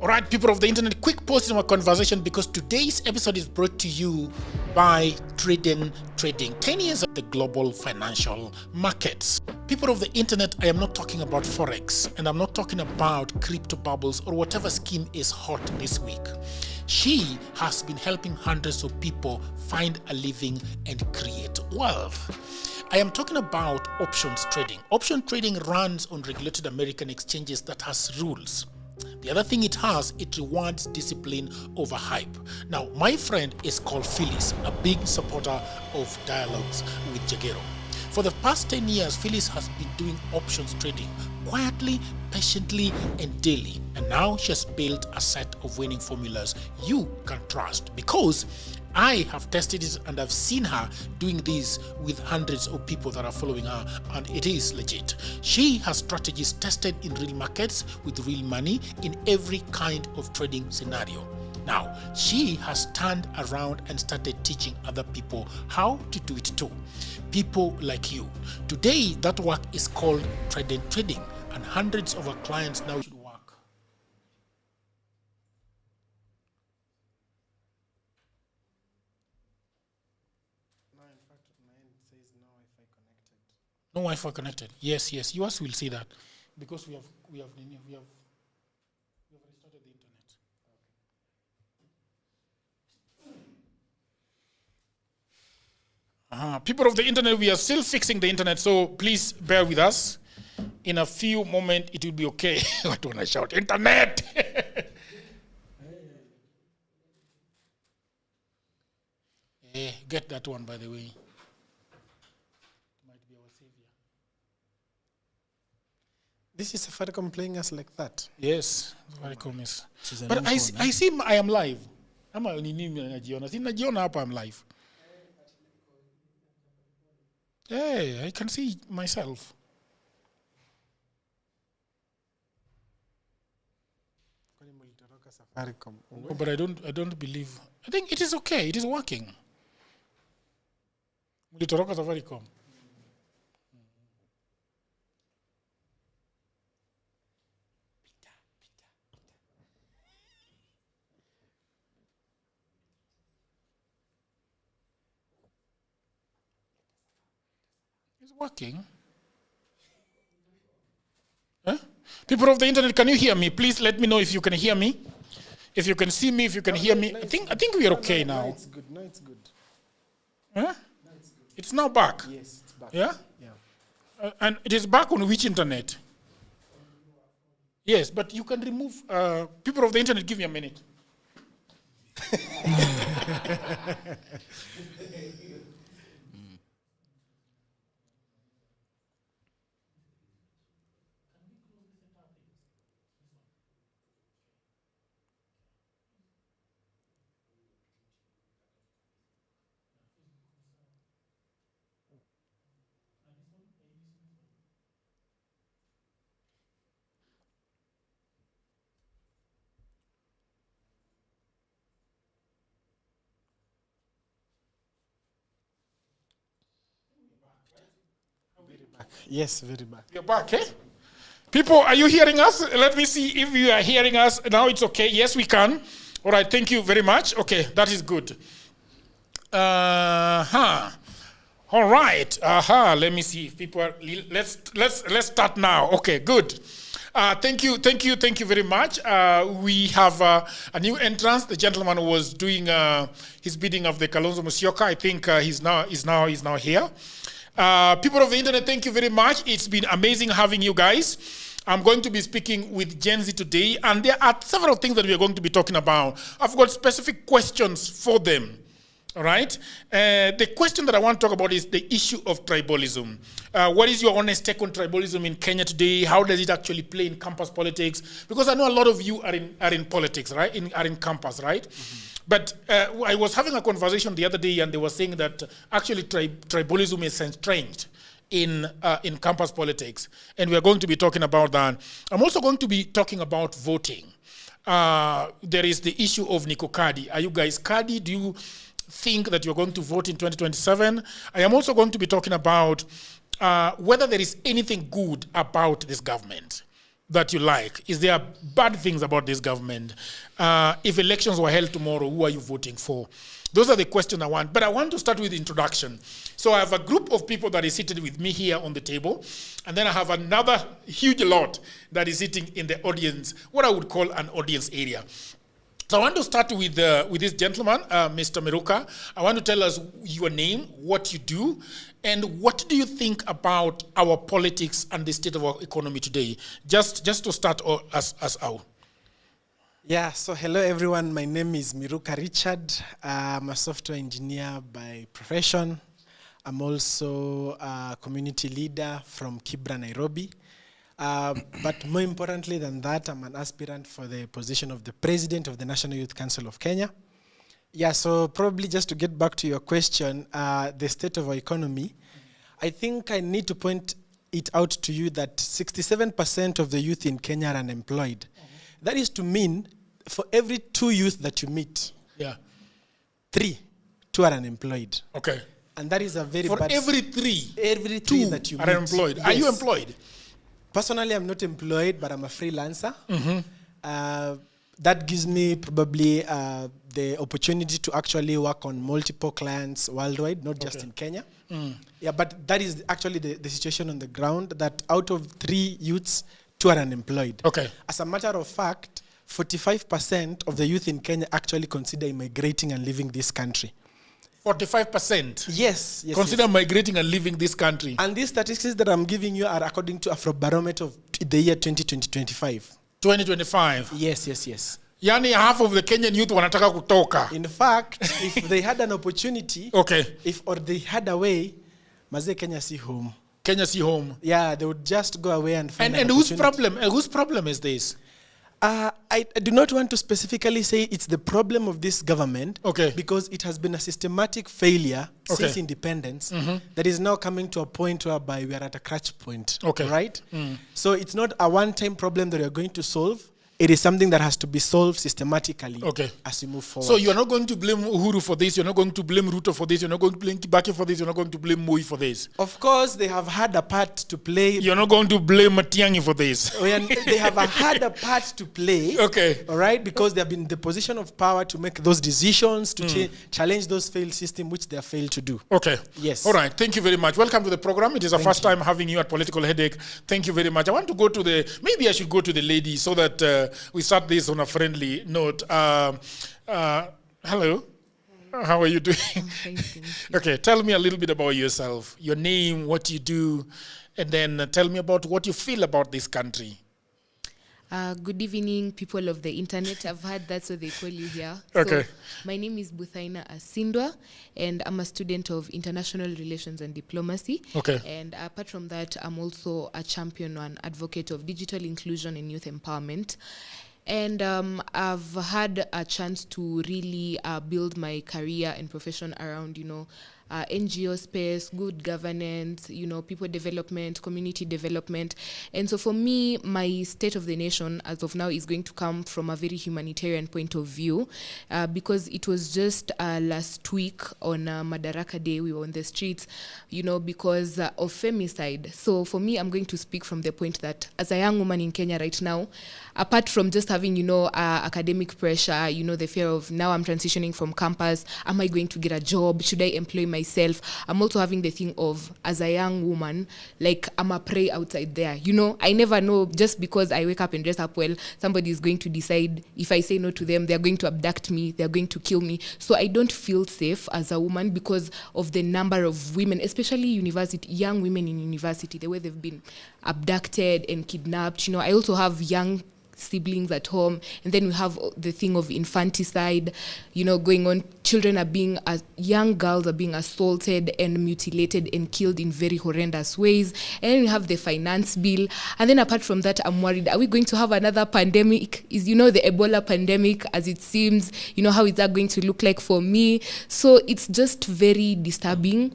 All right, people of the internet, quick pause in our conversation because today's episode is brought to you by Trading. 10 years of the global financial markets. People of the internet, I am not talking about Forex and I'm not talking about crypto bubbles or whatever scheme is hot this week. She has been helping hundreds of people find a living and create wealth. I am talking about options trading. Option trading runs on regulated American exchanges that has rules. The other thing it has, it rewards discipline over hype. Now, my friend is called Phyllis, a big supporter of dialogues with Jagero. For the past 10 years, Phyllis has been doing options trading quietly, patiently, and daily. And now she has built a set of winning formulas you can trust because I have tested it and I've seen her doing this with hundreds of people that are following her, and it is legit. She has strategies tested in real markets with real money in every kind of trading scenario. Now, she has turned around and started teaching other people how to do it too. People like you. Today, that work is called trading, and hundreds of our clients now should work. No Wi-Fi connected. Yes. Yours will see that because we have restarted the internet. People of the internet, we are still fixing the internet, so please bear with us. In a few moments, it will be okay. I don't want to shout internet. Get that one, by the way. This is Safaricom playing us like that. Yes, Safaricom is. But I see I am live. I'm live. Hey, I can see myself. No, but I don't believe. I think it is okay. It is working. Mulitoroka Safaricom. It's working. Huh? People of the internet, can you hear me? Please let me know if you can hear me. If you can see me, if you can hear me. I think we are okay now. It's good. No, it's good. Huh? It's now back. Yes, it's back. Yeah? Yeah. And it is back on which internet? Yes, but you can remove people of the internet. Give me a minute. Yes, very bad. You're back, eh? People, are you hearing us? Let me see if you are hearing us. Now it's okay. Yes, we can. All right, thank you very much. Okay, that is good. All right. Let me see if people are. Let's start now. Okay, good. Thank you very much. We have a new entrance. The gentleman was doing his bidding of the Kalonzo Musyoka. I think he's now here. People of the internet, thank you very much. It's been amazing having you guys. I'm going to be speaking with Gen Z today, and there are several things that we are going to be talking about. I've got specific questions for them. All right? The question that I want to talk about is the issue of tribalism. What is your honest take on tribalism in Kenya today? How does it actually play in campus politics? Because I know a lot of you are in politics, right? Are in campus, right? Mm-hmm. But I was having a conversation the other day, and they were saying that actually tribalism is entrenched in campus politics, and we are going to be talking about that. I'm also going to be talking about voting. There is the issue of Nico Kadi. Are you guys Kadi? Do you think that you're going to vote in 2027? I am also going to be talking about whether there is anything good about this government. that you like? Is there bad things about this government? If elections were held tomorrow, who are you voting for? Those are the questions I want. But I want to start with introduction. So I have a group of people that is seated with me here on the table. And then I have another huge lot that is sitting in the audience, what I would call an audience area. So I want to start with this gentleman, Mr. Miruka. I want to tell us your name, what you do, and what do you think about our politics and the state of our economy today? Just to start us out. Yeah, so hello everyone. My name is Miruka Richard. I'm a software engineer by profession. I'm also a community leader from Kibra, Nairobi. But more importantly than that, I'm an aspirant for the position of the president of the National Youth Council of Kenya. Yeah, so probably just to get back to your question, the state of our economy, I think I need to point it out to you that 67% of the youth in Kenya are unemployed. That is to mean for every 2 youth that you meet, 2 are unemployed. Okay. And that is a very for bad... every 3, every 3 2 that you are meet. unemployed. Yes. Are you employed? Personally, I'm not employed, but I'm a freelancer. That gives me probably the opportunity to actually work on multiple clients worldwide, not just in Kenya. Yeah, but that is actually the situation on the ground, that out of 3 youths, 2 are unemployed. Okay. As a matter of fact, 45% of the youth in Kenya actually consider immigrating and leaving this country. 45%? Yes. Consider migrating and leaving this country. And these statistics that I'm giving you are according to Afrobarometer of the year 2020-25. 2025? Yes. Yani half of the Kenyan youth wanataka kutoka. In fact, if they had an opportunity, or they had a way, Maze Kenya see home. Kenya see home. Yeah, they would just go away and find and whose problem is this? I do not want to specifically say it's the problem of this government, Okay. because it has been a systematic failure since independence that is now coming to a point whereby we are at a crutch point, Okay. right? So it's not a one-time problem that we are going to solve. It is something that has to be solved systematically as we move forward. So you're not going to blame Uhuru for this, you're not going to blame Ruto for this, you're not going to blame Kibaki for this, you're not going to blame Moi for this. Of course, they have had a part to play. You're not going to blame Matiang'i for this. They have had a part to play, all right, because they have been in the position of power to make those decisions, to challenge those failed systems, which they have failed to do. Okay. Yes. All right. Thank you very much. Welcome to the program. It is our first time having you at Political Headache. Thank you very much. I want to go to maybe I should go to the lady so that we start this on a friendly note. Hello. How are you doing? Thank you. Okay, tell me a little bit about yourself, your name, what you do, and then tell me about what you feel about this country. Good evening, people of the internet. I've heard that's what they call you here. Okay. So, my name is Buthaina Asindwa, and I'm a student of International Relations and Diplomacy. Okay. And apart from that, I'm also a champion and advocate of digital inclusion and youth empowerment. And I've had a chance to really build my career and profession around, NGO space, good governance, people development, community development. And so for me, my state of the nation as of now is going to come from a very humanitarian point of view, because it was just last week on Madaraka Day, we were on the streets, because of femicide. So for me, I'm going to speak from the point that as a young woman in Kenya right now, apart from just having, academic pressure, the fear of now I'm transitioning from campus, am I going to get a job? Should I employ myself? I'm also having the thing of, as a young woman, like I'm a prey outside there. I never know, just because I wake up and dress up well, somebody is going to decide if I say no to them, they're going to abduct me, they're going to kill me. So I don't feel safe as a woman because of the number of women, especially young women in university, the way they've been abducted and kidnapped. I also have young siblings at home, and then we have the thing of infanticide, going on. Young girls are being assaulted and mutilated and killed in very horrendous ways. And then we have the finance bill. And then apart from that, I'm worried, are we going to have another pandemic? Is, the Ebola pandemic, as it seems, how is that going to look like for me? So it's just very disturbing,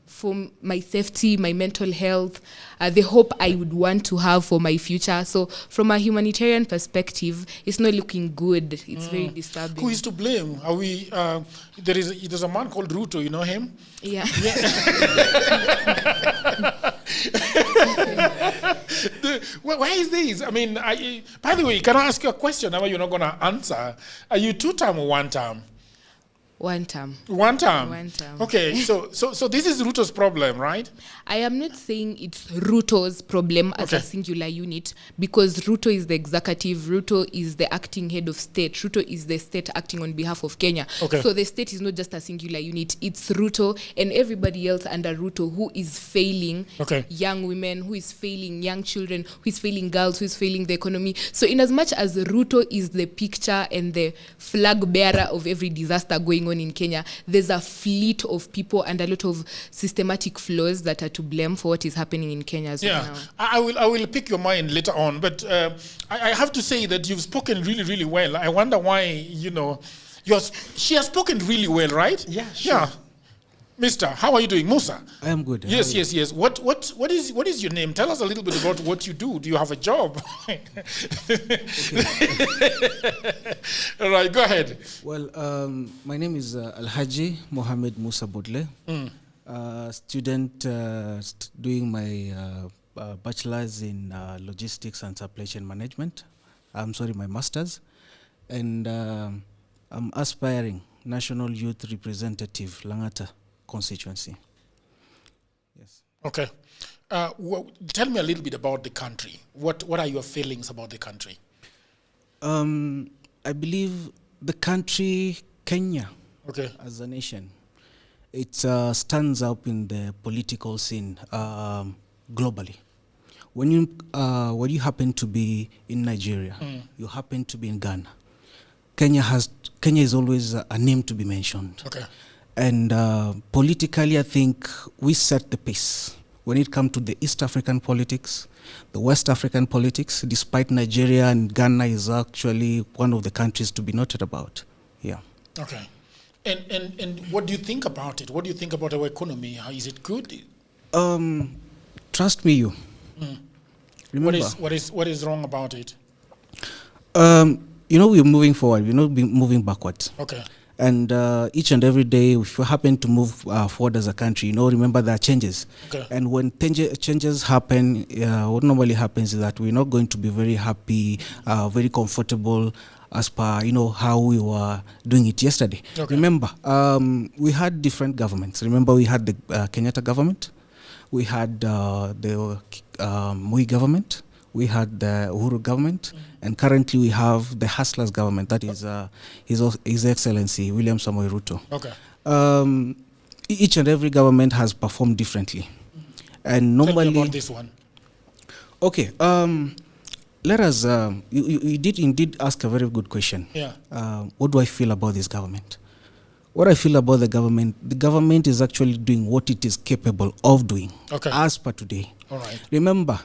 for my safety, my mental health, the hope I would want to have for my future. So from a humanitarian perspective, it's not looking good. It's very disturbing. Who is to blame? Are we? There's a man called Ruto. You know him? Yeah. Why is this? I mean, by the way, can I ask you a question? Now you're not going to answer. Are you 2-term or 1-term? 1 term. 1 term. 1 term. Okay, so this is Ruto's problem, right? I am not saying it's Ruto's problem as a singular unit, because Ruto is the executive, Ruto is the acting head of state, Ruto is the state acting on behalf of Kenya. Okay. So the state is not just a singular unit, it's Ruto and everybody else under Ruto who is failing young women, who is failing young children, who is failing girls, who is failing the economy. So in as much as Ruto is the picture and the flag bearer of every disaster going on in Kenya, there's a fleet of people and a lot of systematic flaws that are to blame for what is happening in Kenya as well now. I will pick your mind later on, but I have to say that you've spoken really, really well. I wonder why, she has spoken really well, right? Yeah, sure. Yeah. Mister, how are you doing? Musa? I am good. Yes. What is your name? Tell us a little bit about what you do. Do you have a job? All right, go ahead. Well, my name is Alhaji Mohammed Musa Bodle, student doing my bachelor's in logistics and supply chain management. My master's. And I'm aspiring National Youth Representative, Langata constituency. Yes. Okay. Tell me a little bit about the country. What are your feelings about the country? I believe the country, Kenya, as a nation, it stands up in the political scene globally. When you happen to be in Nigeria, you happen to be in Ghana, Kenya is always a name to be mentioned. Okay. And politically, I think we set the pace when it comes to the East African politics, the West African politics, despite Nigeria and Ghana is actually one of the countries to be noted about. Yeah. Okay. And what do you think about it? What do you think about our economy? How, is it good? Trust me, you. Remember, what is wrong about it? We're moving forward. We're not moving backwards. Okay. And each and every day, if we happen to move forward as a country, remember there are changes. Okay. And when changes happen, what normally happens is that we're not going to be very happy, very comfortable as per, how we were doing it yesterday. Okay. Remember, we had different governments. Remember, we had the Kenyatta government, we had the Moi government, we had the Uhuru government, and currently we have the Hustlers government, that is His Excellency William Samoei Ruto. Okay. Each and every government has performed differently. And normally... Tell me about this one. Okay. Let us... you did indeed ask a very good question. Yeah. What do I feel about this government? What I feel about the government is actually doing what it is capable of doing, as per today. All right. Remember,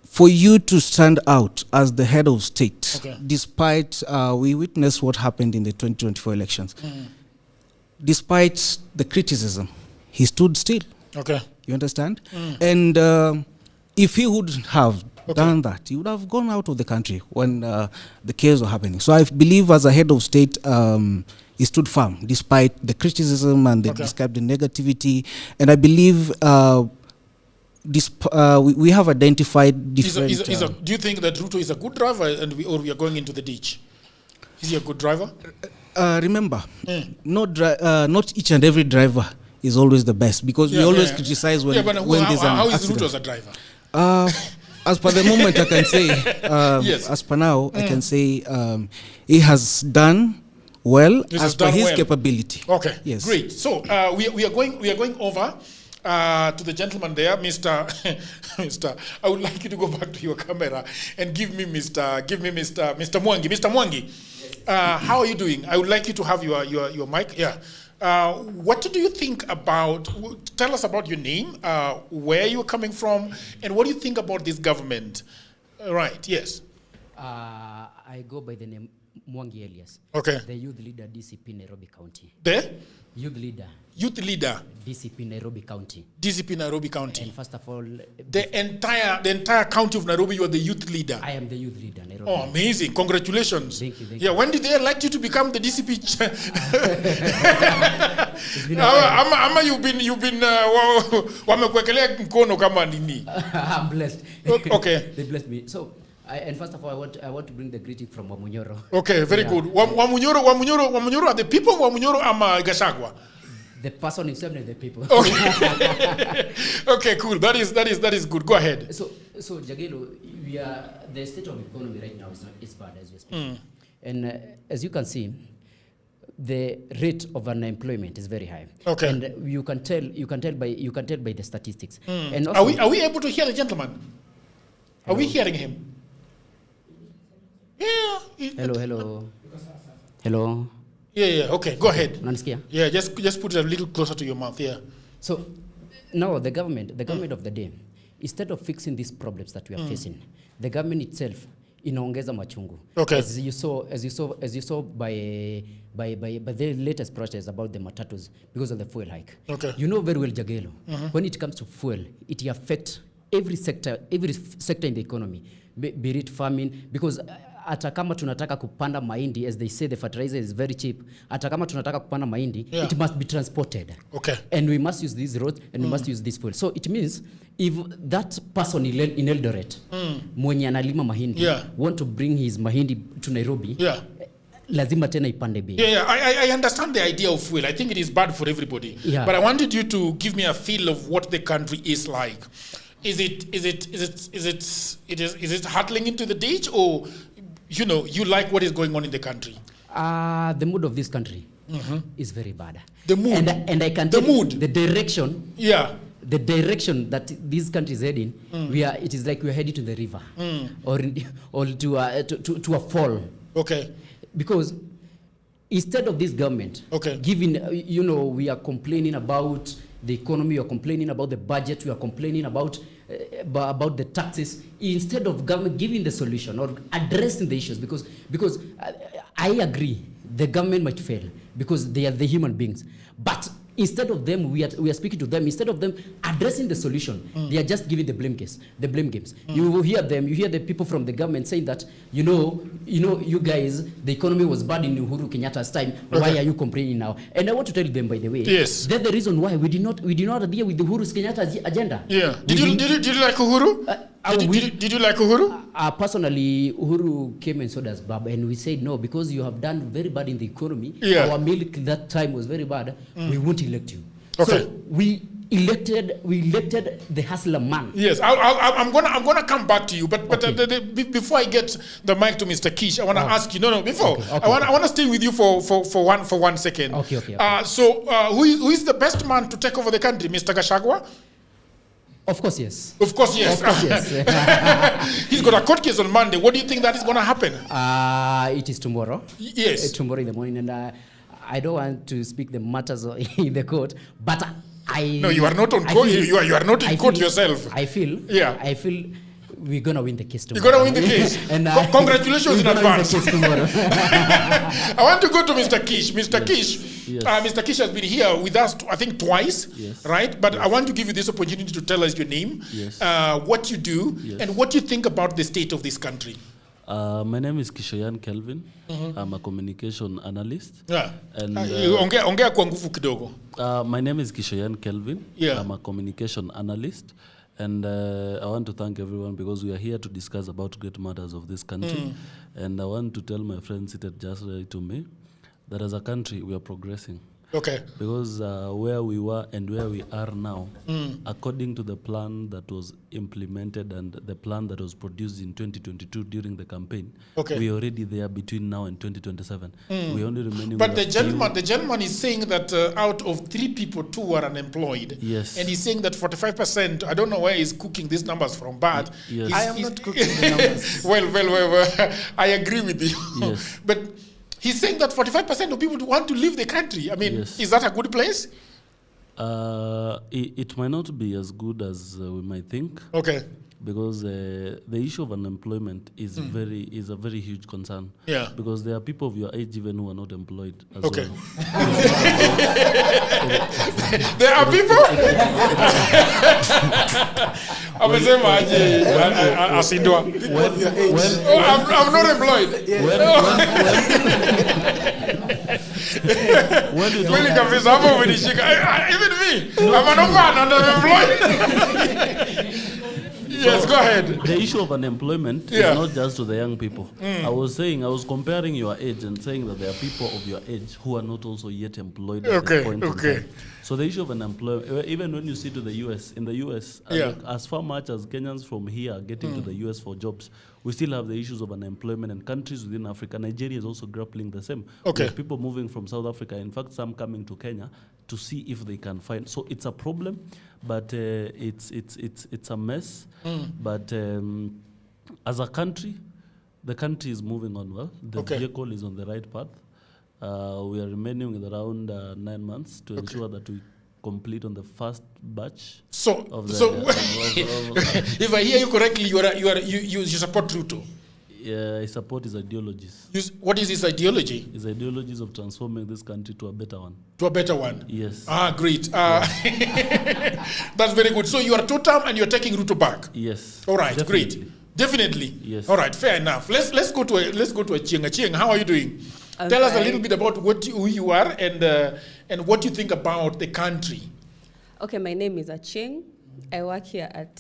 for you to stand out as the head of state, despite we witnessed what happened in the 2024 elections, despite the criticism, he stood still. Okay. You understand? And if he would have done that, he would have gone out of the country when the chaos was happening. So I believe as a head of state, he stood firm despite the criticism and described the negativity. And I believe we have identified different... do you think that Ruto is a good driver or we are going into the ditch? Is he a good driver? Remember, not each and every driver is always the best, because we always criticize when there's an accident. How is Ruto as a driver? As per the moment, I can say, as per now, I can say he has done well as per his capability. Okay, yes. Great. So we are going over to the gentleman there, Mr. I would like you to go back to your camera and give me Mr. Mwangi. Mr. Mwangi, how are you doing? I would like you to have your mic. Yeah. What do you think about? Tell us about your name, where you're coming from, and what do you think about this government? Right. Yes. I go by the name Mwangi Elias. Okay. The youth leader, DCP Nairobi County. The Youth leader, DCP Nairobi County. DCP Nairobi County. And first of all, The entire county of Nairobi, you are the youth leader. I am the youth leader, Nairobi. Oh, amazing. Congratulations. Thank you. Yeah, when did they elect you to become the DCP? It's been a Ama you've been wamekuwekelea mkono kama nini? I'm blessed. Okay. They blessed me. So, and first of all, I want to bring the greeting from Wamunyoro. Okay, very good. Wamunyoro are the people of Wamunyoro ama Gachagua? The person himself and the people. Okay. Okay, cool. That is good. Go ahead. So Jagelo, the state of economy right now is bad as we speak. And as you can see, the rate of unemployment is very high. Okay. And you can tell by the statistics. And also, Are we able to hear the gentleman? Are we hearing him? Yeah. Hello. Yeah. Okay, go ahead. Unanisikia? Yeah, just put it a little closer to your mouth. Yeah. So now the government of the day, instead of fixing these problems that we are facing, the government itself inaongeza machungu. Okay. As you saw by the latest protest about the matatus because of the fuel hike. Okay. You know very well, Jagelo, when it comes to fuel, it affects every sector in the economy, be it farming, because hata kama tunataka kupanda mahindi, as they say the fertilizer is very cheap, hata kama tunataka kupanda mahindi, it must be transported. Okay. And we must use these roads and we must use this fuel. So it means if that person in Eldoret, mwenye analima mahindi, want to bring his mahindi to Nairobi, lazima tena ipande bei. Yeah, I understand the idea of fuel. I think it is bad for everybody. Yeah. But I wanted you to give me a feel of what the country is like. Is it hurtling into the ditch, or you like what is going on in the country? The mood of this country is very bad. The mood. And I can tell the direction. Yeah. The direction that this country is heading, it is like we are heading to the river, or to a fall. Okay. Because instead of this government, giving, we are complaining about the economy, we are complaining about the budget, we are complaining about the taxes, instead of government giving the solution or addressing the issues, because I agree the government might fail because they are the human beings, but instead of them, we are speaking to them. Instead of them addressing the solution, they are just giving the blame games. You hear the people from the government saying that, you guys, the economy was bad in Uhuru Kenyatta's time. Why are you complaining now? And I want to tell them, by the way, that's the reason why we did not adhere with the Uhuru Kenyatta's agenda. Yeah. Did you like Uhuru? Did you like Uhuru? Personally, Uhuru came and saw us, Bab, and we said no, because you have done very bad in the economy. Our milk that time was very bad. We won't elect you. Okay. So we elected the hustler man. Yes, I'm gonna come back to you, but before I get the mic to Mr. Kish, I want to ask you. I want to stay with you for 1 second. Okay. So who is the best man to take over the country, Mr. Gachagua? Of course, yes. Of course, yes. He's got a court case on Monday. What do you think that is going to happen? It is tomorrow. Yes. Tomorrow in the morning, and I don't want to speak the matters in the court, but No, you are not on court. You are not in court yourself. I feel we're gonna win the case tomorrow. You're gonna win the case. And congratulations in advance. I want to go to Mr. Kish. Mr. Kish. Yes. Mr. Kish has been here with us, I think, twice, right? But I want to give you this opportunity to tell us your name, what you do, and what you think about the state of this country. My name is Kishoyan Kelvin. I'm a communication analyst. And ongea kwa nguvu kidogo. My name is Kishoyan Kelvin. I'm a communication analyst. And I want to thank everyone because we are here to discuss about great matters of this country. And I want to tell my friends seated just right to me that as a country we are progressing. Okay. Because where we were and where we are now, according to the plan that was implemented and the plan that was produced in 2022 during the campaign, we are already there between now and 2027. We only remaining. But the gentleman is saying that out of 3 people, 2 are unemployed. Yes. And he's saying that 45%. I don't know where he's cooking these numbers from, but yes. I am not cooking the numbers. well, I agree with you. Yes. But he's saying that 45% of people want to leave the country. I mean, is that a good place? It might not be as good as we might think. Okay. because the issue of unemployment is a very huge concern. Yeah. Because there are people of your age even who are not employed as Okay. well. There are people. I'm not employed. Even me, I'm an orphan and I'm employed. Yes, go ahead. The issue of unemployment is not just to the young people. I was comparing your age and saying that there are people of your age who are not also yet employed at this point in time. So the issue of unemployment, even when you see to the US, in the US, as far much as Kenyans from here are getting to the US for jobs, we still have the issues of unemployment, and countries within Africa. Nigeria is also grappling the same. Okay. We have people moving from South Africa, in fact, some coming to Kenya to see if they can find. So it's a problem, but it's a mess. But as a country, the country is moving on well. The vehicle is on the right path. We are remaining with around 9 months to ensure that we complete on the first batch. If I hear you correctly, you support Ruto. I support his ideologies. What is his ideology? His ideologies of transforming this country to a better one. To a better one? Yes. Great. That's very good. So you are two-term and you're taking Ruto back? Yes. All right, definitely. great. Definitely. Yes. All right, fair enough. Let's go to Achieng. Achieng, how are you doing? Tell us a little bit about who you are and what you think about the country. Okay, my name is Achieng. I work here at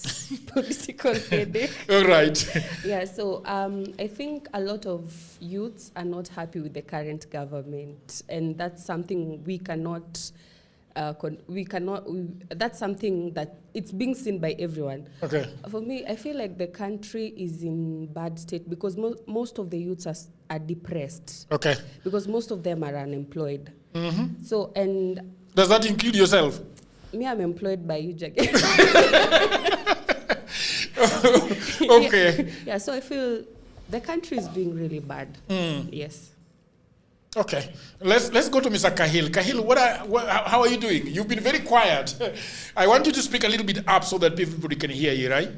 Political Headache. All right. Yeah, so I think a lot of youths are not happy with the current government, and that's something we cannot. That's something that it's being seen by everyone. Okay. For me, I feel like the country is in bad state because most of the youths are depressed. Okay. Because most of them are unemployed. Mm-hmm. So, and does that include yourself? Me, I'm employed by you, Jack. Okay. Yeah, so I feel the country is doing really bad. Yes. Okay, let's go to Mr. Kahil. Kahil, how are you doing? You've been very quiet. I want you to speak a little bit up so that everybody can hear you, right?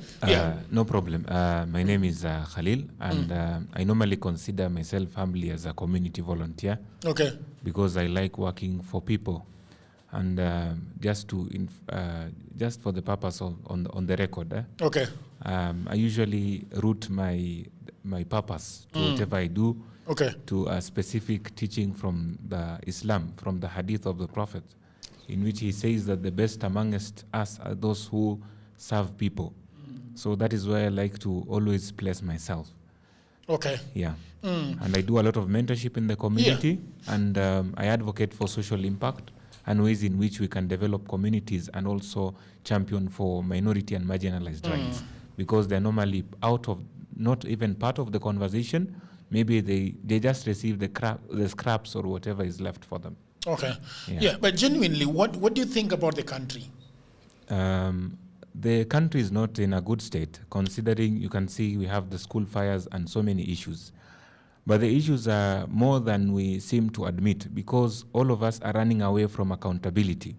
No problem. My name is Khalil, and I normally consider myself humbly as a community volunteer. Okay. Because I like working for people, and just for the purpose of on the record. Okay. I usually root my purpose to whatever I do. Okay. To a specific teaching from the Islam, from the hadith of the Prophet, in which he says that the best amongst us are those who serve people. So that is where I like to always place myself. Okay. Yeah. And I do a lot of mentorship in the community, and I advocate for social impact and ways in which we can develop communities and also champion for minority and marginalized rights, because they're normally not even part of the conversation. Maybe they just receive the scraps or whatever is left for them. Okay. Yeah, but genuinely, what do you think about the country? The country is not in a good state, considering you can see we have the school fires and so many issues. But the issues are more than we seem to admit, because all of us are running away from accountability.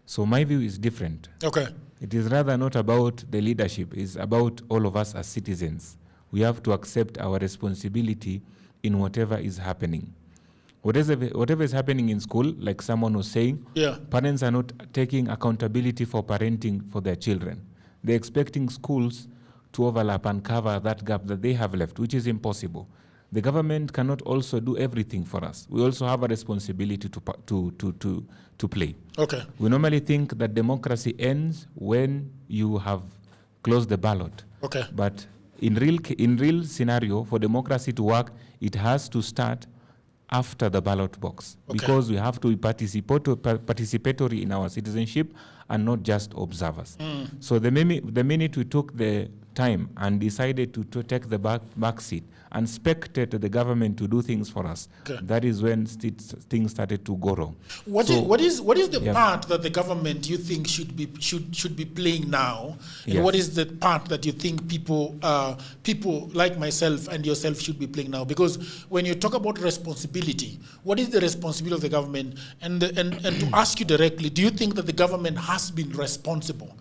So my view is different. Okay. It is rather not about the leadership, it's about all of us as citizens. We have to accept our responsibility in whatever is happening. Whatever is happening in school, like someone was saying, parents are not taking accountability for parenting for their children. They're expecting schools to overlap and cover that gap that they have left, which is impossible. The government cannot also do everything for us. We also have a responsibility to play. Okay. We normally think that democracy ends when you have closed the ballot. Okay. But in real scenario, for democracy to work, it has to start after the ballot box, because we have to be participatory in our citizenship and not just observers. So the minute we took the time and decided to take the back seat and spectate the government to do things for us, that is when things started to go wrong. What is the part that the government you think should be playing now, and what is the part that you think people like myself and yourself should be playing now? Because when you talk about responsibility, what is the responsibility of the government? And to ask you directly, do you think that the government has been responsible?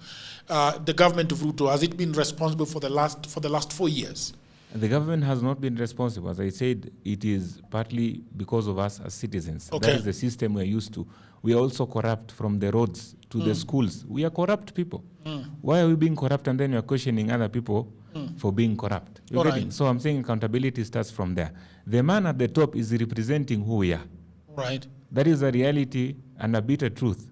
the government of Ruto, has it been responsible for the last 4 years? The government has not been responsible. As I said, it is partly because of us as citizens. Okay. That is the system we're used to. We are also corrupt from the roads to the schools. We are corrupt people. Why are we being corrupt and then you're questioning other people for being corrupt? Right. So I'm saying accountability starts from there. The man at the top is representing who we are. Right. That is a reality and a bitter truth.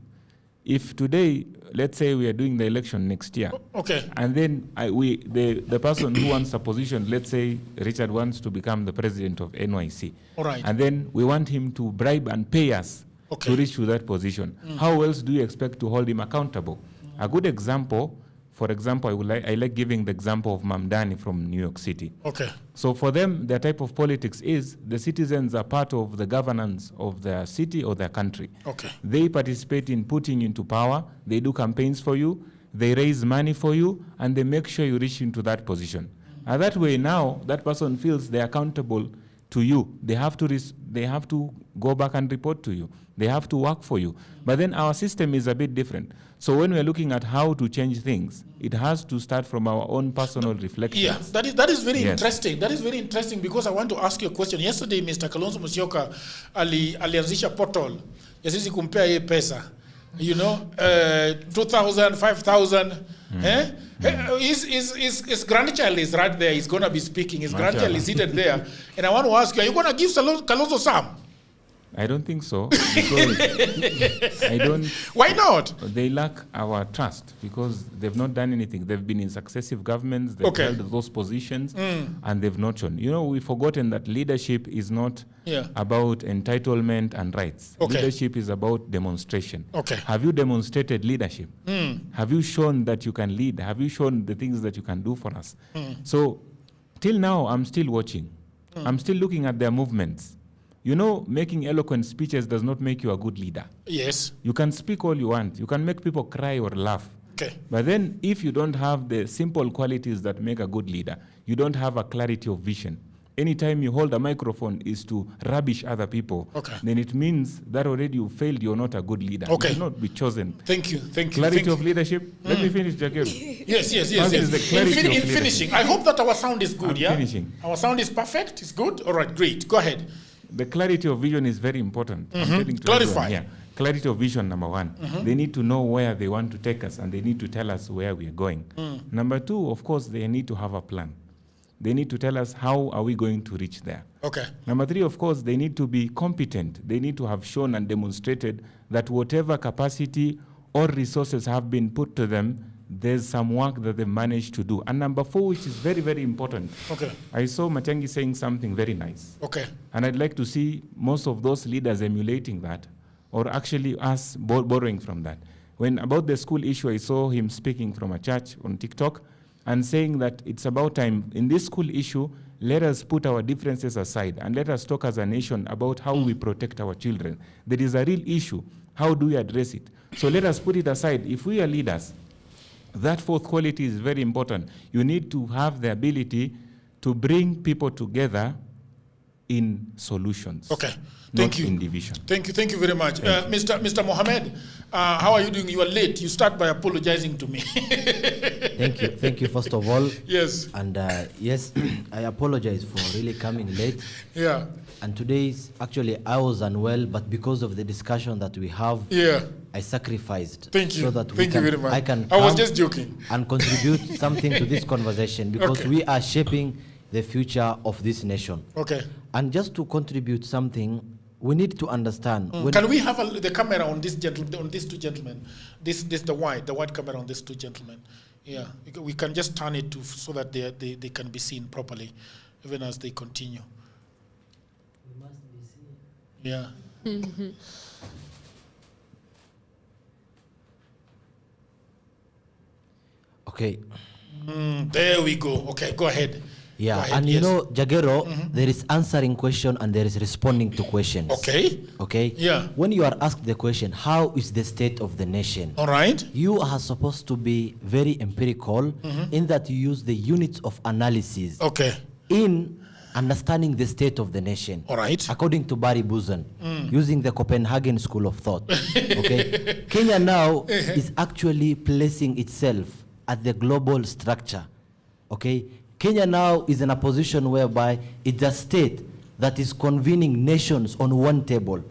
If today, let's say we are doing the election next year, okay, and then the person who wants a position, let's say Richard wants to become the president of NYC, all right, and then we want him to bribe and pay us to reach to that position. How else do you expect to hold him accountable? A good example, for example, I like giving the example of Mamdani from New York City. Okay. So for them, their type of politics is the citizens are part of the governance of their city or their country. Okay. They participate in putting you into power. They do campaigns for you. They raise money for you, and they make sure you reach into that position. And that way now, that person feels they're accountable to you. They have to go back and report to you. They have to work for you. But then our system is a bit different. So when we're looking at how to change things, it has to start from our own personal reflections. Yeah, that is very interesting. That is very interesting because I want to ask you a question. Yesterday, Mr. Kalonzo Musyoka alianzisha portal ya sisi kumpea ye pesa. You know, 2,000, 5,000. His grandchild is right there. He's going to be speaking. His grandchild is seated there. And I want to ask you, are you going to give Kalonzo some? I don't think so. Because Why not? They lack our trust because they've not done anything. They've been in successive governments. They've held those positions and they've not shown. You know, we've forgotten that leadership is not about entitlement and rights. Leadership is about demonstration. Have you demonstrated leadership? Have you shown that you can lead? Have you shown the things that you can do for us? So till now, I'm still watching. I'm still looking at their movements. You know, making eloquent speeches does not make you a good leader. Yes. You can speak all you want. You can make people cry or laugh. Okay. But then if you don't have the simple qualities that make a good leader, you don't have a clarity of vision. Anytime you hold a microphone is to rubbish other people, then it means that already you failed, you're not a good leader. You cannot be chosen. Thank you. Clarity of leadership. Let me finish, Jakeru. Yes. In finishing, I hope that our sound is good, finishing. Our sound is perfect, it's good? All right, great. Go ahead. The clarity of vision is very important. I'm telling to Clarify. Everyone, clarity of vision, number one. They need to know where they want to take us, and they need to tell us where we are going. Number two, of course, they need to have a plan. They need to tell us how are we going to reach there. Number three, of course, they need to be competent. They need to have shown and demonstrated that whatever capacity or resources have been put to them, there's some work that they've managed to do. And number four, which is very, very important. I saw Matiang'i saying something very nice. And I'd like to see most of those leaders emulating that, or actually us borrowing from that. When about the school issue, I saw him speaking from a church on TikTok and saying that it's about time in this school issue, let us put our differences aside and let us talk as a nation about how we protect our children. There is a real issue. How do we address it? So let us put it aside. If we are leaders, that fourth quality is very important. You need to have the ability to bring people together in solutions. Thank you. In division. Thank you very much. Mr. Mohammed, how are you doing? You are late. You start by apologizing to me. Thank you first of all. Yes. And yes, I apologize for really coming late. And today, actually, I was unwell, but because of the discussion that we have, I sacrificed. Thank you. So that Thank you very much. I was just joking. And contribute something to this conversation because we are shaping the future of this nation. And just to contribute something, we need to understand. Can we have the camera on this on these two gentlemen? This the white camera on these two gentlemen. Yeah, we can just turn it so that they can be seen properly, even as they continue. We must be seen. Yeah. Okay. There we go. Okay, go ahead. Yeah, and you know, Jagero, there is answering question and there is responding to questions. Okay? Yeah. When you are asked the question, how is the state of the nation? All right. You are supposed to be very empirical in that you use the units of analysis in understanding the state of the nation. All right. According to Barry Buzen, using the Copenhagen School of Thought. Okay. Kenya now is actually placing itself at the global structure. Okay. Kenya now is in a position whereby it's a state that is convening nations on one table.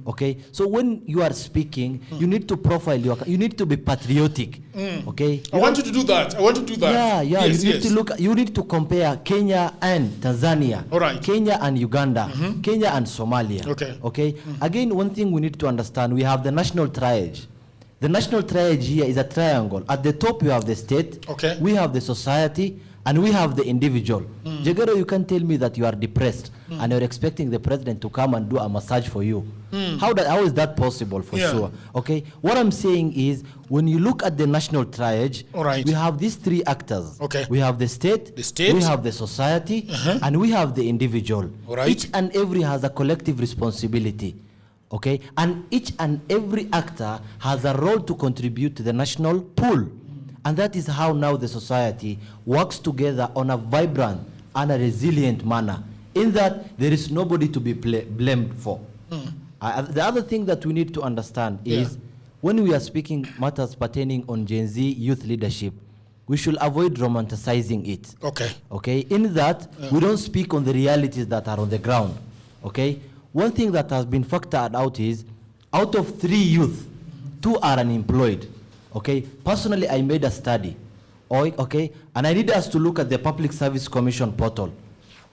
Okay, so when you are speaking, you need to profile you need to be patriotic. Okay, I want you to do that. Yeah, Yes, you need to look. You need to compare Kenya and Tanzania. All right. Kenya and Uganda. Kenya and Somalia. Okay. Okay. Again, one thing we need to understand: we have the national triage. The national triage here is a triangle. At the top, you have the state. Okay. We have the society. And we have the individual. Jagero, you can't tell me that you are depressed and you're expecting the president to come and do a massage for you. How is that possible for sure? Okay. What I'm saying is, when you look at the national triage, we have these three actors. Okay. We have the state, we have the society, and we have the individual. Each and every has a collective responsibility. Okay. And each and every actor has a role to contribute to the national pool. And that is how now the society works together on a vibrant and a resilient manner, in that there is nobody to be blamed for. The other thing that we need to understand is, when we are speaking matters pertaining on Gen Z youth leadership, we should avoid romanticizing it. Okay. Okay, in that we don't speak on the realities that are on the ground. Okay, one thing that has been factored out is, out of 3 youth, 2 are unemployed. Okay, personally, I made a study, okay, and I need us to look at the Public Service Commission portal.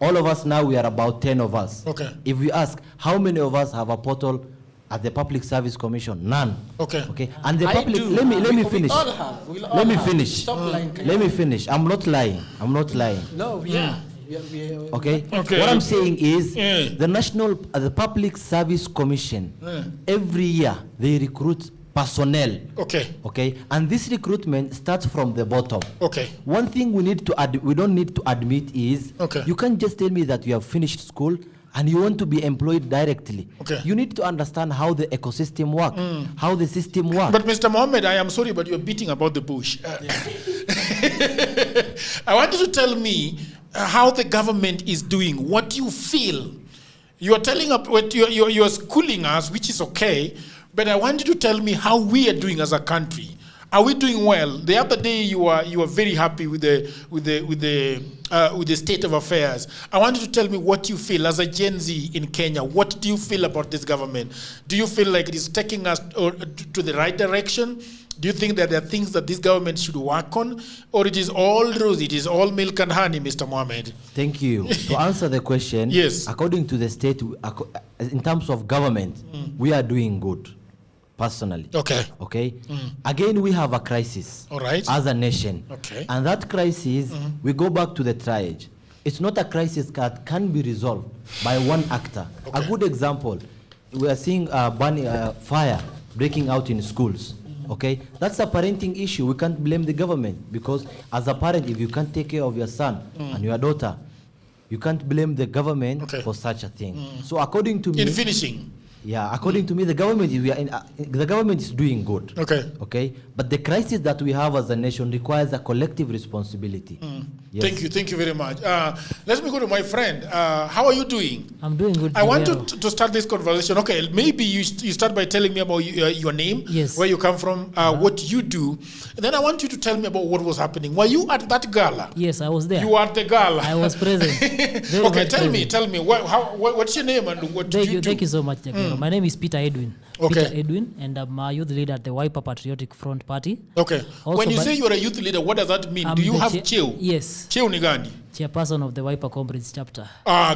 All of us now, we are about 10 of us. Okay. If we ask, how many of us have a portal at the Public Service Commission? None. Okay. Okay, and the public, let me finish. Let me finish. Stop lying. Let me finish. I'm not lying. No, yeah. Okay. What I'm saying is, the Public Service Commission, every year they recruit personnel. Okay. And this recruitment starts from the bottom. Okay. One thing we don't need to admit is, you can't just tell me that you have finished school and you want to be employed directly. Okay. You need to understand how the ecosystem works, how the system works. But Mr. Mohammed, I am sorry, but you're beating about the bush. I want you to tell me how the government is doing, what you feel. You are telling up what you are schooling us, which is okay. But I want you to tell me how we are doing as a country. Are we doing well? The other day you were very happy with the state of affairs. I want you to tell me what you feel as a Gen Z in Kenya. What do you feel about this government? Do you feel like it is taking us to the right direction? Do you think that there are things that this government should work on, or it is all rosy, it is all milk and honey, Mr. Mohammed? Thank you. To answer the question, yes. According to the state, in terms of government, we are doing good. Personally. Okay. Again, we have a crisis. All right. As a nation. Okay. And that crisis, we go back to the triage. It's not a crisis that can be resolved by one actor. A good example, we are seeing fire breaking out in schools. Okay, that's a parenting issue. We can't blame the government, because as a parent, if you can't take care of your son and your daughter, you can't blame the government for such a thing. So according to me, in finishing. Yeah, according to me, the government is doing good. Okay. But the crisis that we have as a nation requires a collective responsibility. Yes. Thank you very much. Let me go to my friend. How are you doing? I'm doing good. I want to start this conversation. Okay, maybe you start by telling me about your name, yes, where you come from, what you do, and then I want you to tell me about what was happening. Were you at that gala? Yes, I was there. You were at the gala. I was present. Okay, tell me, what's your name and what do you do? Thank you so much, My name is Peter Edwin. Peter Edwin, and I'm a youth leader at the Wiper Patriotic Front Party. Okay. Also, when you say you're a youth leader, what does that mean? Do you have cheo? Yes. Cheo ni gani? Chairperson of the Wiper Comrades chapter.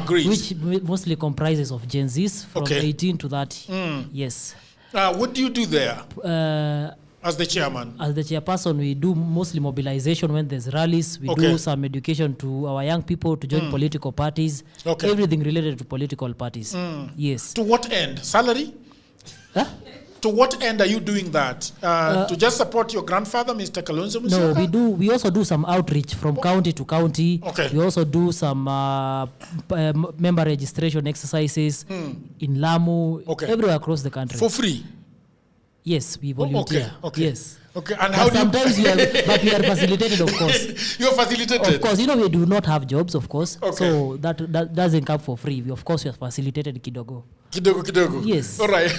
Great. Which mostly comprises of Gen Zs from 18 to 30. Yes. What do you do there? As the chairman? As the chairperson, we do mostly mobilization when there's rallies. We do some education to our young people to join political parties. Everything related to political parties. Yes. To what end? Salary? To what end are you doing that? To just support your grandfather, Mr. Kalonzo Matiang'i? No, we also do some outreach from county to county. We also do some member registration exercises in Lamu, everywhere across the country. For free? Yes, we volunteer. Okay. Yes. Okay, and But how do sometimes we are, but we are facilitated, of course. You're facilitated? Of course, we do not have jobs, of course. Okay. So that doesn't come for free. Of course, we are facilitated kidogo. Kidogo. Yes. All right.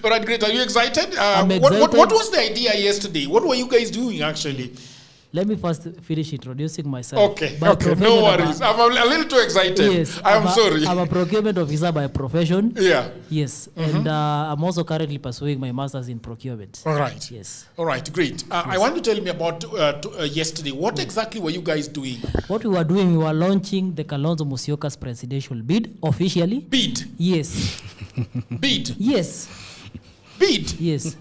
All right, great. Are you excited? I'm excited. What was the idea yesterday? What were you guys doing, actually? Let me first finish introducing myself. Okay, no worries. I'm a little too excited. Yes. I'm sorry. I'm a procurement officer by profession. Yeah. Yes. And I'm also currently pursuing my master's in procurement. All right. Yes. All right, great. I want to tell me about yesterday. What exactly were you guys doing? What we were doing, we were launching the Kalonzo Musyoka's presidential bid officially. Bid? Yes. Bid? Yes. Bid? Yes.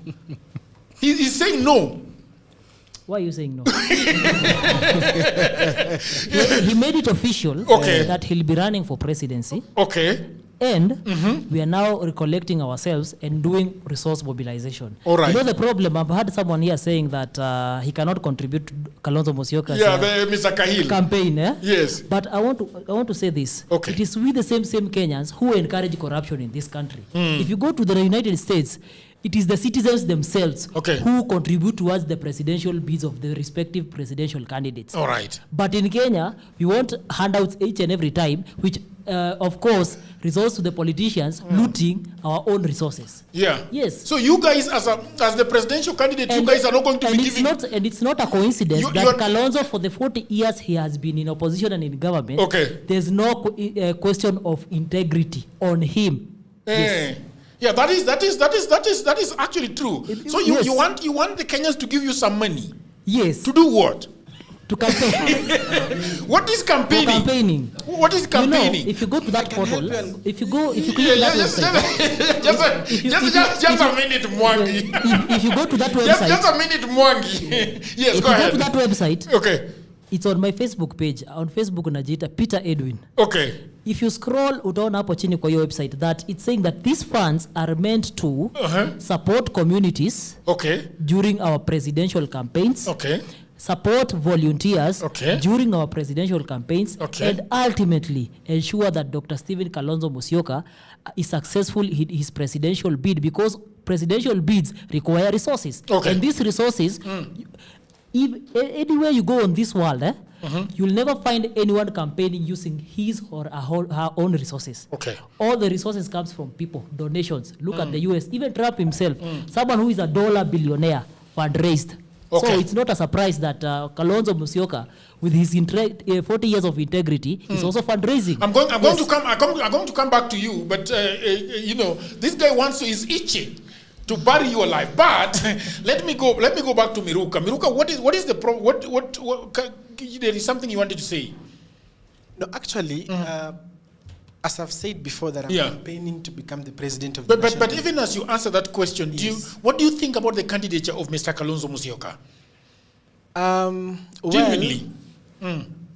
He's saying no. Why are you saying no? He made it official that he'll be running for presidency. Okay. And we are now recollecting ourselves and doing resource mobilization. All right. You know the problem, I've had someone here saying that he cannot contribute to Kalonzo Musyoka's Mr. Kahil campaign. Yes. But I want to say this. Okay. It is we the same Kenyans who encourage corruption in this country. If you go to the United States, it is the citizens themselves who contribute towards the presidential bids of the respective presidential candidates. All right. But in Kenya, we want handouts each and every time, which, of course, results to the politicians looting our own resources. Yeah. Yes. So you guys, as the presidential candidate, you guys are not going to be giving... And it's not a coincidence that Kalonzo, for the 40 years he has been in opposition and in government, there's no question of integrity on him. Yes. Yeah, that is actually true. So you want the Kenyans to give you some money? Yes. To do what? To campaign. What is campaigning? For campaign. What is campaigning? You know, if you go to that portal, if you click that website. Just a minute, Mwangi. If you go to that website. Just a minute, Mwangi. Yes, go ahead. If you go to that website. Okay. It's on my Facebook page. On Facebook unajiita Peter Edwin. Okay. If you scroll utaona hapo chini kwa your website that it's saying that these funds are meant to support communities during our presidential campaigns. Support volunteers during our presidential campaigns and ultimately ensure that Dr. Stephen Kalonzo Musyoka is successful in his presidential bid, because presidential bids require resources. And these resources, anywhere you go on this world, you'll never find anyone campaigning using his or her own resources. All the resources comes from people, donations. Look at the US, even Trump himself, someone who is a dollar billionaire, fundraised. So it's not a surprise that Kalonzo Musyoka, with his 40 years of integrity, is also fundraising. I'm going to come back to you, but this guy is itching to bury you alive. But let me go back to Miruka. Miruka, what is the problem? What there is something you wanted to say? No, actually, as I've said before, that I'm campaigning to become the president of the nation. But even as you answer that question, what do you think about the candidature of Mr. Kalonzo Musyoka? Genuinely.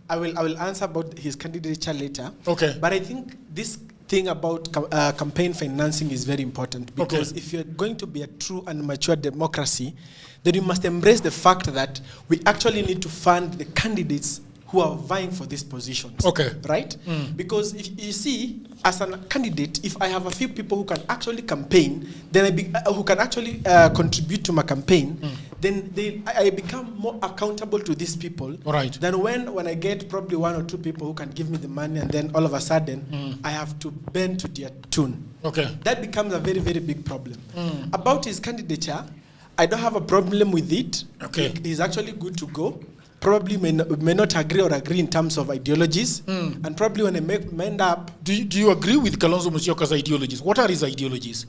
I will answer about his candidature later. Okay. But I think this thing about campaign financing is very important, because if you're going to be a true and mature democracy, then you must embrace the fact that we actually need to fund the candidates who are vying for these positions. Right? Because if you see, as a candidate, if I have a few people who can actually campaign, then who can actually contribute to my campaign, then I become more accountable to these people than when I get probably one or two people who can give me the money, and then all of a sudden I have to bend to their tune. That becomes a very, very big problem. About his candidature, I don't have a problem with it. He's actually good to go. Probably may not agree in terms of ideologies, and probably when I end up... Do you agree with Kalonzo Musyoka's ideologies? What are his ideologies?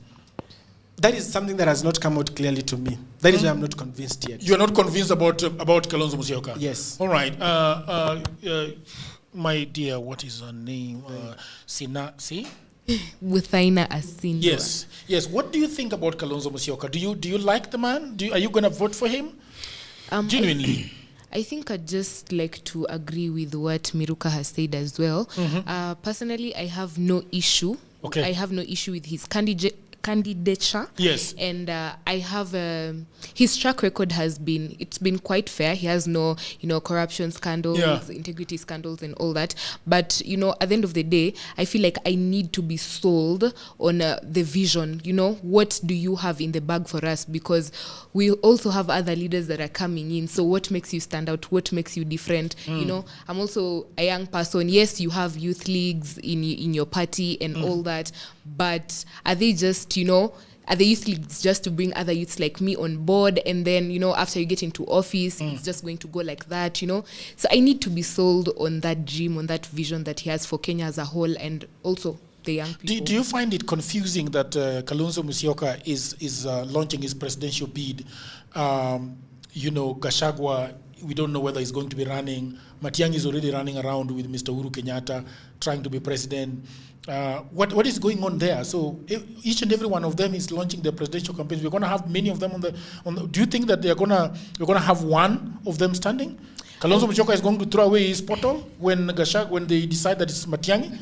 That is something that has not come out clearly to me. That is why I'm not convinced yet. You're not convinced about Kalonzo Musyoka? Yes. All right. My dear, what is her name? Withaina Asindwa. Yes. What do you think about Kalonzo Musyoka? Do you like the man? Are you going to vote for him? Genuinely. I think I'd just like to agree with what Miruka has said as well. Personally, I have no issue. I have no issue with his candidature. Yes. And I have his track record it's been quite fair. He has no, corruption scandals, integrity scandals and all that. But, at the end of the day, I feel like I need to be sold on the vision. What do you have in the bag for us? Because we also have other leaders that are coming in. So what makes you stand out? What makes you different? I'm also a young person. Yes, you have youth leagues in your party and all that, but are they just, are the youth leagues just to bring other youths like me on board, and then after you get into office it's just going to go like that? So I need to be sold on that dream, on that vision that he has for Kenya as a whole, and also the young people. Do you find it confusing that Kalonzo Musyoka is launching his presidential bid? Gachagua, we don't know whether he's going to be running. Matiang'i is already running around with Mr. Uhuru Kenyatta, trying to be president. What is going on there? So each and every one of them is launching their presidential campaigns. We're going to have many of them on the. Do you think that we're going to have one of them standing? Kalonzo Musyoka is going to throw away his portal when they decide that it's Matiang'i?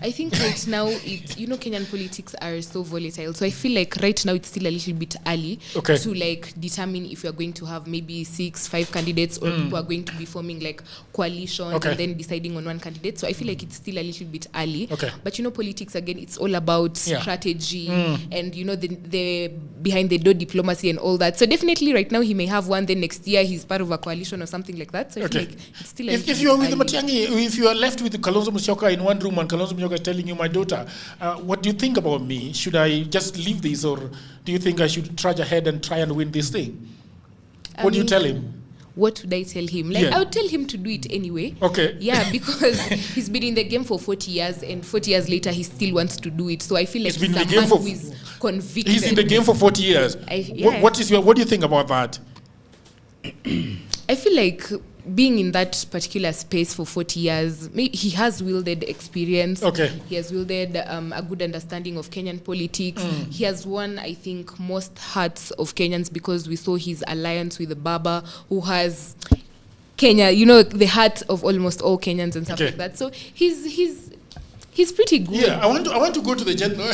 I think right now, Kenyan politics are so volatile. So I feel like right now it's still a little bit early to determine if we are going to have maybe 6-5 candidates, or people are going to be forming coalitions and then deciding on one candidate. So I feel like it's still a little bit early. But politics, again, it's all about strategy and the behind the door diplomacy and all that. So definitely right now he may have one, then next year he's part of a coalition or something like that. So I feel like it's still if you are with Matiang'i, if you are left with Kalonzo Musyoka in one room and Kalonzo Musyoka is telling you, my daughter, what do you think about me? Should I just leave this, or do you think I should trudge ahead and try and win this thing? What do you tell him? What would I tell him? I would tell him to do it anyway. Yeah, because he's been in the game for 40 years, and 40 years later he still wants to do it. So I feel like he's a man who is convicted. He's in the game for 40 years. What do you think about that? I feel like being in that particular space for 40 years, he has wielded experience. He has wielded a good understanding of Kenyan politics. He has won, I think, most hearts of Kenyans because we saw his alliance with Baba, who has Kenya, the heart of almost all Kenyans and stuff like that. So he's pretty good. Yeah, I want to go to the general.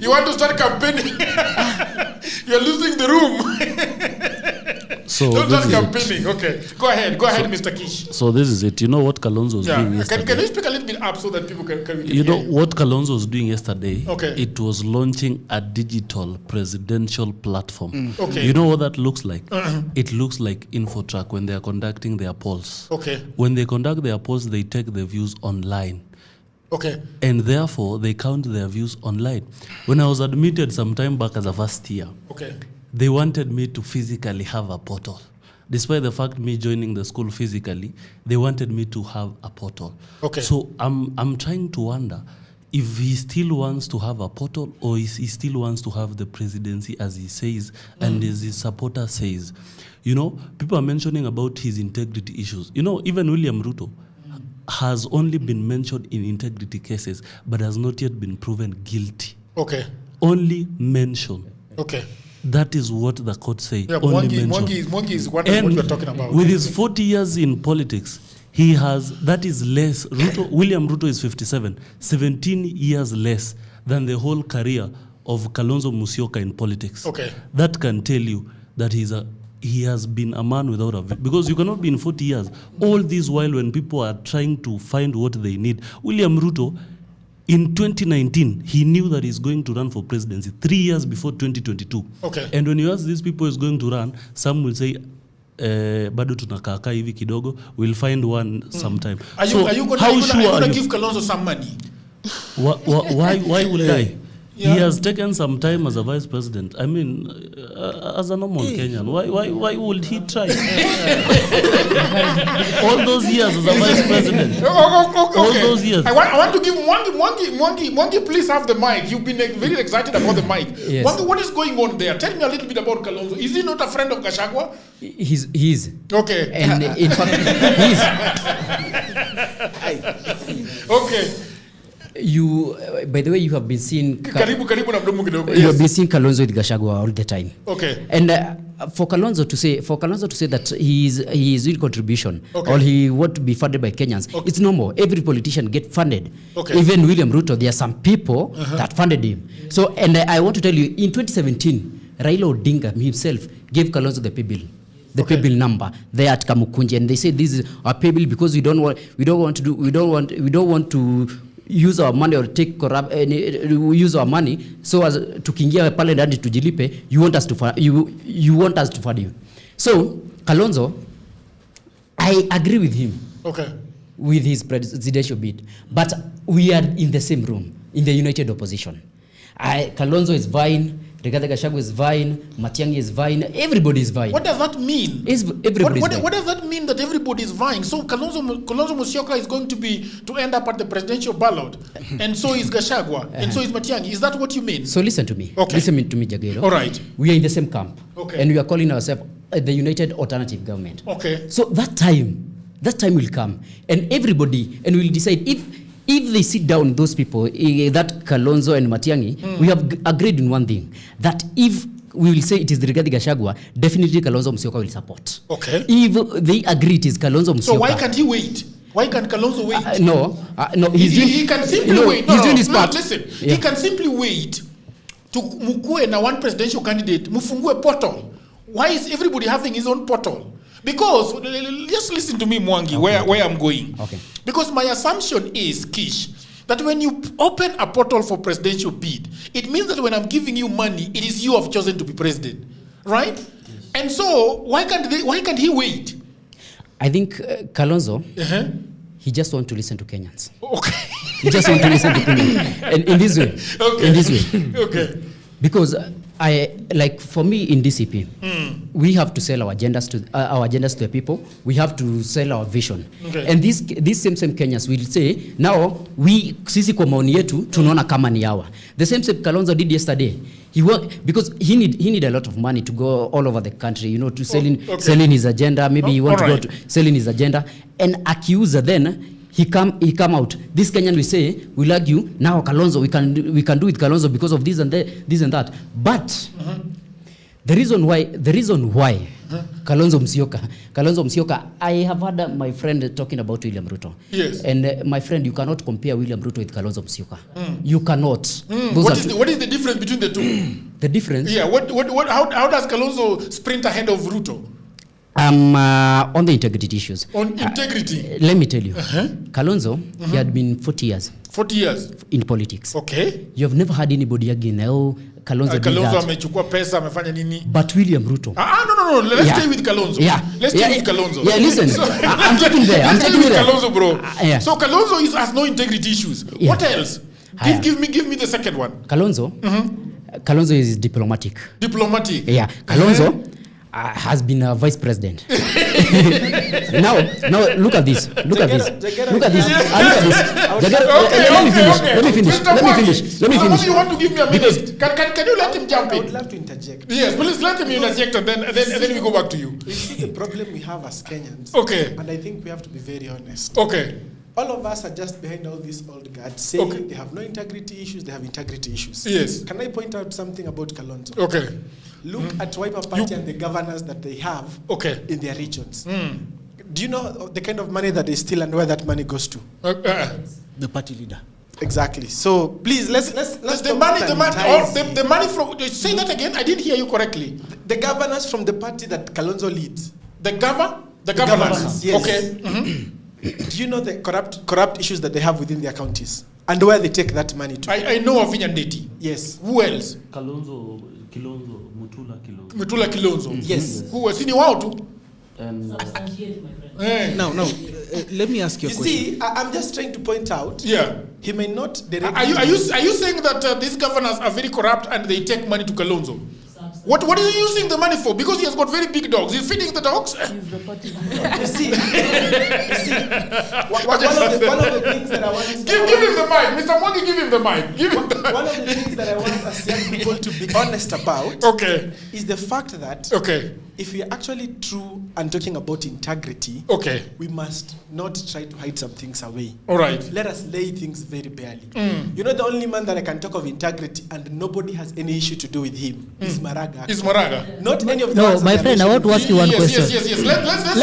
You want to start campaigning? You're losing the room. So don't start campaigning. Okay, go ahead, Mr. Kish. So this is it. You know what Kalonzo was doing yesterday? Can you speak a little bit up so that people can you know what Kalonzo was doing yesterday? It was launching a digital presidential platform. You know what that looks like? It looks like Infotrack when they are conducting their polls. When they conduct their polls, they take the views online. And therefore, they count their views online. When I was admitted some time back as a first year, they wanted me to physically have a portal. Despite the fact me joining the school physically, they wanted me to have a portal. So I'm trying to wonder if he still wants to have a portal, or he still wants to have the presidency as he says and as his supporter says. People are mentioning about his integrity issues. Even William Ruto has only been mentioned in integrity cases, but has not yet been proven guilty. Only mentioned. That is what the court say. Mwangi is what we're talking about. With his 40 years in politics, that is less. William Ruto is 57, 17 years less than the whole career of Kalonzo Musyoka in politics. That can tell you that he has been a man without a vision. Because you cannot be in 40 years. All this while when people are trying to find what they need. William Ruto, in 2019, he knew that he's going to run for presidency 3 years before 2022. And when you ask these people who's going to run, some will say, bado tunakaka hivi kidogo, we'll find one sometime. Are you going to give Kalonzo some money? Why would I? He has taken some time as a vice president. I mean, as a normal Kenyan, why would he try? All those years as a vice president. All those years. I want to give Mwangi, please have the mic. You've been very excited about the mic. Mwangi, what is going on there? Tell me a little bit about Kalonzo. Is he not a friend of Gachagua? He is. And in fact, he is. By the way, you have been seeing Kalonzo with Gachagua all the time. And for Kalonzo to say that he is doing contribution or he want to be funded by Kenyans, it's normal. Every politician get funded. Even William Ruto, there are some people that funded him. So, and I want to tell you, in 2017, Raila Odinga himself gave Kalonzo the pay bill. The pay bill number there at Kamukunji, and they say this is our pay bill because we don't want to use our money or use our money so as to kingia pale ndani tujilipe. You want us to fund you. So Kalonzo, I agree with him. With his presidential bid, but we are in the same room in the united opposition. Kalonzo is vying. Ruto Gachagua is vying, Matiang'i is vying, everybody is vying. What does that mean? What does that mean that everybody is vying? So Kalonzo Musyoka is going to end up at the presidential ballot, and so is Gachagua, and so is Matiang'i. Is that what you mean? So listen to me. Listen to me, Jagero. All right. We are in the same camp, and we are calling ourselves the United Alternative Government. So that time will come, and everybody, and we'll decide if they sit down, those people, that Kalonzo and Matiang'i, we have agreed in one thing, that if we will say it is Ruto Gachagua, definitely Kalonzo Musyoka will support. If they agree it is Kalonzo Musyoka. So why can't he wait? Why can't Kalonzo wait? No, he can simply wait. He's doing his part. Listen, he can simply wait to mukue na one presidential candidate, mufungue portal. Why is everybody having his own portal? Because, just listen to me, Mwangi, where I'm going. Because my assumption is, Kish, that when you open a portal for presidential bid, it means that when I'm giving you money, it is you who have chosen to be president, right? Yes. And so, why can't he wait? I think Kalonzo, he just wants to listen to Kenyans. He just wants to listen to Kenyans. And in this way. Because for me in DCP, we have to sell our agendas to the people. We have to sell our vision. And these same Kenyans will say, now sisi kwa maoni yetu tunaona kama ni yawa. The same Kalonzo did yesterday. Because he need a lot of money to go all over the country, to selling his agenda. Maybe he want to go to selling his agenda. And accuser then he come out. This Kenyan will say, we'll argue, now Kalonzo, we can do with Kalonzo because of this and that. But the reason why Kalonzo Musyoka, I have heard my friend talking about William Ruto. Yes. And my friend, you cannot compare William Ruto with Kalonzo Musyoka. You cannot. What is the difference between the two? The difference? Yeah. How does Kalonzo sprint ahead of Ruto? On the integrity issues. On integrity? Let me tell you. Kalonzo, he had been 40 years. 40 years? In politics. Okay. You have never had anybody again, Kalonzo did that. Amechukua pesa, amefanya nini? But William Ruto. No. Let's stay with Kalonzo. Let's stay with Kalonzo. Yeah, listen. I'm taking there. Let's stay with Kalonzo, bro. So Kalonzo has no integrity issues. What else? Give me the second one. Kalonzo. Kalonzo is diplomatic. Diplomatic? Yeah. Kalonzo has been a vice president. now look at this. Look at this. Let me finish. You want to give me a minute? Can you let him jump in? I would love to interject. Yes, please let him interject and then we go back to you. The problem we have as Kenyans. And I think we have to be very honest. All of us are just behind all these old guards saying they have no integrity issues, they have integrity issues. Yes. Can I point out something about Kalonzo? Look at Wiper Party and the governors that they have in their regions. Do you know the kind of money that they steal and where that money goes to? The party leader. Exactly. So please let's the money from, say that again. I didn't hear you correctly. The governors from the party that Kalonzo leads. The governors. Yes. Do you know the corrupt issues that they have within their counties and where they take that money to? I know of Ndeti. Yes. Who else? Mutula Kilonzo. Yes. Who else? Sini wao tu. Now, let me ask you a question. You see, I'm just trying to point out. Yeah. He may not directly. Are you saying that these governors are very corrupt and they take money to Kalonzo? What is he using the money for? Because he has got very big dogs. He's feeding the dogs. You see, one of the things that I want to give him the mic, Mr. Mwangi. Give him the mic. One of the things that I want us young people to be honest about. Is the fact that if we are actually true and talking about integrity, we must not try to hide some things away. All right. Let us lay things very barely. You know, the only man that I can talk of integrity and nobody has any issue to do with him is Maraga. Is Maraga? Not any of the No, my friend, I want to ask you one question. Yes.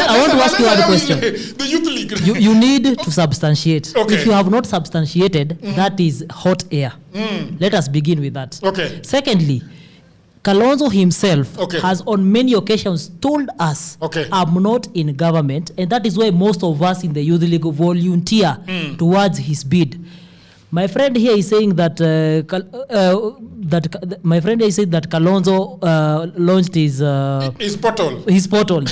I want to ask you one question. The Youth League. You need to substantiate. If you have not substantiated, that is hot air. Let us begin with that. Secondly, Kalonzo himself has on many occasions told us, I'm not in government, and that is why most of us in the Youth League volunteer towards his bid. My friend here is saying that Kalonzo launched his portal.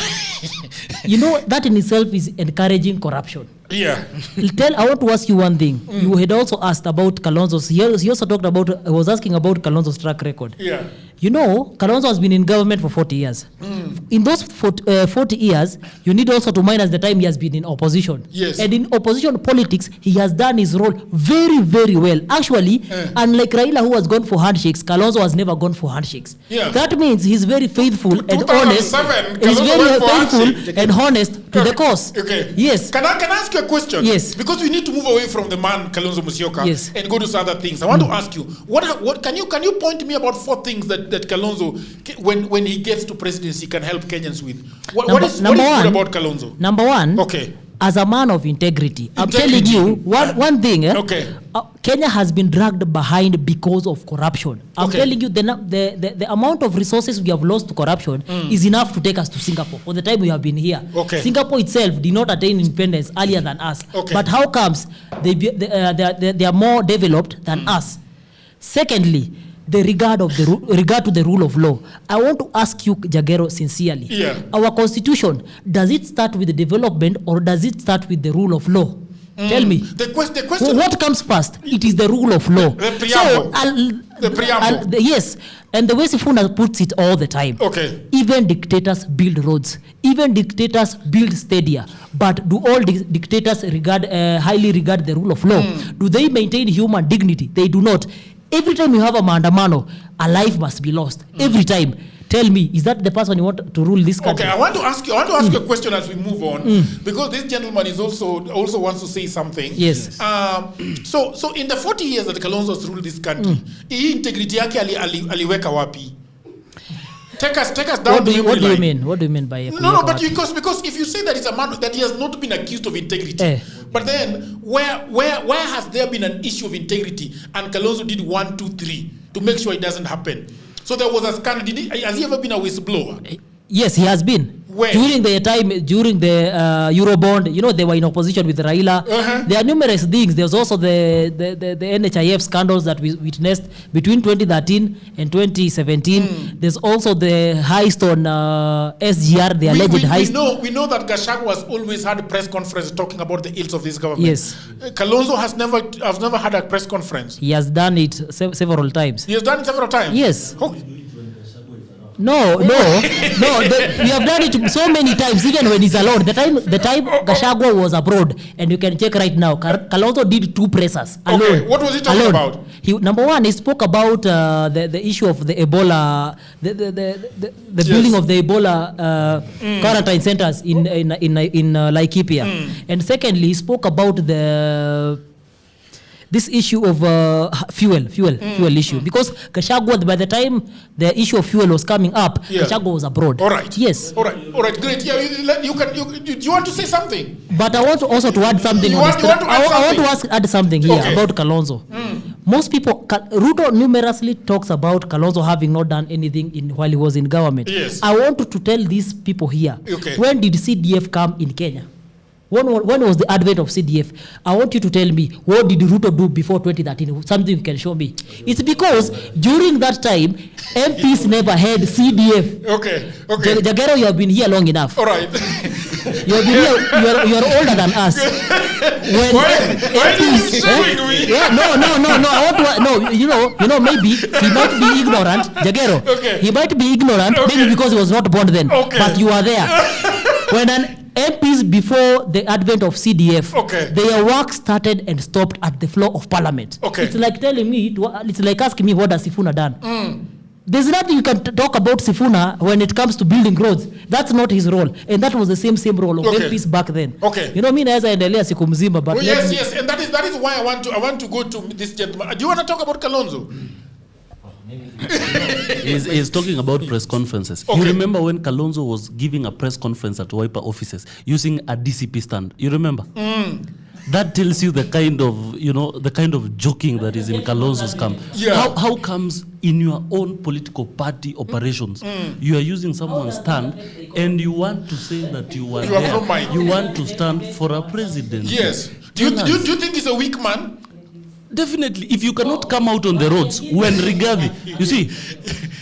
You know, that in itself is encouraging corruption. Yeah. I want to ask you one thing. You had also asked about Kalonzo's. He also talked about. I was asking about Kalonzo's track record. Yeah. You know, Kalonzo has been in government for 40 years. In those 40 years, you need also to minus the time he has been in opposition. Yes. And in opposition politics, he has done his role very, very well. Actually, unlike Raila, who has gone for handshakes, Kalonzo has never gone for handshakes. Yeah. That means he's very faithful and honest. He's very faithful and honest to the cause. Okay. Yes. Can I ask you a question? Yes. Because we need to move away from the man Kalonzo Musyoka and go to some other things. I want to ask you, what can you point to me about 4 things that Kalonzo, when he gets to presidency, can help Kenyans with? What is good about Kalonzo? Number one, as a man of integrity, I'm telling you one thing. Kenya has been dragged behind because of corruption. I'm telling you, the amount of resources we have lost to corruption is enough to take us to Singapore for the time we have been here. Singapore itself did not attain independence earlier than us. But how comes they are more developed than us? Secondly, the regard to the rule of law. I want to ask you, Jagero, sincerely. Our constitution, does it start with the development or does it start with the rule of law? Tell me. The question. What comes first? It is the rule of law. The preamble. The preamble. Yes. And the way Sifuna puts it all the time. Even dictators build roads. Even dictators build stadia. But do all dictators highly regard the rule of law? Do they maintain human dignity? They do not. Every time you have a mandamano, a life must be lost. Every time. Tell me, is that the person you want to rule this country? Okay, I want to ask you a question as we move on, because this gentleman is also wants to say something. Yes. So in the 40 years that Kalonzo has ruled this country, hii integrity yake aliweka wapi? Take us down. What do you mean? What do you mean by no? But because if you say that it's a man that he has not been accused of integrity, but then where has there been an issue of integrity and Kalonzo did 1, 2, 3 to make sure it doesn't happen? So there was a scandal. Has he ever been a whistleblower? Yes, he has been. When? During the Eurobond, you know, they were in opposition with Raila. There are numerous things. There's also the NHIF scandals that we witnessed between 2013 and 2017. There's also the heist on SGR, the alleged heist. We know that Gachagua has always had a press conference talking about the ills of this government. Yes. Kalonzo has never had a press conference. He has done it several times. He has done it several times? Yes. No. We have done it so many times, even when he's alone. The time Gachagua was abroad, and you can check right now, Kalonzo did 2 pressers alone. Okay, what was he talking about? Number one, he spoke about the issue of the Ebola, the building of the Ebola quarantine centers in Laikipia. And secondly, he spoke about this issue of fuel issue, because Gachagua, by the time the issue of fuel was coming up, Gachagua was abroad. All right. Yes. All right. Great. Yeah, do you want to say something? But I want also to add something. I want to add something here about Kalonzo. Most people, Ruto numerously talks about Kalonzo having not done anything while he was in government. Yes. I want to tell these people here, when did CDF come in Kenya? When was the advent of CDF? I want you to tell me, what did Ruto do before 2013? Something you can show me. It's because during that time, MPs never had CDF. Okay. Jagero, you have been here long enough. All right. You have been here. You are older than us. Why are you showing me? Yeah, no. I want to. You know. Maybe he might be ignorant, Jagero. Okay. He might be ignorant, maybe because he was not born then. Okay. But you are there. When an MPs before the advent of CDF, their work started and stopped at the floor of parliament. It's like telling me, it's like asking me, what has Sifuna done? There's nothing you can talk about Sifuna when it comes to building roads. That's not his role. And that was the same role of MPs back then. Okay. You know, mimi naweza endelea siku mzima, but yes, and that is why I want to go to this gentleman. Do you want to talk about Kalonzo? He's talking about press conferences. Okay. You remember when Kalonzo was giving a press conference at Wiper offices using a DCP stand? You remember? That tells you the kind of joking that is in Kalonzo's camp. Yeah. How comes in your own political party operations you are using someone's stand and you want to say that you are there? You want to stand for a president? Yes. Do you think he's a weak man? Definitely. If you cannot come out on the roads when Rigathi, you see,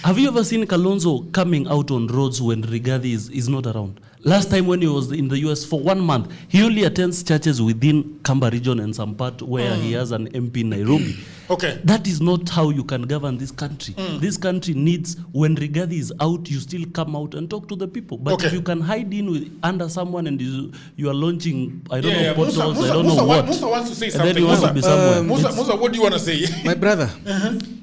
have you ever seen Kalonzo coming out on roads when Rigathi is not around? Last time when he was in the US for 1 month, he only attends churches within Kamba region and some part where he has an MP in Nairobi. Okay. That is not how you can govern this country. This country needs, when Rigathi is out, you still come out and talk to the people. But if you can hide in under someone and you are launching, I don't know, portals, I don't know what. Musa wants to say and then something. you want to be somewhere. Musa, what do you want to say? My brother,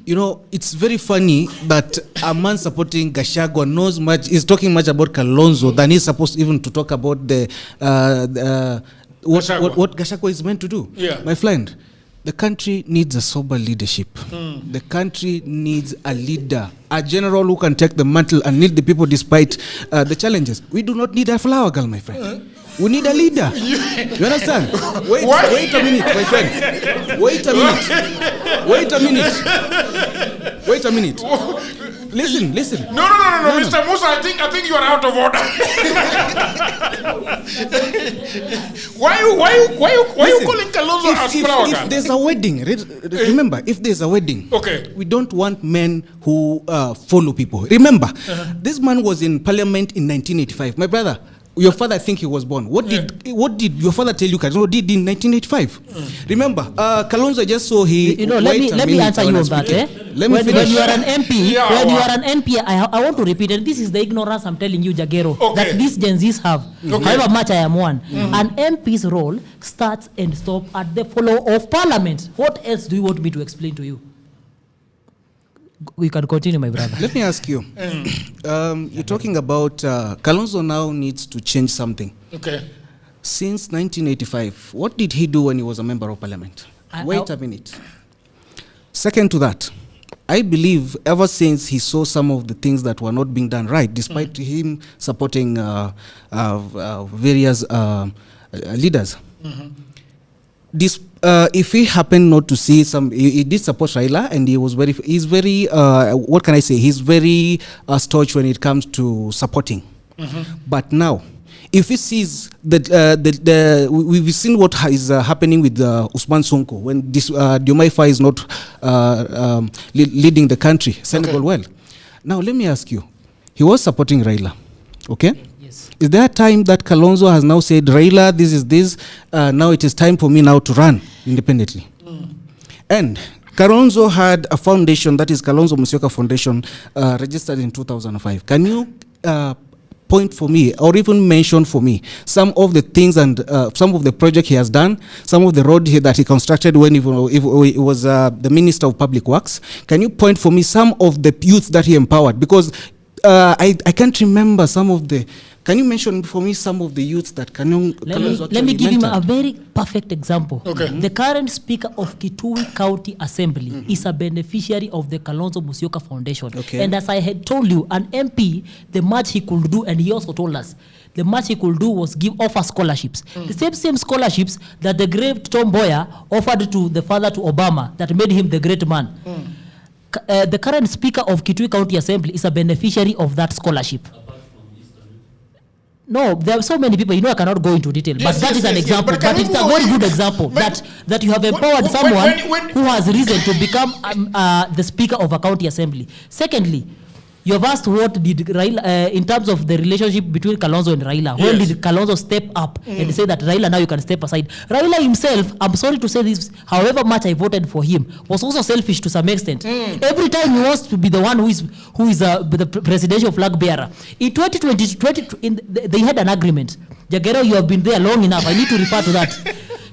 you know, it's very funny that a man supporting Gachagua is talking much about Kalonzo than he's supposed even to talk about what Gachagua is meant to do. Yeah. My friend, the country needs a sober leadership. The country needs a leader, a general who can take the mantle and lead the people despite the challenges. We do not need a flower girl, my friend. We need a leader. You understand? Wait a minute, my friend. Wait a minute. Listen. No, Mr. Musa, I think you are out of order. Why you calling Kalonzo as flower girl? If there's a wedding, remember, if there's a wedding, we don't want men who follow people. Remember, this man was in parliament in 1985. My brother, your father, I think he was born. What did your father tell you Kalonzo did in 1985? Remember, Kalonzo just saw let me answer you on that. When you are an MP, I want to repeat, and this is the ignorance I'm telling you, Jagero, that these Gen Zs have. However much I am one. An MP's role starts and stops at the floor of parliament. What else do you want me to explain to you? We can continue, my brother. Let me ask you. You're talking about Kalonzo now needs to change something. Okay. Since 1985, what did he do when he was a member of parliament? Wait a minute. Second to that, I believe ever since he saw some of the things that were not being done right, despite him supporting various leaders, if he happened not to see he did support Raila, and he's very what can I say? He's very staunch when it comes to supporting. But now, if he sees that we've seen what is happening with Usman Sonko when this Diomaye is not leading the country, Senegal well. Now let me ask you, he was supporting Raila, okay? Yes. Is there a time that Kalonzo has now said, Raila, this is this, now it is time for me now to run independently? And Kalonzo had a foundation, that is Kalonzo Musyoka Foundation, registered in 2005. Can you point for me, or even mention for me, some of the things and some of the project he has done, some of the road that he constructed when he was the Minister of Public Works? Can you point for me some of the youth that he empowered? Because I can't remember some of the. Can you mention for me some of the youths that let me give him a very perfect example. Okay. The current Speaker of Kitui County Assembly is a beneficiary of the Kalonzo Musyoka Foundation. Okay. And as I had told you, an MP, the much he could do, and he also told us, the much he could do was offer scholarships. The same scholarships that the great Tom Mboya offered to the father to Obama that made him the great man. The current Speaker of Kitui County Assembly is a beneficiary of that scholarship. No, there are so many people, I cannot go into detail, but that is an example. But it's a very good example that you have empowered someone who has risen to become the Speaker of a county assembly. Secondly, you have asked what did Raila, in terms of the relationship between Kalonzo and Raila, when did Kalonzo step up and say that Raila, now you can step aside? Raila himself, I'm sorry to say this, however much I voted for him, was also selfish to some extent. Every time he wants to be the one who is the presidential flag bearer. In 2020, they had an agreement. Jagero, you have been there long enough. I need to refer to that.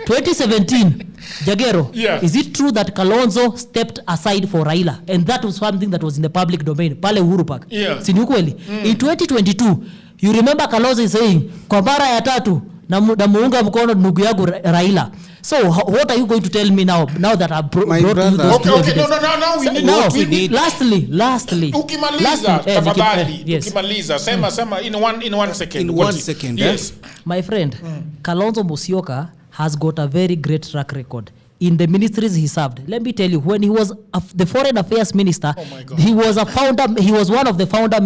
2017, Jagero, Yeah. is it true that Kalonzo stepped aside for Raila? And that was something that was in the public domain, pale Uhuru Park. Yeah. Si ni ukweli? In 2022, you remember Kalonzo is saying, kwa mara ya tatu, na muunga mkono ndugu yangu Raila. So what are you going to tell me now that I've brought you those two Okay, evidence? no, we need Now, we need lastly. Ukimaliza tafadhali, yes. ukimaliza sema in one second. In 1 second. Yes. My friend, Kalonzo Musyoka has got a very great track record in the ministries he served. Let me tell you, when he was the foreign affairs minister, he was a founder. He was one of the founder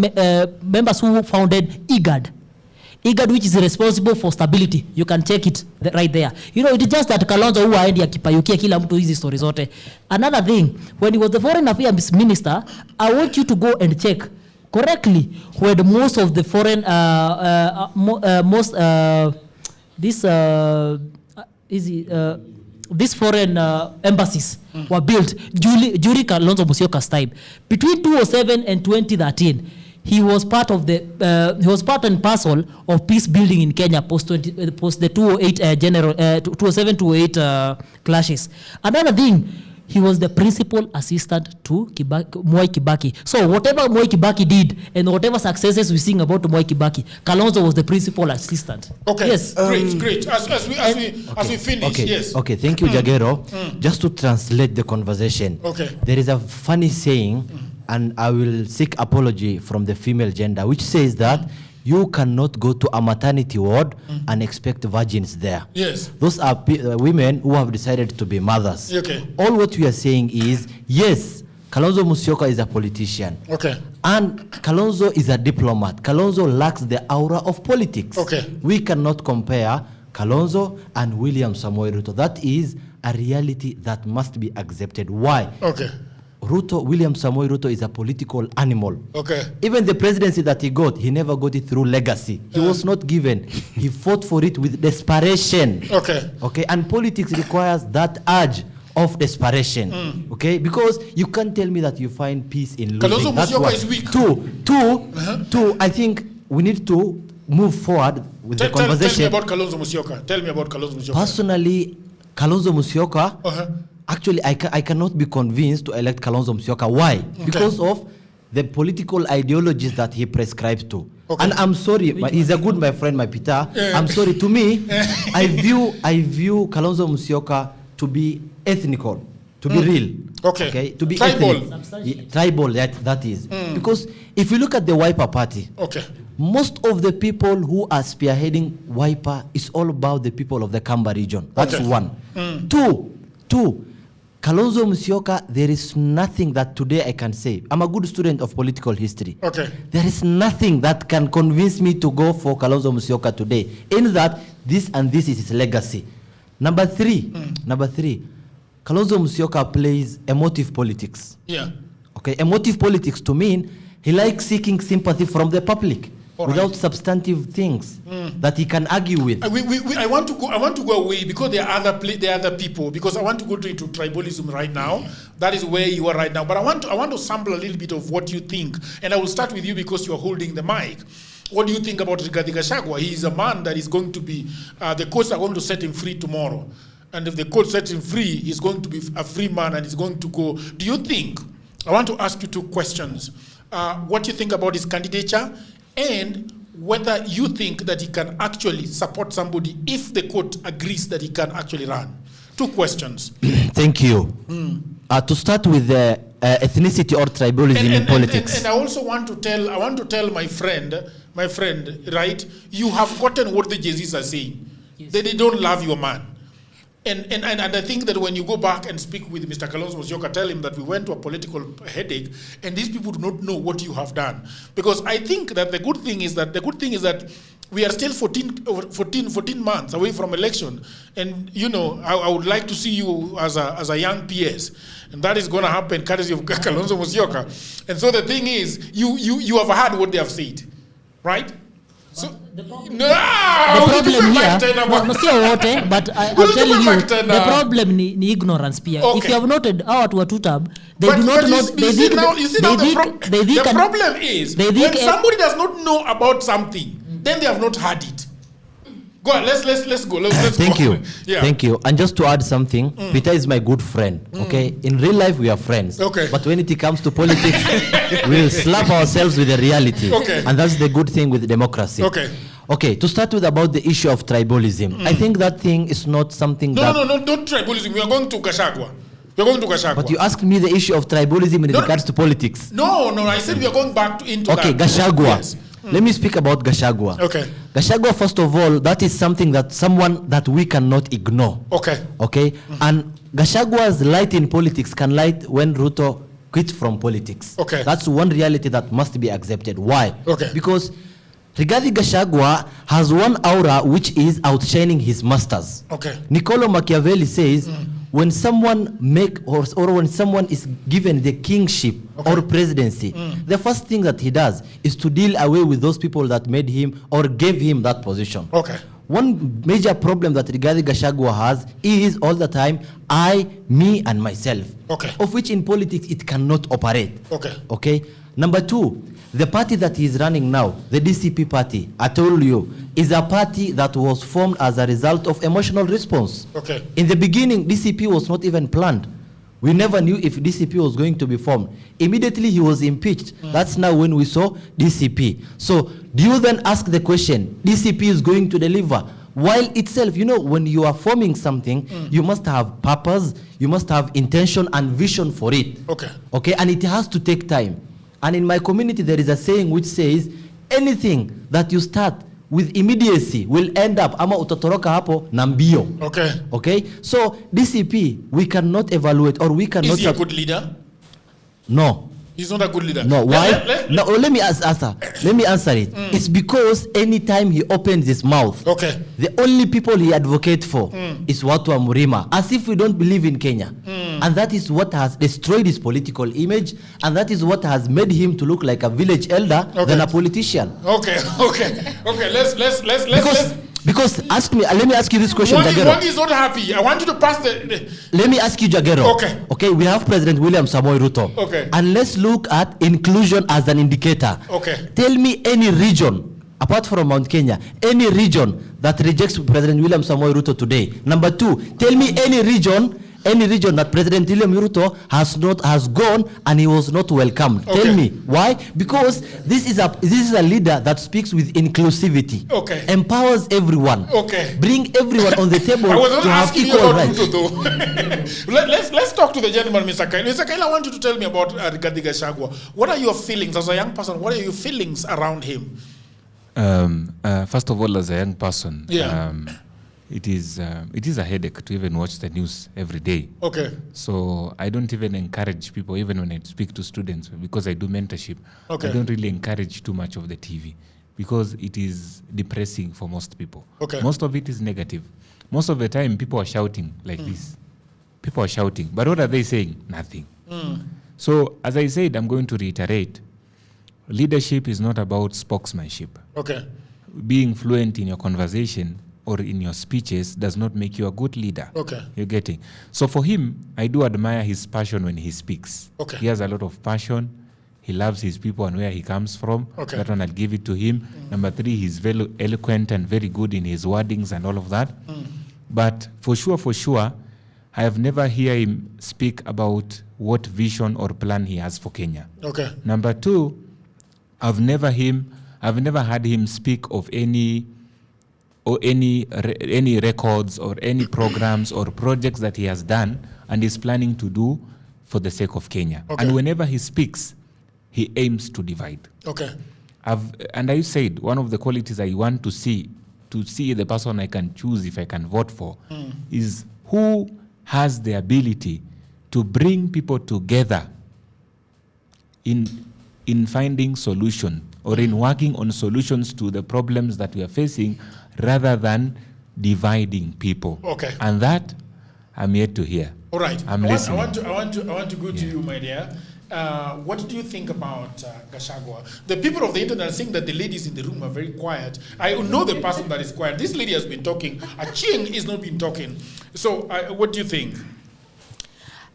members who founded IGAD. IGAD, which is responsible for stability. You can check it right there. You know, it is just that Kalonzo who aendi akipayukia kila mtu hizi stories zote. Another thing, when he was the foreign affairs minister, I want you to go and check correctly when most of the foreign these foreign embassies were built during Kalonzo Musyoka's time. Between 2007 and 2013, he was part of the he was part and parcel of peace building in Kenya post the 2008 2007-2008 clashes. Another thing, he was the principal assistant to Mwai Kibaki. So whatever Mwai Kibaki did and whatever successes we sing about Mwai Kibaki, Kalonzo was the principal assistant. Okay. Yes. Great. As we finish. Okay. Yes. Okay. Thank you, Jagero. Just to translate the conversation. Okay. There is a funny saying, and I will seek apology from the female gender, which says that you cannot go to a maternity ward and expect virgins there. Yes. Those are women who have decided to be mothers. Okay. All what we are saying is, yes, Kalonzo Musyoka is a politician. Okay. And Kalonzo is a diplomat. Kalonzo lacks the aura of politics. Okay. We cannot compare Kalonzo and William Samoei Ruto. That is a reality that must be accepted. Why? Okay. William Samoei Ruto is a political animal. Okay. Even the presidency that he got, he never got it through legacy. He was not given. He fought for it with desperation. Okay. Okay. And politics requires that urge of desperation. Okay. Because you can't tell me that you find peace in losing. Kalonzo Musyoka is weak. Two, I think we need to move forward with the conversation. Tell me about Kalonzo Musyoka. Personally, Kalonzo Musyoka, actually, I cannot be convinced to elect Kalonzo Musyoka. Why? Okay. Because of the political ideologies that he prescribes to. Okay. And I'm sorry, but he's a good my friend, my Peter. I'm sorry. To me, I view Kalonzo Musyoka to be ethnical, to be real. Okay. To be tribal. That is. Because if you look at the Wiper Party, most of the people who are spearheading Wiper is all about the people of the Kamba region. That's one. Two. Kalonzo Musyoka, there is nothing that today I can say. I'm a good student of political history. Okay. There is nothing that can convince me to go for Kalonzo Musyoka today. In that, this and this is his legacy. Number three, Kalonzo Musyoka plays emotive politics. Yeah. Okay, emotive politics to mean he likes seeking sympathy from the public. Without substantive things that he can argue with. I want to go away because there are other people, because I want to go into tribalism right now. That is where you are right now. But I want to sample a little bit of what you think, and I will start with you because you are holding the mic. What do you think about Rigathi Gachagua? He is a man that is going to be the courts are going to set him free tomorrow, and if the court sets him free, he's going to be a free man and he's going to go. Do you think? I want to ask you two questions. What do you think about his candidature? And whether you think that he can actually support somebody if the court agrees that he can actually run. Two questions. Thank you. To start with the ethnicity or tribalism in politics. And I also want to tell my friend, right? You have gotten what the Jay-Z's are saying. Yes. They don't love your man. And I think that when you go back and speak with Mr. Kalonzo Musyoka, tell him that we went to a political headache and these people do not know what you have done. Because I think that the good thing is that we are still 14 months away from election. And, you know, I would like to see you as a young PS. And that is going to happen courtesy of Kalonzo Musyoka. And so the thing is, you have heard what they have said, right? So, the problem here, but I'm telling you, the problem ni ignorance pia. Okay. If you have noted our tutab, they do not know. The problem is when somebody does not know about something, then they have not heard it. Go on, let's go. Let's Thank go. you. Yeah. Thank you. And just to add something, Peter is my good friend. Okay. In real life, we are friends. Okay. But when it comes to politics, we'll slap ourselves with the reality. Okay. And that's the good thing with democracy. Okay. Okay. To start with about the issue of tribalism, I think that thing is not something No, don't tribalism. We are going to Gachagua. We're going to Gachagua. But you asked me the issue of tribalism in regards to politics. No, I said we are going back into that. Okay, Gachagua. Yes. Let me speak about Gachagua. Okay. Gachagua, first of all, that is something that someone that we cannot ignore. Okay. Okay. And Gachagua's light in politics can light when Ruto quit from politics. Okay. That's one reality that must be accepted. Why? Okay. Because Rigathi Gachagua has one aura which is outshining his masters. Okay. Niccolo Machiavelli says, when someone or when someone is given the kingship or presidency, the first thing that he does is to deal away with those people that made him or gave him that position. Okay. One major problem that Rigathi Gachagua has is all the time, I, me, and myself. Okay. Of which in politics it cannot operate. Okay. Okay. Number two, the party that he is running now, the DCP party, I told you, is a party that was formed as a result of emotional response. Okay. In the beginning, DCP was not even planned. We never knew if DCP was going to be formed. Immediately he was impeached. That's now when we saw DCP. So do you then ask the question, DCP is going to deliver? While itself, you know, when you are forming something, you must have purpose, you must have intention and vision for it. Okay. Okay, and it has to take time. And in my community, there is a saying which says, anything that you start with immediacy will end up ama utatoroka hapo na mbio. Okay. Okay? So DCP, we cannot evaluate or we cannot... Is he a good leader? No. He's not a good leader. No, why? No, let me answer. Let me answer it. It's because anytime he opens his mouth, okay, the only people he advocates for is watu wa Murima, as if we don't believe in Kenya. And that is what has destroyed his political image, and that is what has made him to look like a village elder than a politician. Okay. Because ask me, let me ask you this question, Jagero. Wangi is not happy. I want you to pass the... Let me ask you, Jagero. Okay. Okay, we have President William Samoei Ruto. Okay. And let's look at inclusion as an indicator. Okay. Tell me any region, apart from Mount Kenya, any region that rejects President William Samoei Ruto today. Number two, tell me any region that President William Ruto has gone and he was not welcomed. Okay. Tell me why? Because this is a leader that speaks with inclusivity. Okay. Empowers everyone. Okay. Bring everyone on the table I was not to have asking equal you about rights. Ruto, though. let's talk to the gentleman, Mr. Kaila. Mr. Kaila, I want you to tell me about Rigathi Gachagua. What are your feelings as a young person? What are your feelings around him? First of all, as a young person, yeah. It is a headache to even watch the news every day. Okay. So I don't even encourage people, even when I speak to students, because I do mentorship. Okay. I don't really encourage too much of the TV because it is depressing for most people. Okay. Most of it is negative. Most of the time, people are shouting like this. People are shouting. But what are they saying? Nothing. So as I said, I'm going to reiterate, leadership is not about spokesmanship. Okay. Being fluent in your conversation or in your speeches does not make you a good leader. Okay. You're getting. So for him, I do admire his passion when he speaks. Okay. He has a lot of passion. He loves his people and where he comes from. Okay. That one I'll give it to him. Number three, he's very eloquent and very good in his wordings and all of that. But for sure, I have never heard him speak about what vision or plan he has for Kenya. Okay. Number two, I've never had him speak of any records or any programs or projects that he has done and is planning to do for the sake of Kenya. Okay. And whenever he speaks, he aims to divide. Okay. And I said one of the qualities I want to see the person I can choose if I can vote for is who has the ability to bring people together in finding solution or in working on solutions to the problems that we are facing rather than dividing people. Okay. And that I'm yet to hear. All right. I'm listening. I want to go to you, my dear. What do you think about Gachagua? The people of the internet are saying that the ladies in the room are very quiet. I know the person that is quiet. This lady has been talking. Aching is not been talking. So what do you think?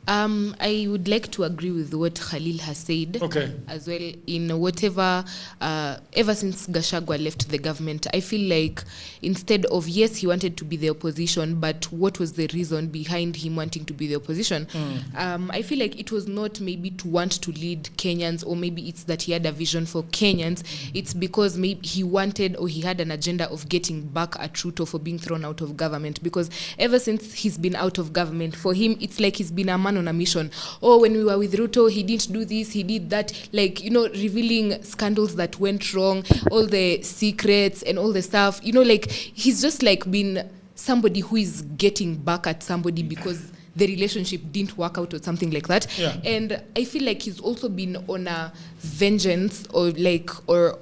I would like to agree with what Khalil has said as well. In whatever, ever since Gachagua left the government, I feel like instead of, yes, he wanted to be the opposition, but what was the reason behind him wanting to be the opposition? I feel like it was not maybe to want to lead Kenyans, or maybe it's that he had a vision for Kenyans. It's because maybe he wanted, or he had an agenda of getting back at Ruto for being thrown out of government. Because ever since he's been out of government, for him, it's like he's been a man on a mission. Oh, when we were with Ruto, he didn't do this, he did that, like, you know, revealing scandals that went wrong, all the secrets and all the stuff, you know, like, he's just like been somebody who is getting back at somebody because the relationship didn't work out or something like that. And I feel like he's also been on a vengeance, or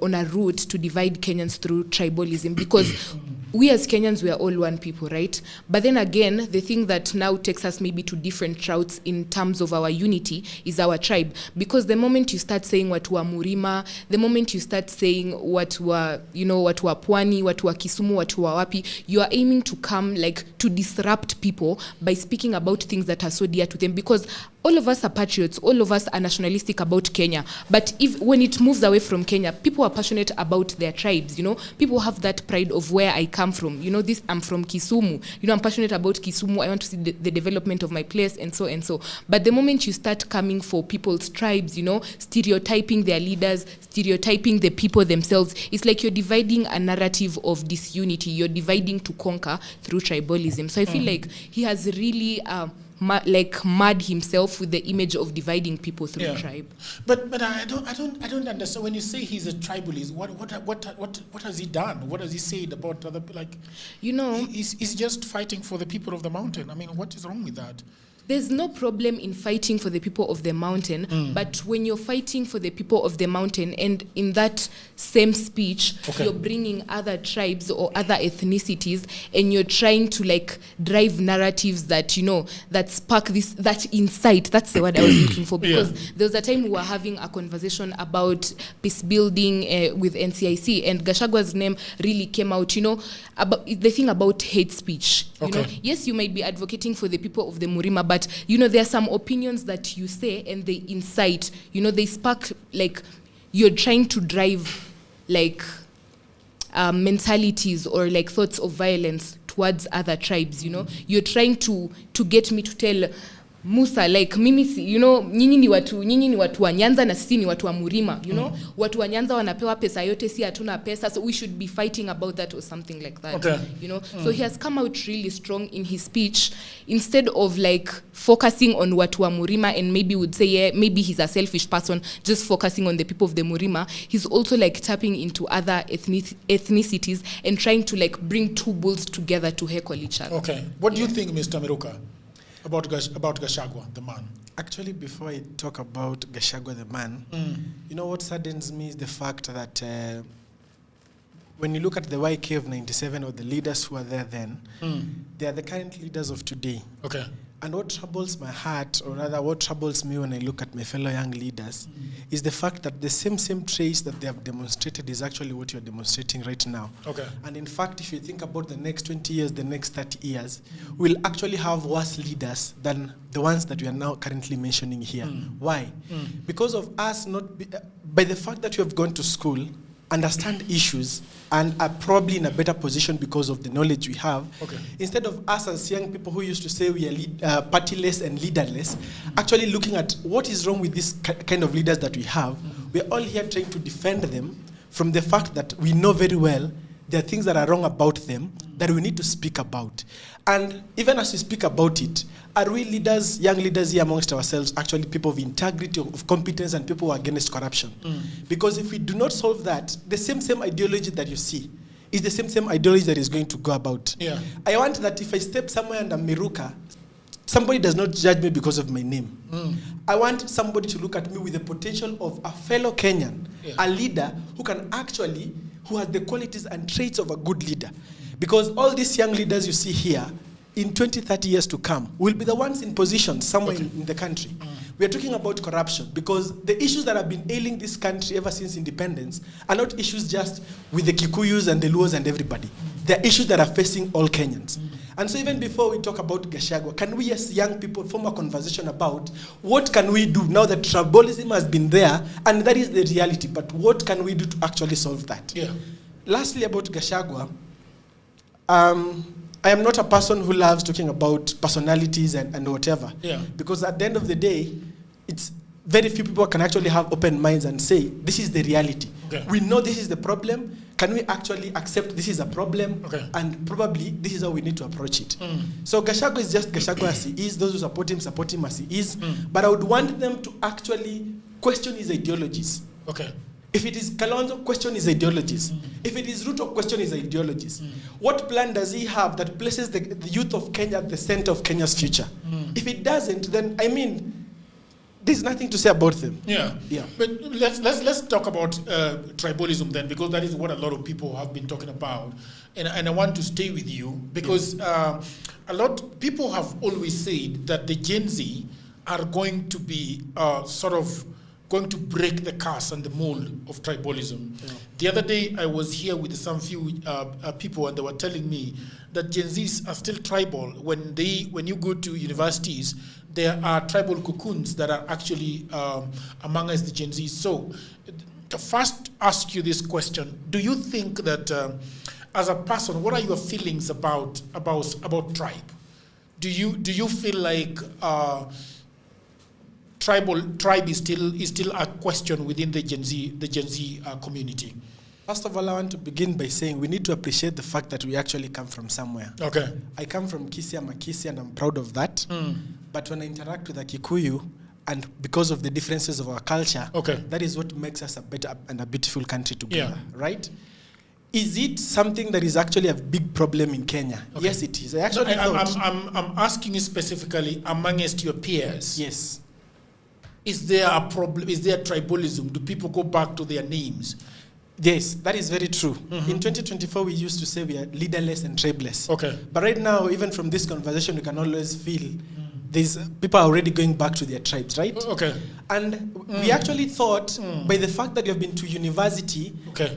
on a route to divide Kenyans through tribalism, because we as Kenyans, we are all one people, right? But then again, the thing that now takes us maybe to different routes in terms of our unity is our tribe. Because the moment you start saying watu wa Murima, the moment you start saying watu wa, you know, watu wa Pwani, watu wa Kisumu, watu wa wapi, you are aiming to come, like, to disrupt people by speaking about things that are so dear to them. Because all of us are patriots, all of us are nationalistic about Kenya. But when it moves away from Kenya, people are passionate about their tribes, you know. People have that pride of where I come from. You know, I'm from Kisumu. You know, I'm passionate about Kisumu. I want to see the development of my place, and so and so. But the moment you start coming for people's tribes, you know, stereotyping their leaders, stereotyping the people themselves, it's like you're dividing a narrative of disunity. You're dividing to conquer through tribalism. So I feel like he has really mad himself with the image of dividing people through tribe. But I don't understand when you say he's a tribalist. What has he done? What has he said about other, like, you know? He's just fighting for the people of the mountain. I mean, what is wrong with that? There's no problem in fighting for the people of the mountain, but when you're fighting for the people of the mountain, and in that same speech, you're bringing other tribes or other ethnicities, and you're trying to, like, drive narratives that, you know, that spark this, that incite. That's the word I was looking for, because there was a time we were having a conversation about peace building with NCIC, and Gachagua's name really came out, you know, about the thing about hate speech. You know, yes, you might be advocating for the people of the Murima, but, you know, there are some opinions that you say and they incite, you know, they spark, like, you're trying to drive, like, mentalities or, like, thoughts of violence towards other tribes, you know. You're trying to get me to tell Musa, like, mimi, you know, nyinyi ni watu wa Nyanza na sisi ni watu wa Murima, you know. Watu wa Nyanza wanapewa pesa yote, si hatuna pesa, so we should be fighting about that or something like that. You know. So he has come out really strong in his speech, instead of, like, focusing on watu wa Murima, and maybe would say, yeah, maybe he's a selfish person just focusing on the people of the Murima. He's also, like, tapping into other ethnicities and trying to, like, bring two bulls together to heckle each other. What do you think, Mr. Miruka, about Gachagua, the man? Actually, before I talk about Gachagua, the man, you know what saddens me is the fact that when you look at the YK of 97 or the leaders who are there then, they are the current leaders of today. And what troubles my heart, or rather what troubles me when I look at my fellow young leaders, is the fact that the same traits that they have demonstrated is actually what you're demonstrating right now. And in fact, if you think about the next 20 years, the next 30 years, we'll actually have worse leaders than the ones that we are now currently mentioning here. Why? Because of us by the fact that you have gone to school, understand issues, and are probably in a better position because of the knowledge we have. Instead of us as young people who used to say we are partyless and leaderless, actually looking at what is wrong with this kind of leaders that we have, we're all here trying to defend them from the fact that we know very well there are things that are wrong about them that we need to speak about. And even as we speak about it, are we leaders, young leaders here amongst ourselves, actually people of integrity, of competence, and people who are against corruption? Because if we do not solve that, the same ideology that you see is the same ideology that is going to go about. I want that if I step somewhere and I'm Miruka, somebody does not judge me because of my name. I want somebody to look at me with the potential of a fellow Kenyan, a leader who has the qualities and traits of a good leader. Because all these young leaders you see here, in 20, 30 years to come, will be the ones in position somewhere in the country. We are talking about corruption, because the issues that have been ailing this country ever since independence are not issues just with the Kikuyus and the Luos and everybody. They are issues that are facing all Kenyans. And so even before we talk about Gachagua, can we as young people form a conversation about what can we do now that tribalism has been there, and that is the reality, but what can we do to actually solve that? Yeah. Lastly, about Gachagua, I am not a person who loves talking about personalities and whatever. Yeah. Because at the end of the day, it's very few people can actually have open minds and say, this is the reality. Okay. We know this is the problem. Can we actually accept this is a problem? Okay. And probably this is how we need to approach it. So Gachagua is just Gachagua as he is. Those who support him as he is. But I would want them to actually question his ideologies. Okay. If it is Kalonzo, question his ideologies. If it is Ruto, question his ideologies. What plan does he have that places the youth of Kenya at the center of Kenya's future? If it doesn't, then, I mean, there's nothing to say about them. Yeah. But let's talk about tribalism then, because that is what a lot of people have been talking about. And I want to stay with you because a lot of people have always said that the Gen Z are going to be sort of going to break the curse and the mold of tribalism. Yeah. The other day, I was here with some few people, and they were telling me that Gen Zs are still tribal. When you go to universities, there are tribal cocoons that are actually among us, the Gen Zs. So, to first ask you this question: do you think that, as a person, what are your feelings about tribe? Do you feel like tribe is still a question within the Gen Z community? First of all, I want to begin by saying we need to appreciate the fact that we actually come from somewhere. Okay. I come from Kisii, I'm a Kisii, and I'm proud of that. But when I interact with a Kikuyu, and because of the differences of our culture, that is what makes us a better and a beautiful country together, right? Is it something that is actually a big problem in Kenya? Okay. Yes, it is. I'm asking you specifically amongst your peers. Yes. Is there a problem? Is there tribalism? Do people go back to their names? Yes, that is very true. In 2024, we used to say we are leaderless and tribeless. Okay. But right now, even from this conversation, we can always feel these people are already going back to their tribes, right? Okay. And we actually thought by the fact that you have been to university,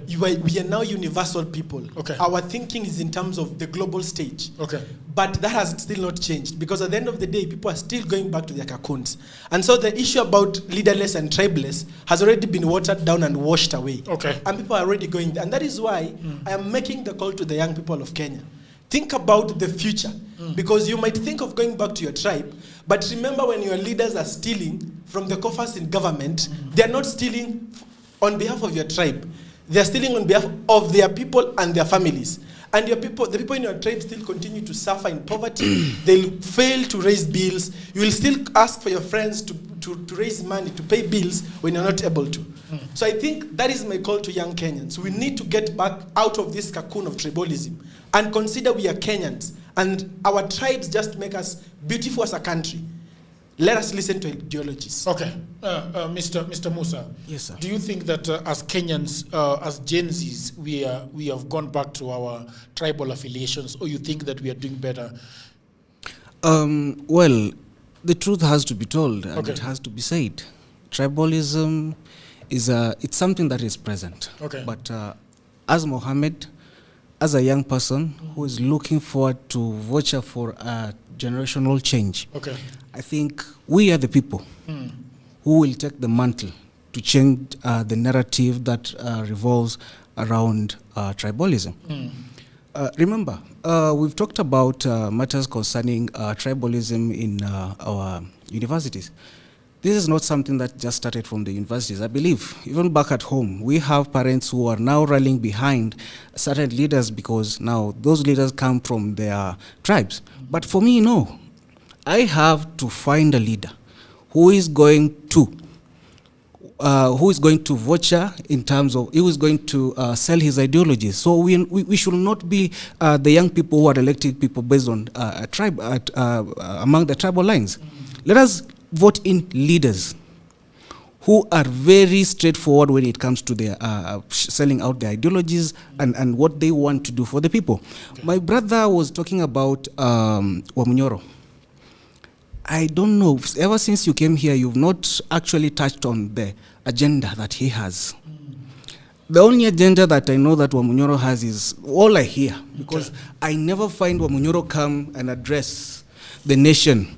we are now universal people. Okay. Our thinking is in terms of the global stage. Okay. But that has still not changed because at the end of the day, people are still going back to their cocoons. And so the issue about leaderless and tribeless has already been watered down and washed away. Okay. And people are already going there. And that is why I am making the call to the young people of Kenya. Think about the future, because you might think of going back to your tribe, but remember when your leaders are stealing from the coffers in government, they are not stealing on behalf of your tribe. They are stealing on behalf of their people and their families. And your people, the people in your tribe still continue to suffer in poverty. They'll fail to raise bills. You will still ask for your friends to raise money, to pay bills when you're not able to. So I think that is my call to young Kenyans. We need to get back out of this cocoon of tribalism and consider we are Kenyans. And our tribes just make us beautiful as a country. Let us listen to ideologies. Okay. Mr. Musa. Yes, sir. Do you think that as Kenyans, as Gen Zs, we have gone back to our tribal affiliations, or you think that we are doing better? Well, the truth has to be told, and it has to be said. Tribalism it's something that is present. Okay. But as Mohammed, as a young person who is looking forward to voucher for a generational change, I think we are the people who will take the mantle to change the narrative that revolves around tribalism. Remember, we've talked about matters concerning tribalism in our universities. This is not something that just started from the universities. I believe even back at home, we have parents who are now rallying behind certain leaders because now those leaders come from their tribes. But for me, no. I have to find a leader who is going to voucher in terms of, who is going to sell his ideologies. So we should not be the young people who are electing people based on tribe among the tribal lines. Let us vote in leaders who are very straightforward when it comes to their selling out their ideologies and what they want to do for the people. My brother was talking about Wamunyoro. I don't know, ever since you came here, you've not actually touched on the agenda that he has. The only agenda that I know that Wamunyoro has is all I hear, because I never find Wamunyoro come and address the nation.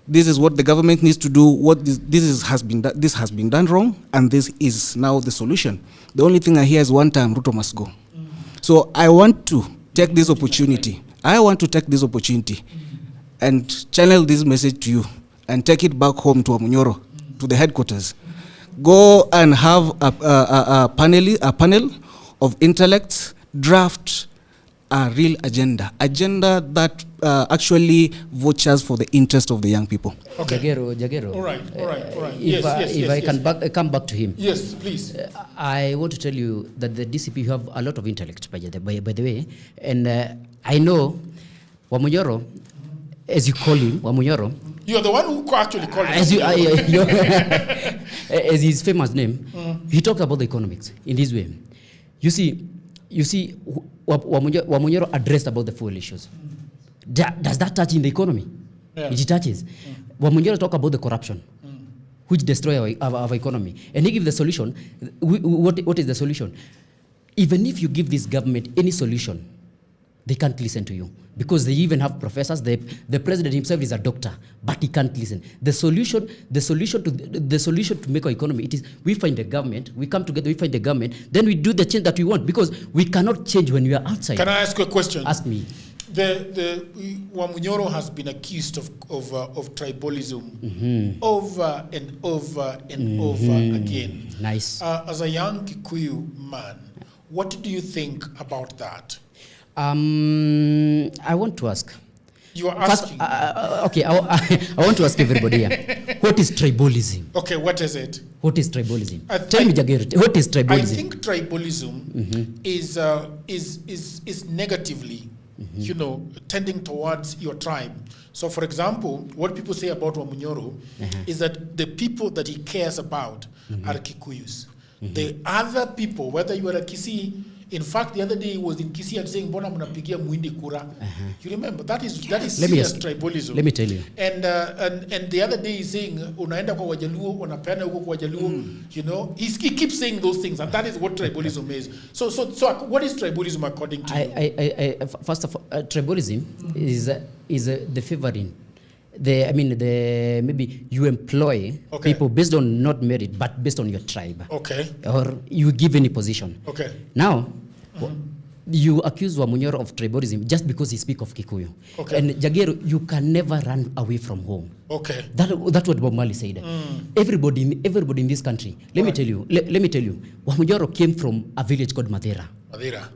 This is what the government needs to do. What this has been done wrong, and this is now the solution. The only thing I hear is one time Ruto must go. So I want to take this opportunity. And channel this message to you and take it back home to Wamunyoro, to the headquarters. Go and have a panel of intellects, draft a real agenda that actually vouches for the interest of the young people. Okay. Jagero. All right. If I can come back to him. Yes, please. I want to tell you that the DCP have a lot of intellect, by the way, and I know Wamunyoro, as you call him, Wamunyoro. You're the one who actually called him. As his famous name, he talked about the economics in this way. You see, Wamunyoro addressed about the fuel issues. Does that touch in the economy? Yeah. It touches. Wamunyoro talk about the corruption, which destroy our economy. And he gives the solution. What is the solution? Even if you give this government any solution, they can't listen to you, because they even have professors. The president himself is a doctor, but he can't listen. The solution to make our economy, it is we find a government, we come together, we find a government, then we do the change that we want, because we cannot change when we are outside. Can I ask you a question? Ask me. The Wamunyoro has been accused of tribalism over and over again. Nice. As a young Kikuyu man, what do you think about that? I want to ask. You are asking. First, okay, I want to ask everybody here. What is tribalism? Okay, what is it? What is tribalism? Tell me, Jagger, what is tribalism? I think tribalism is negatively, tending towards your tribe. So, for example, what people say about Wamunyoro is that the people that he cares about are Kikuyus. The other people, whether you are a Kisii. In fact, the other day he was in Kisii and saying, "Mbona mnapigia Muhindi kura?" You remember that is serious tribalism. Let me tell you. And the other day he's saying, "Unaenda kwa Wajaluo, unapeana huko kwa Wajaluo." He keeps saying those things, and that is what tribalism is. So what is tribalism according to you? First of all, tribalism is the favoring. Maybe you employ people based on not merit, but based on your tribe. Okay. Or you give any position. Okay. Now, you accuse Wamunyoro of tribalism just because he speaks of Kikuyu. Okay. And Jagero, you can never run away from home. Okay. That's what Bob Marley said. Everybody in this country. Let me tell you. Wamunyoro came from a village called Madera.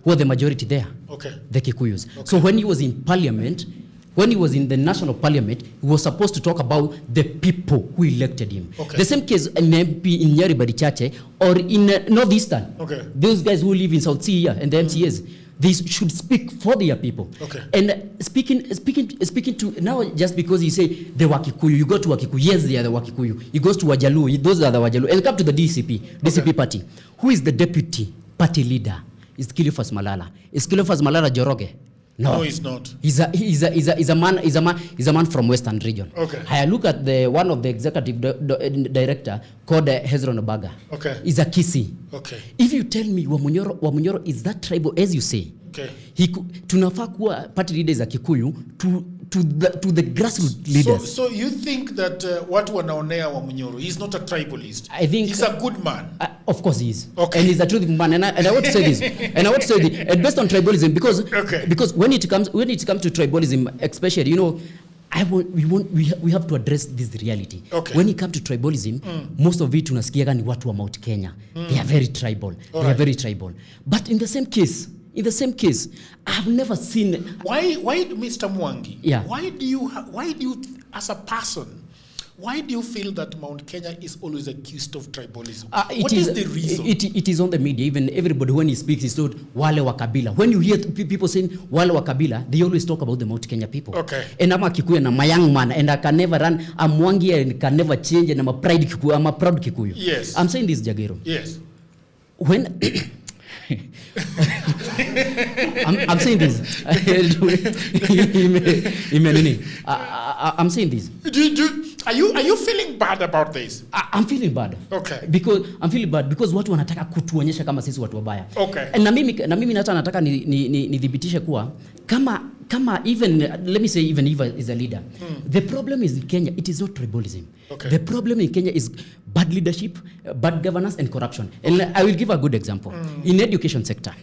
Who are the majority there? Okay. The Kikuyus. Okay. So when he was in parliament, when he was in the national parliament, he was supposed to talk about the people who elected him. Okay. The same case in MP in Nyeri Barichache or in Northeastern. Okay. Those guys who live in South Sea here and the MCAs, they should speak for their people. Okay. And speaking to, now just because you say the Wakikuyu, you go to Wakikuyu, yes, they are the Wakikuyu. He goes to Wajalu, those are the Wajalu. And come to the DCP party. Who is the deputy party leader? Is Cleophas Malala. Is Cleophas Malala Joroge? No, he's not. He's a man from Western region. Okay. I look at one of the executive director called Hezron Obaga. Okay. He's a Kisii. Okay. If you tell me Wamunyoro is that tribal as you say, okay, tunafaa kuwa party leaders a Kikuyu to the grassroots leaders. So you think that watu wanaonea Wamunyoro, he's not a tribalist? I think he's a good man. Of course he is. Okay. And he's a truthful man. And I want to say this. And based on tribalism, because when it comes to tribalism, especially, we have to address this reality. Okay. When it comes to tribalism, most of it tunasikiaga ni watu wa Mount Kenya. They are very tribal. Are very tribal. But in the same case, I've never seen. Why, Mr. Mwangi? Yeah. Why do you, as a person, why do you feel that Mount Kenya is always accused of tribalism? What is the reason? It is on the media. Even everybody, when he speaks, he's told Wale wa Kabila. When you hear people saying Wale wa Kabila, they always talk about the Mount Kenya people. Okay. And I'm a Kikuyu and I'm a young man, and I can never run. I'm Mwangi and can never change, and I'm a proud Kikuyu. Yes. I'm saying this, Jagero. Yes. When I'm saying this. I'm saying this. Are you feeling bad about this? I'm feeling bad. Okay. I'm feeling bad because watu wanataka kutuonyesha kama sisi watu wabaya. Okay. Na mimi nataka nidhibitishe kuwa kama even, let me say, even if is a leader, the problem is in Kenya, it is not tribalism. Okay. The problem in Kenya is bad leadership, bad governance, and corruption. And I will give a good example. In education sector,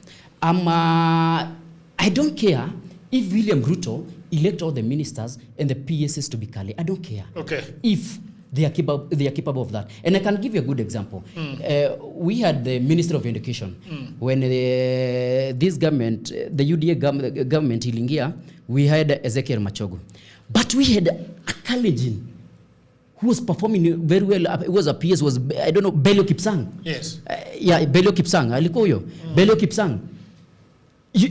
I don't care if William Ruto elect all the ministers and the PSs to be Kale. I don't care. Okay. If they are capable of that. And I can give you a good example. We had the Minister of Education. When this government, the UDA government ilingia, we had Ezekiel Machogu. But we had a Kalenjin who was performing very well. It was a PS, was, I don't know, Belio Kipsang. Yes. Belio Kipsang. Alikoyo. Belio Kipsang.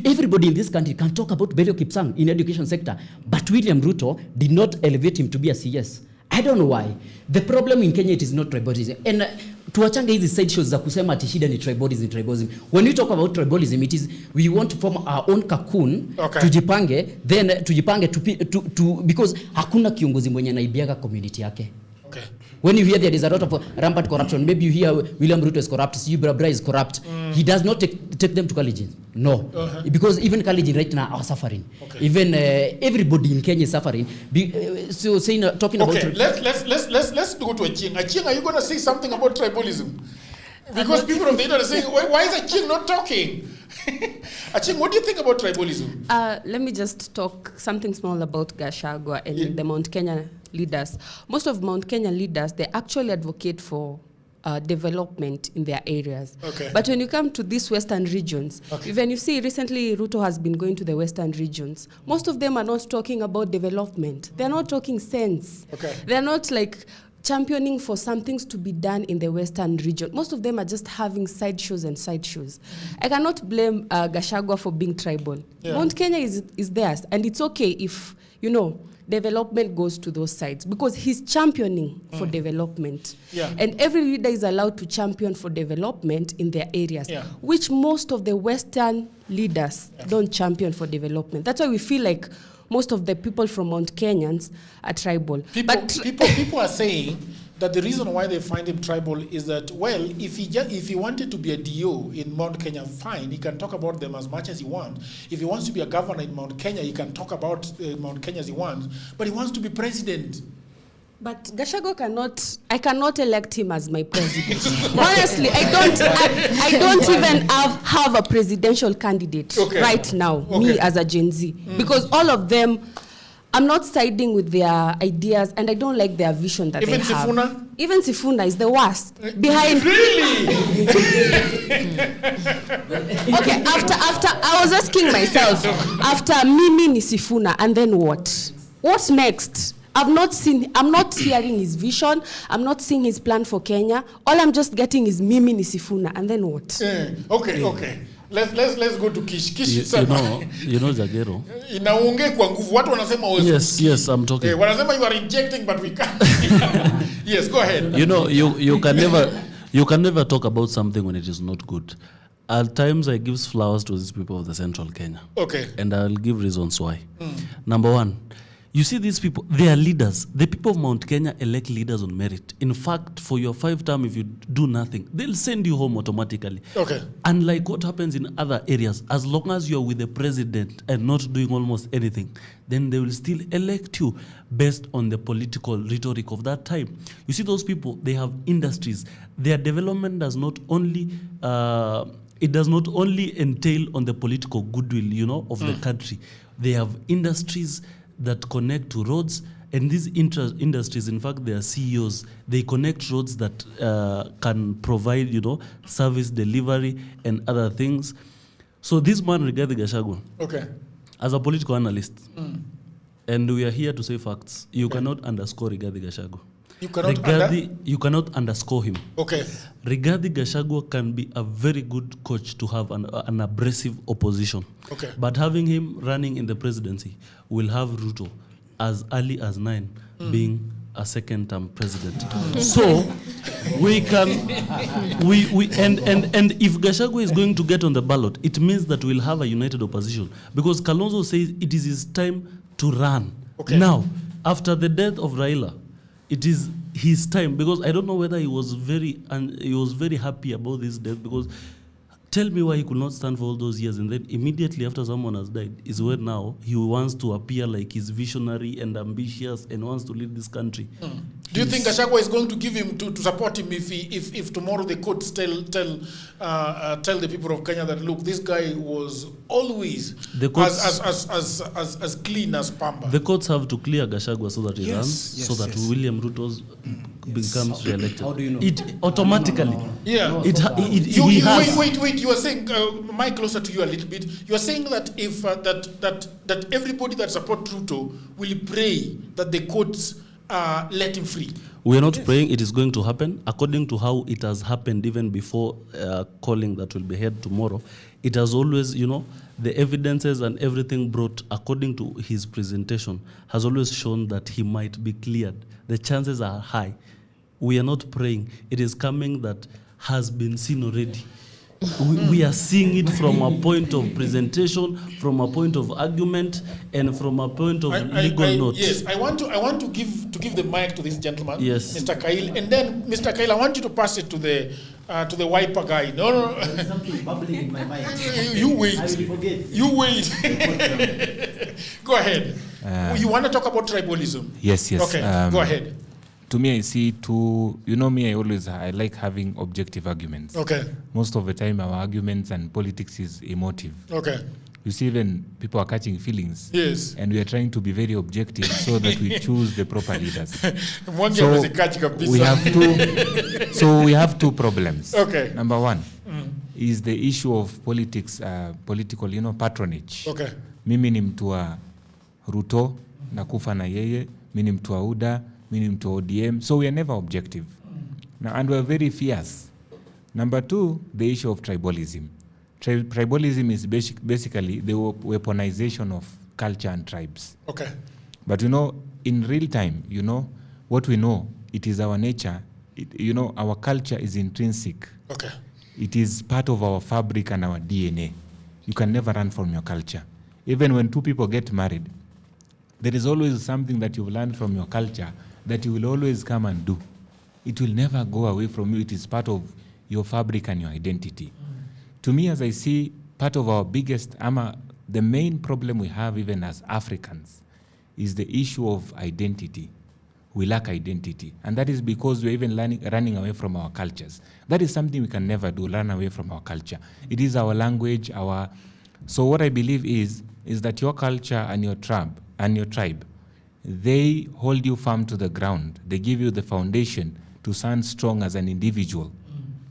Everybody in this country can talk about Belio Kipsang in education sector. But William Ruto did not elevate him to be a CS. I don't know why. The problem in Kenya, it is not tribalism. And tuwachanga hizi side shows za kusema ati shida ni tribalism. When we talk about tribalism, it is we want to form our own cocoon, tujipange, then tujipange to because hakuna kiongozi mwenye naibiaga community yake. Okay. When you hear there is a lot of rampant corruption, maybe you hear William Ruto is corrupt, Bra is corrupt. He does not take them to Kalenjin. No. Because even Kalenjin right now are suffering. Okay. Even everybody in Kenya is suffering. So saying talking about let's go to Aching. Aching, are you going to say something about tribalism? Because people of the internet are saying, why is Aching not talking? Aching, what do you think about tribalism? Let me just talk something small about Gachagua and the Mount Kenya leaders. Most of Mount Kenya leaders, they actually advocate for development in their areas. Okay. But when you come to these western regions, even you see recently Ruto has been going to the western regions, most of them are not talking about development. They're not talking sense. Okay. They're not like championing for some things to be done in the western region. Most of them are just having side shows. I cannot blame Gachagua for being tribal. Yeah. Mount Kenya is theirs, and it's okay if, development goes to those sides because he's championing for development. Yeah. And every leader is allowed to champion for development in their areas, which most of the Western leaders don't champion for development. That's why we feel like most of the people from Mount Kenyans are tribal. People are saying that the reason why they find him tribal is that, well, if he wanted to be a DO in Mount Kenya, fine, he can talk about them as much as he wants. If he wants to be a governor in Mount Kenya, he can talk about Mount Kenya as he wants. But he wants to be president. But Gachagua I cannot elect him as my president. Honestly, I don't even have a presidential candidate right now, me as a Gen Z. Because all of them, I'm not siding with their ideas, and I don't like their vision that they have. Sifuna? Even Sifuna is the worst. Behind. Really? Okay, after I was asking myself, after Mimi ni Sifuna, and then what? What's next? I'm not hearing his vision. I'm not seeing his plan for Kenya. All I'm just getting is Mimi ni Sifuna, and then what? Okay. Let's go to Kish. You know Jagero. Inaongea kwa nguvu. Watu wanasema Yes, I'm talking. Wanasema you are injecting, but we can't. Yes, go ahead. You can never talk about something when it is not good. At times I give flowers to these people of the central Kenya. Okay. And I'll give reasons why. Number one, you see these people, they are leaders. The people of Mount Kenya elect leaders on merit. In fact, for your 5 term, if you do nothing, they'll send you home automatically. Okay. Unlike what happens in other areas, as long as you're with the president and not doing almost anything, then they will still elect you based on the political rhetoric of that time. You see those people, they have industries. Their development does not only it does not only entail on the political goodwill, of the country. They have industries that connect to roads, and these industries, in fact, they are CEOs. They connect roads that can provide, service delivery and other things. So this man, Rigathi Gachagua, as a political analyst, and we are here to say facts, you cannot underscore Rigathi Gachagua. You cannot underscore him. Okay. Rigathi Gachagua can be a very good coach to have an abrasive opposition. Okay. But having him running in the presidency will have Ruto as early as 9 being a second-term president. So we can and if Gachagua is going to get on the ballot, it means that we'll have a united opposition, because Kalonzo says it is his time to run. Okay. Now, after the death of Raila, it is his time, because I don't know whether he was very happy about this death, because tell me why he could not stand for all those years, and then immediately after someone has died is when now he wants to appear like he's visionary and ambitious and wants to lead this country. Do you think Gachagua is going to give him to support him if tomorrow the courts tell the people of Kenya that, look, this guy was always as clean as Pamba? The courts have to clear Gachagua so that he runs, William Ruto becomes re-elected. How do you know? It automatically. Yeah. Wait. You are saying, Mike, closer to you a little bit. You are saying that if that everybody that supports Ruto will pray that the courts let him free. We are not praying it is going to happen. According to how it has happened even before calling that will be held tomorrow, it has always, the evidences and everything brought according to his presentation has always shown that he might be cleared. The chances are high. We are not praying. It is coming that has been seen already. We are seeing it from a point of presentation, from a point of argument, and from a point of legal note. Yes, I want to give the mic to this gentleman, yes, Mr. Kail, and then Mr. Kail, I want you to pass it to the wiper guy. No. There's something bubbling in my mind. You wait. I will forget. You wait. Go ahead. You want to talk about tribalism? Yes. Okay, go ahead. To me, I see I like having objective arguments. Okay. Most of the time, our arguments and politics is emotive. Okay. You see, even people are catching feelings. Yes. And we are trying to be very objective so that we choose the proper leaders. We have two problems. Okay. Number one is the issue of politics, political, patronage. Okay. Mimi ni mtu wa Ruto, nakufa na yeye, mimi ni mtu wa UDA, mimi ni mtu wa ODM. So we are never objective. Now, and we are very fierce. Number two, the issue of tribalism. Tribalism is basically the weaponization of culture and tribes. Okay. But in real time, what we know, it is our nature. Our culture is intrinsic. Okay. It is part of our fabric and our DNA. You can never run from your culture. Even when two people get married, there is always something that you've learned from your culture that you will always come and do. It will never go away from you. It is part of your fabric and your identity. To me, as I see, part of our biggest, the main problem we have even as Africans is the issue of identity. We lack identity. And that is because we're even running away from our cultures. That is something we can never do, run away from our culture. It is our language, So what I believe is that your culture and your tribe, they hold you firm to the ground. They give you the foundation to stand strong as an individual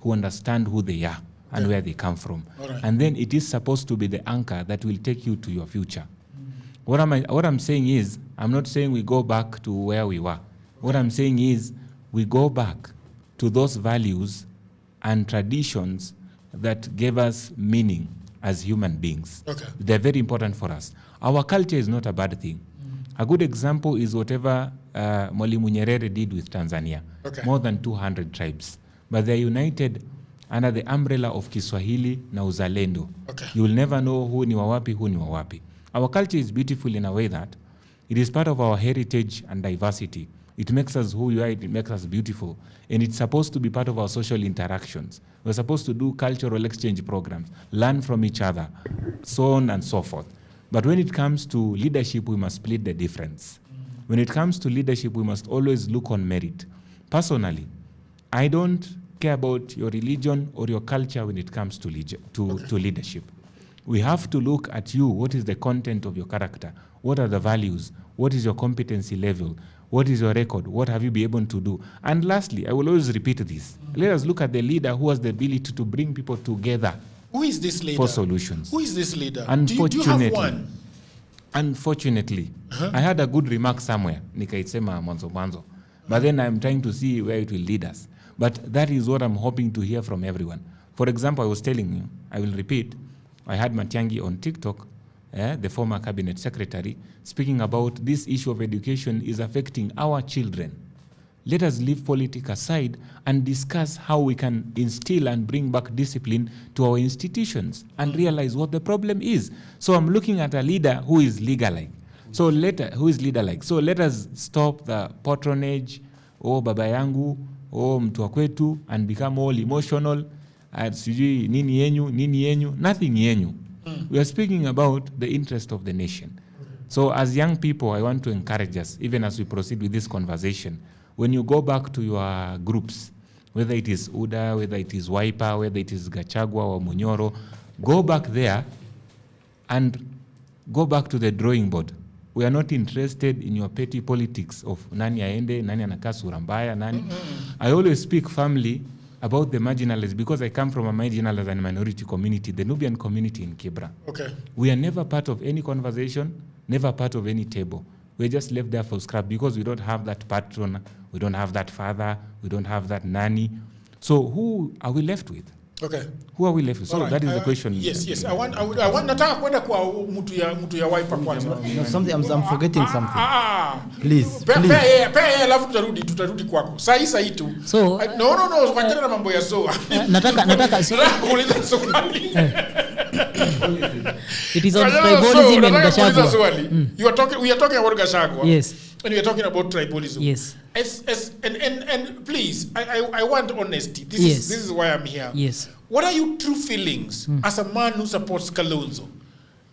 who understand who they are and where they come from. Right. And then it is supposed to be the anchor that will take you to your future. What I'm saying is, I'm not saying we go back to where we were. What I'm saying is we go back to those values and traditions that gave us meaning as human beings. Okay. They're very important for us. Our culture is not a bad thing. A good example is whatever Mwalimu Nyerere did with Tanzania. Okay. More than 200 tribes. But they're united under the umbrella of Kiswahili na Uzalendo. Okay. You will never know who ni wawapi. Our culture is beautiful in a way that it is part of our heritage and diversity. It makes us who we are, it makes us beautiful. And it's supposed to be part of our social interactions. We're supposed to do cultural exchange programs, learn from each other, so on and so forth. But when it comes to leadership, we must split the difference. When it comes to leadership, we must always look on merit. Personally, I don't care about your religion or your culture when it comes to leadership. We have to look at you. What is the content of your character? What are the values? What is your competency level? What is your record? What have you been able to do? And lastly, I will always repeat this. Let us look at the leader who has the ability to bring people together. Who is this leader? For solutions. Who is this leader? Unfortunately, do you have one? Unfortunately, I had a good remark somewhere, nikaisema mwanzo. But then I'm trying to see where it will lead us. But that is what I'm hoping to hear from everyone. For example, I was telling you, I will repeat, I had Matiang'i on TikTok, the former cabinet secretary, speaking about this issue of education is affecting our children. Let us leave politics aside and discuss how we can instill and bring back discipline to our institutions and realize what the problem is. So I'm looking at a leader who is leader-like. So let us stop the patronage oh baba yangu, oh mtu wa kwetu, and become all emotional, sijui nini yenyu, nothing yenyu. We are speaking about the interest of the nation. So as young people, I want to encourage us, even as we proceed with this conversation, when you go back to your groups, whether it is UDA, whether it is Wiper, whether it is Gachagua or Munyoro, go back there and go back to the drawing board. We are not interested in your petty politics of nani aende, nani anakaa sura mbaya, nani. I always speak firmly about the marginalized because I come from a marginalized and minority community, the Nubian community in Kibra. Okay. We are never part of any conversation, never part of any table. We're just left there for scrap because we don't have that patron, we don't have that father, we don't have that nanny. So who are we left with? Okay. Who are we left with? So right. that is the question. Yes. I want nataka kwenda kwa mtu ya Wiper kwanza. No, something I'm forgetting something. Please. Pea alafu tutarudi kwako. Sahi tu. So no, wachana na mambo ya soa. Nataka kuuliza swali. It is on tribalism and Gachagua. We are talking about Gachagua. Yes. And we are talking about tribalism. Yes. And please, I want honesty. This is why I'm here. Yes. What are your true feelings as a man who supports Kalonzo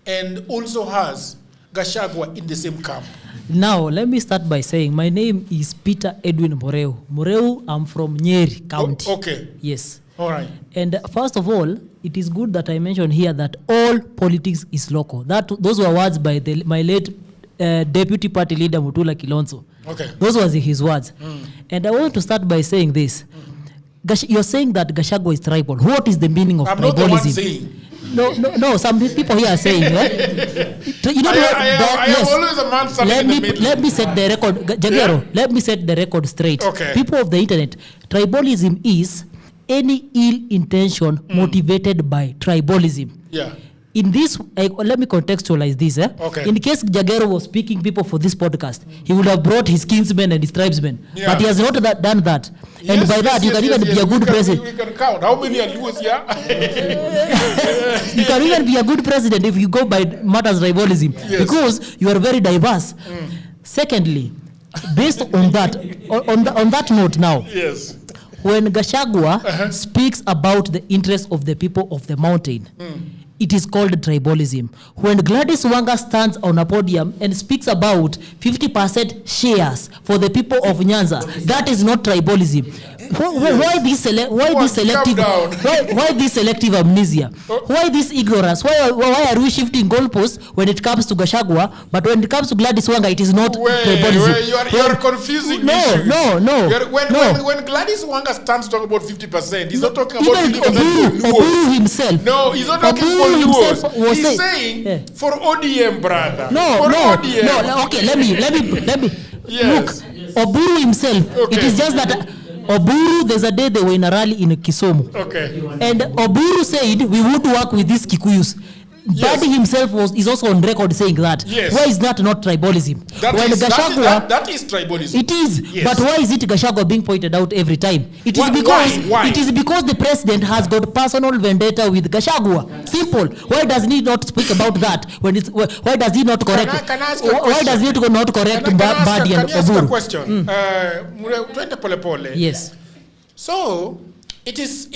and also has Gachagua in the same camp? Now, let me start by saying my name is Peter Edwin Moreu. I'm from Nyeri County. Okay. Yes. All right. And first of all, it is good that I mention here that all politics is local. Those were words by my late Deputy Party Leader Mutula Kalonzo. Okay. Those were his words. And I want to start by saying this. You're saying that Gachagua is tribal. What is the meaning of I'm tribalism? not the one saying. No. Some people here are saying. You know I am always a man standing in the middle. Let me set the record, Jagero. Let me set the record straight. Okay. People of the internet, tribalism is any ill intention motivated by tribalism. Yeah. In this, let me contextualize this. Okay. In case Jagero was speaking people for this podcast, he would have brought his kinsmen and his tribesmen. Yeah. But he has not done that. And by that, you can even be a good president. We can count. How many are Lewis here? You can even be a good president if you go by matters tribalism. Yes. Because you are very diverse. Secondly, based on that, on that note now, yes. When Gachagua speaks about the interests of the people of the mountain, it is called tribalism. When Gladys Wanga stands on a podium and speaks about 50% shares for the people of Nyanza, that is not tribalism. Why this selective amnesia? Why this ignorance? Why are we shifting goalposts when it comes to Gachagua, but when it comes to Gladys Wanga, it is not tribalism? You are confusing issues. No. When Gladys Wanga stands talking about 50%, he's not talking about 50%. Oburu himself. No, he's not talking for Luos. He's saying for ODM, brother. No. Okay, let me. Yes. Look, Oburu himself. Okay. It is just that. Oburu, there's a day they were in a rally in Kisumu. Okay. And Oburu said, we would work with these Kikuyus. Yes. Buddy himself is also on record saying that. Yes. Why is that not tribalism? That is tribalism. It is. Yes. But why is it Gachagua being pointed out every time? It is why? It is because the president has got personal vendetta with Gachagua. Simple. Why does he not speak about that? Why does he not correct? Why does he not correct Buddy and Oburu? Can I ask a question? Twende pole pole. Yes. So it is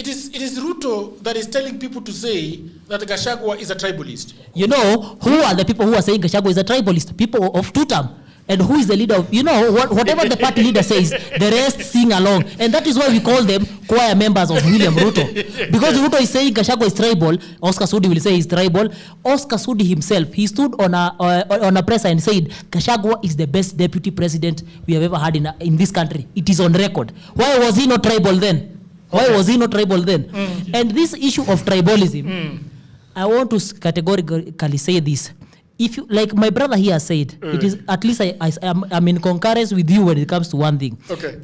Ruto that is telling people to say that Gachagua is a tribalist. You know, who are the people who are saying Gachagua is a tribalist? People of two-term. And who is the leader of, whatever the party leader says, the rest sing along. And that is why we call them choir members of William Ruto. Because Ruto is saying Gachagua is tribal, Oscar Sudi will say he's tribal. Oscar Sudi himself, he stood on a press and said, Gachagua is the best deputy president we have ever had in this country. It is on record. Why was he not tribal then? And this issue of tribalism, I want to categorically say this. If you, like my brother here said, it is at least I'm in concurrence with you when it comes to one thing. Okay.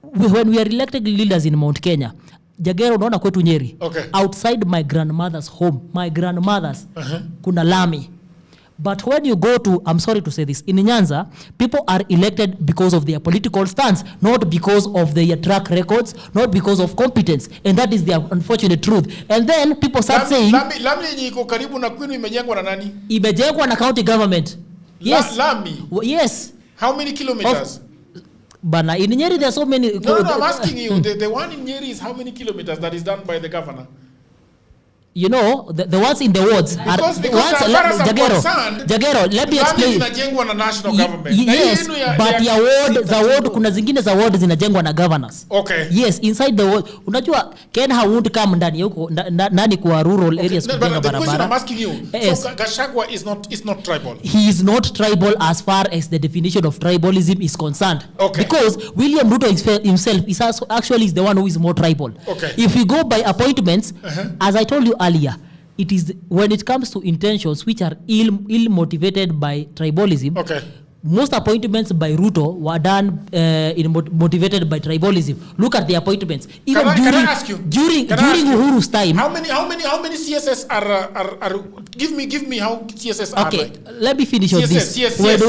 When we are elected leaders in Mount Kenya, Jagero unaona kwetu Nyeri. Okay. Outside my grandmother's home, kuna lami. But when you go to, I'm sorry to say this, in Nyanza, people are elected because of their political stance, not because of their track records, not because of competence. And that is the unfortunate truth. And then people start saying... Lami yenye iko karibu na kwenu imejengwa na nani? Imejengwa na county government. Yes. Lami? Yes. How many kilometers? Bana, in Nyeri there are so many. No, I'm asking you. The one in Nyeri is how many kilometers that is done by the governor? You know, the ones in the wards because as far as I'm concerned, Jagero, let me explain. Zinajengwa na national government. Yes, but za ward kuna zingine za ward zinajengwa na governors. Okay. Yes, inside the ward. Unajua Kenya won't come ndani huko nani kwa rural areas kujenga barabara. The question I'm asking you, so Gachagua is not tribal. He is not tribal as far as the definition of tribalism is concerned. Okay. Because William Ruto himself is actually the one who is more tribal. Okay. If we go by appointments, as I told you earlier, it is when it comes to intentions which are ill motivated by tribalism. Okay. Most appointments by Ruto were done motivated by tribalism. Look at the appointments. Even can I ask you? During Uhuru's time. How many CSS are give me how CSS are. Okay, like? let me finish on this. Yes. When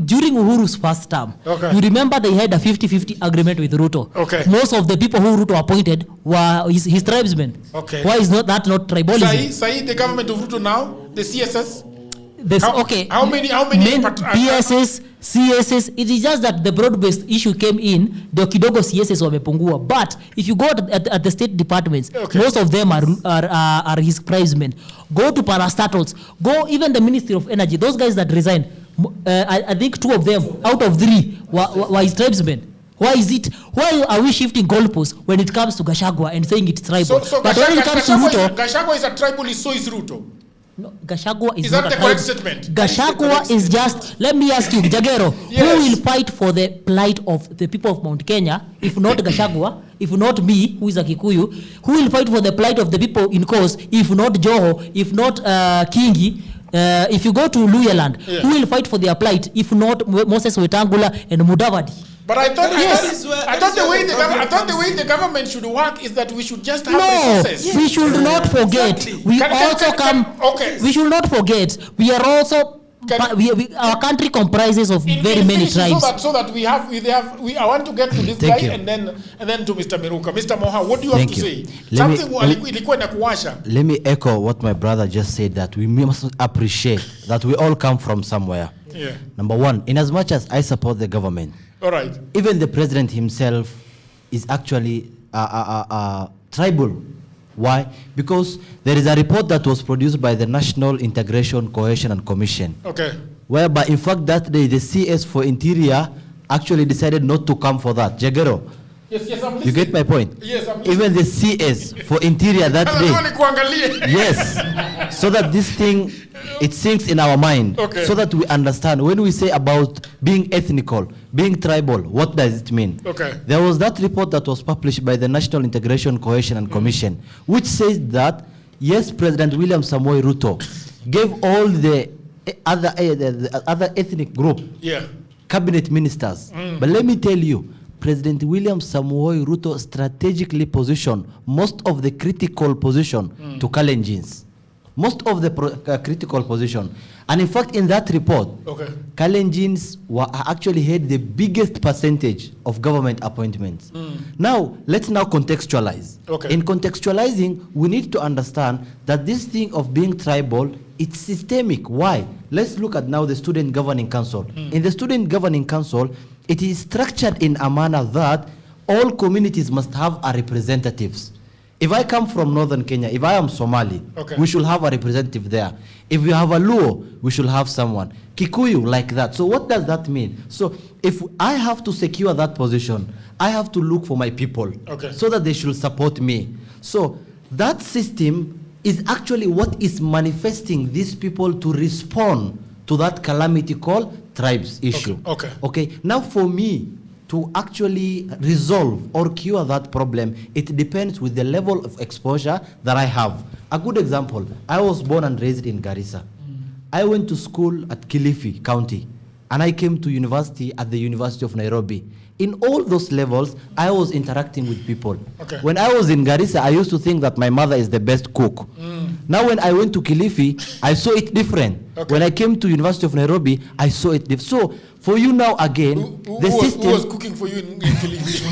during Uhuru's first term, you remember they had a 50-50 agreement with Ruto. Okay. Most of the people who Ruto appointed were his tribesmen. Okay. Why is that not tribalism? Say the government of Ruto now, the CSS. How many PSS, CSS, it is just that the broad-based issue came in, the kidogo CSS wamepungua. But if you go at the state departments, most of them are his tribesmen. Go to parastatals, go even the Ministry of Energy, those guys that resigned, I think 2 of them out of 3 were his tribesmen. Why are we shifting goalposts when it comes to Gachagua and saying it's tribal? So but when it comes to Ruto, Gachagua is a tribalist, so is Ruto. No, Gachagua is not that the correct statement? Gachagua is just, let me ask you, Jagero, yes. Who will fight for the plight of the people of Mount Kenya, if not Gachagua, if not me, who is a Kikuyu? Who will fight for the plight of the people in Coast, if not Joho, if not Kingi? If you go to Luyaland, who will fight for their plight, if not Moses Wetangula and Mudavadi? But I thought the way the government should work is that we should just have resources. We should not forget. We should not forget. We are also our country comprises of very many tribes. So that I want to get to this guy and then to Mr. Miruka. Mr. Moha, what do you have to say? Let me echo what my brother just said, that we must appreciate that we all come from somewhere. Yeah. Number one, in as much as I support the government, all right, even the president himself is actually tribal. Why? Because there is a report that was produced by the National Integration, Cohesion and Commission. Okay. Whereby, in fact, that day the CS for Interior actually decided not to come for that. Jagero. Yes, I'm listening. You get my point? Yes, I'm listening. Even the CS for Interior that day. Yes. So that this thing, it sinks in our mind. Okay. So that we understand when we say about being ethnical, being tribal, what does it mean? Okay. There was that report that was published by the National Integration, Cohesion and Commission, which says that, yes, President William Samoei Ruto gave all the other ethnic group cabinet ministers. But let me tell you, President William Samoei Ruto strategically positioned most of the critical position to Kalenjins. Most of the critical position. And in fact, in that report, Kalenjins actually had the biggest percentage of government appointments. Now, let's now contextualize. In contextualizing, we need to understand that this thing of being tribal, it's systemic. Why? Let's look at now the Student Governing Council. In the Student Governing Council, it is structured in a manner that all communities must have a representatives. If I come from northern Kenya, if I am Somali, we should have a representative there. If we have a Luo, we should have someone. Kikuyu, like that. So what does that mean? So if I have to secure that position, I have to look for my people so that they should support me. So that system is actually what is manifesting these people to respond to that calamity called tribes issue. Okay. Now for me to actually resolve or cure that problem, it depends with the level of exposure that I have. A good example, I was born and raised in Garissa. I went to school at Kilifi County, and I came to university at the University of Nairobi. In all those levels, I was interacting with people. When I was in Garissa, I used to think that my mother is the best cook. Now when I went to Kilifi, I saw it different. When I came to University of Nairobi, I saw it different. So for you now again, the system... Who was cooking for you in Kilifi?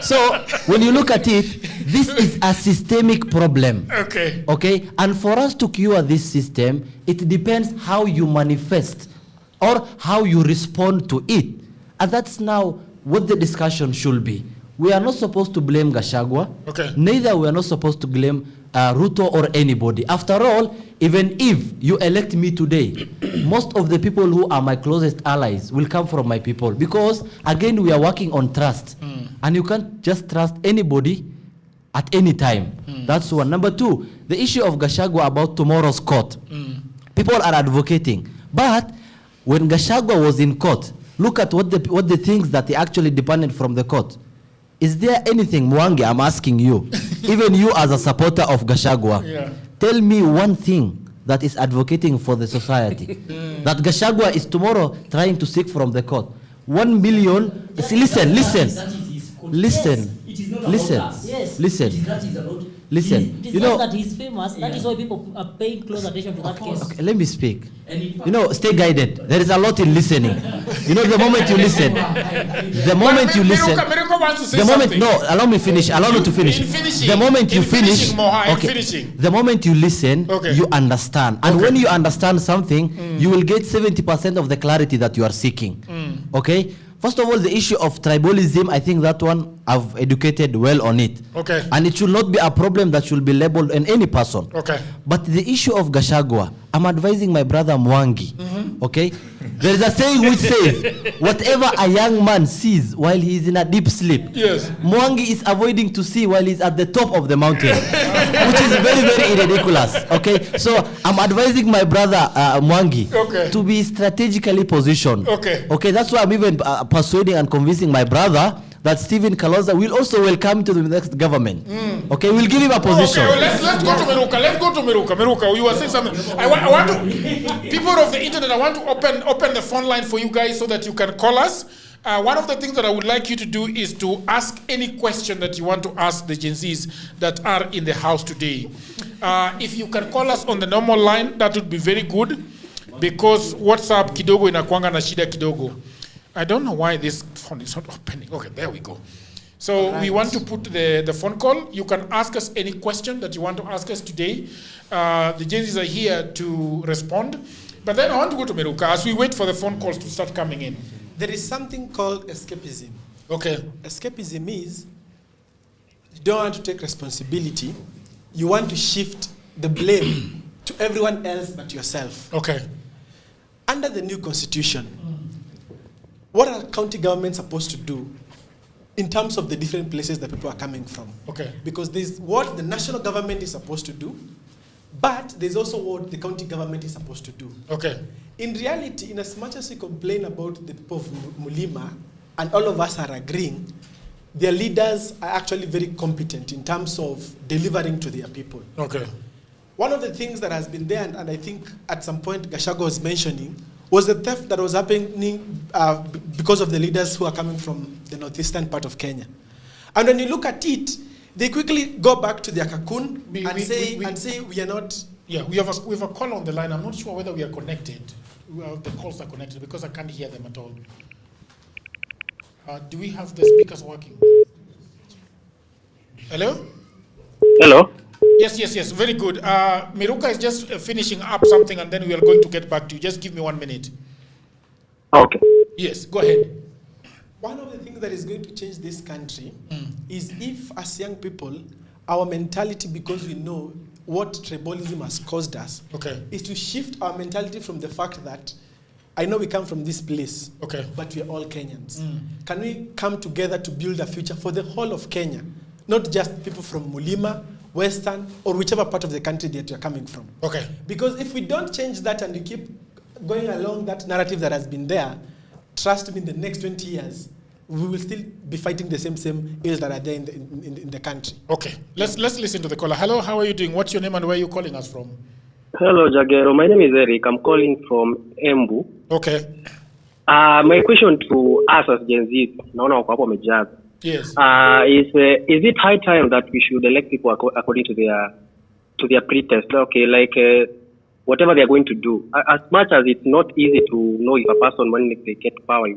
So when you look at it, this is a systemic problem. Okay? And for us to cure this system, it depends how you manifest or how you respond to it. And that's now what the discussion should be. We are not supposed to blame Gachagua. Okay. Neither we are not supposed to blame Ruto or anybody. After all, even if you elect me today, most of the people who are my closest allies will come from my people. Because, again, we are working on trust. And you can't just trust anybody at any time. That's one. Number two, the issue of Gachagua about tomorrow's court. People are advocating. But when Gachagua was in court, look at what the things that he actually demanded from the court. Is there anything, Mwangi, I'm asking you, even you as a supporter of Gachagua, tell me one thing that is advocating for the society. That Gachagua is tomorrow trying to seek from the court. 1 million, listen. It is that he's famous. That is why people are paying close attention to that case. Okay, let me speak. Stay guided. There is a lot in listening. The moment you listen, Miruka wants to say something. No, allow me finish. Allow me to finish. The moment you finish, the moment you listen, you understand. And when you understand something, you will get 70% of the clarity that you are seeking. Okay? First of all, the issue of tribalism, I think that one I've educated well on it. Okay. And it should not be a problem that should be labeled on any person. Okay. But the issue of Gachagua, I'm advising my brother Mwangi. Okay? There is a saying which says, whatever a young man sees while he is in a deep sleep, Mwangi is avoiding to see while he's at the top of the mountain, which is very, very ridiculous. Okay? So I'm advising my brother Mwangi to be strategically positioned. Okay? That's why I'm even persuading and convincing my brother that Stephen Kalonzo will also welcome to the next government. Okay, we'll give him a position. Okay, let's go to Miruka. Let's go to Miruka. Miruka, you were saying something. I want to, people of the internet, I want to open the phone line for you guys so that you can call us. One of the things that I would like you to do is to ask any question that you want to ask the Gen Zs that are in the house today. If you can call us on the normal line, that would be very good, because WhatsApp kidogo inakuanga na shida kidogo. I don't know why this phone is not opening. Okay, there we go. So we want to put the phone call. You can ask us any question that you want to ask us today. The Gen Zs are here to respond. But then I want to go to Miruka as we wait for the phone calls to start coming in. There is something called escapism. Okay. Escapism is you don't want to take responsibility. You want to shift the blame to everyone else but yourself. Okay. Under the new constitution, what are county governments supposed to do in terms of the different places that people are coming from? Okay. Because there's what the national government is supposed to do, but there's also what the county government is supposed to do. Okay. In reality, in as much as we complain about the people of Mulima, and all of us are agreeing, their leaders are actually very competent in terms of delivering to their people. Okay. One of the things that has been there, and I think at some point Gachagua was mentioning, was the theft that was happening because of the leaders who are coming from the northeastern part of Kenya. And when you look at it, they quickly go back to their cocoon and say we are not. Yeah, we have a call on the line. I'm not sure whether we are connected. The calls are connected because I can't hear them at all. Do we have the speakers working? Hello? Hello? Yes, very good. Miruka is just finishing up something and then we are going to get back to you. Just give me 1 minute. Okay. Yes, go ahead. One of the things that is going to change this country is if, as young people, our mentality, because we know what tribalism has caused us, is to shift our mentality from the fact that I know we come from this place, but we are all Kenyans. Can we come together to build a future for the whole of Kenya, not just people from Mulima, Western, or whichever part of the country that you're coming from? Okay. Because if we don't change that and you keep going along that narrative that has been there, trust me, in the next 20 years, we will still be fighting the same ills that are there in the country. Okay. Let's listen to the caller. Hello, how are you doing? What's your name and where are you calling us from? Hello, Jagero. My name is Eric. I'm calling from Embu. Okay. My question to us as Gen Z, yes. Is it high time that we should elect people according to their pretest? Okay, like whatever they are going to do. As much as it's not easy to know if a person, when they get power,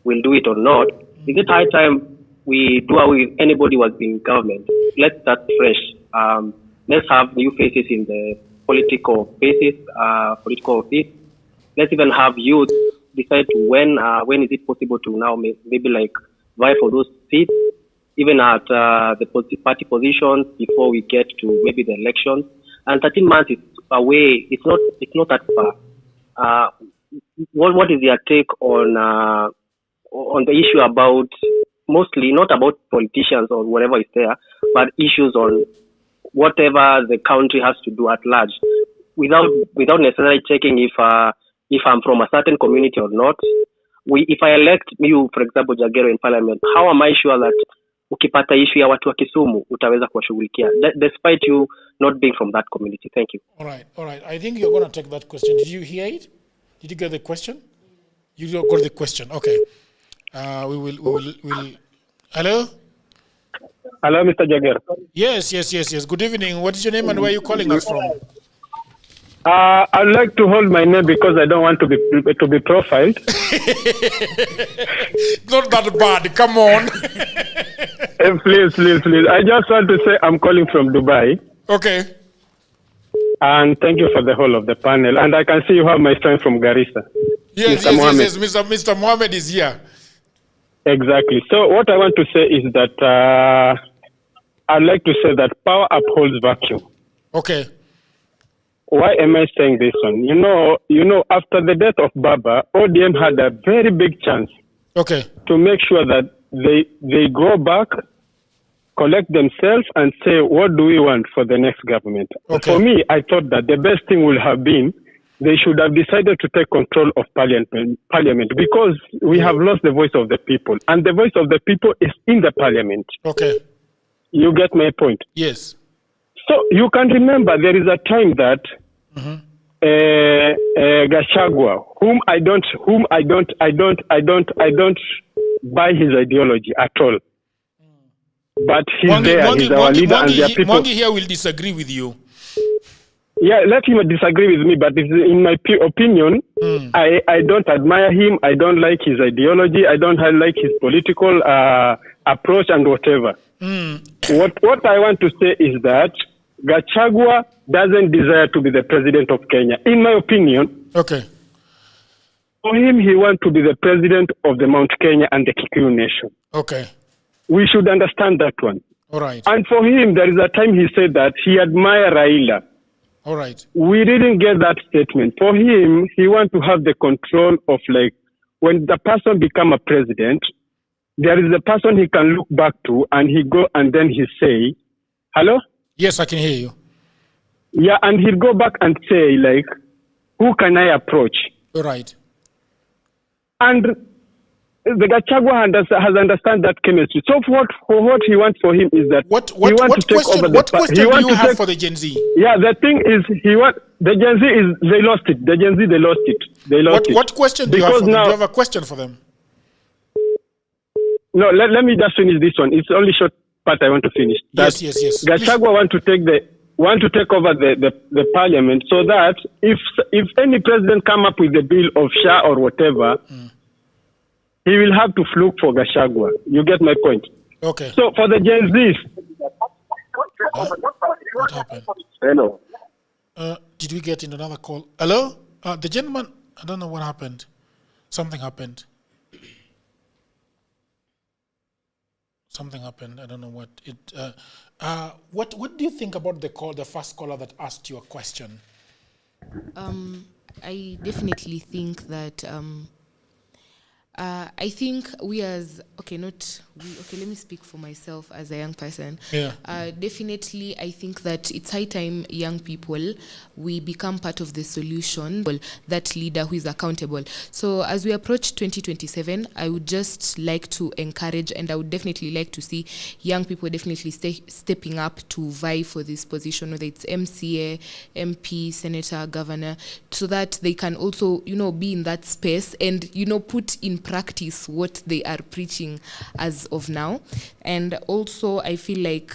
will do it or not, is it high time we do away with anybody who has been in government? Let's start fresh. Let's have new faces in the political office. Let's even have youth decide when is it possible to now maybe like vie for those seats, even at the party positions before we get to maybe the elections. And 13 months is away. It's not that far. What is your take on the issue about, mostly not about politicians or whatever is there, but issues on whatever the country has to do at large, without necessarily checking if I'm from a certain community or not. If I elect you, for example, Jagero in parliament, how am I sure that ukipata issue ya watu wa Kisumu utaweza kuwashughulikia despite you not being from that community? Thank you. All right. I think you're going to take that question. Did you hear it? Did you get the question? You got the question. Okay. We will. Hello? Hello, Mr. Jagger. Yes. Good evening. What is your name and where are you calling us from? I'd like to hold my name because I don't want to be profiled. Not that bad. Come on. Please. I just want to say I'm calling from Dubai. Okay. And thank you for the whole of the panel. And I can see you have my friend from Garissa. Yes. Mr. Mohammed is here. Exactly. So what I want to say is that I'd like to say that power upholds vacuum. Okay. Why am I saying this one? You know, after the death of Baba, ODM had a very big chance. Okay. To make sure that they go back, collect themselves, and say, what do we want for the next government? Okay. For me, I thought that the best thing would have been they should have decided to take control of parliament because we have lost the voice of the people, and the voice of the people is in the parliament. Okay. You get my point? Yes. So you can remember there is a time that Gachagua, whom I don't buy his ideology at all. But he's he's our leader, and there are people. Mwangi here will disagree with you. Yeah, let him disagree with me, but in my opinion, I don't admire him. I don't like his ideology. I don't like his political approach and whatever. What I want to say is that Gachagua doesn't desire to be the president of Kenya, in my opinion. Okay. For him, he wants to be the president of the Mount Kenya and the Kikuyu nation. Okay. We should understand that one. All right. And for him, there is a time he said that he admired Raila. All right. We didn't get that statement. For him, he wants to have the control of, like, when the person become a president, there is a person he can look back to, and he go and then he say, hello? Yes, I can hear you. Yeah, and he'll go back and say, like, who can I approach? All right. And the Gachagua has understand that chemistry. So what he wants for him is that what question do you have for the Gen Z? Yeah, the thing is the Gen Z is they lost it. The Gen Z they lost it. What question do you have for them? Do you have a question for them? No, let me just finish this one. It's only short part I want to finish. Yes. Gachagua want to take over the parliament so that if any president come up with a bill of SHA or whatever, he will have to look for Gachagua. You get my point? Okay. So for the Gen Zs... What happened? Hello. Did we get in another call? Hello? The gentleman, I don't know what happened. Something happened. I don't know what. What do you think about the first caller that asked you a question? I definitely think that... I think let me speak for myself as a young person. Yeah. Definitely, I think that it's high time young people, we become part of the solution, that leader who is accountable. So as we approach 2027, I would just like to encourage, and I would definitely like to see young people definitely stepping up to vie for this position, whether it's MCA, MP, Senator, Governor, so that they can also, be in that space and, put in practice what they are preaching as of now. And also I feel like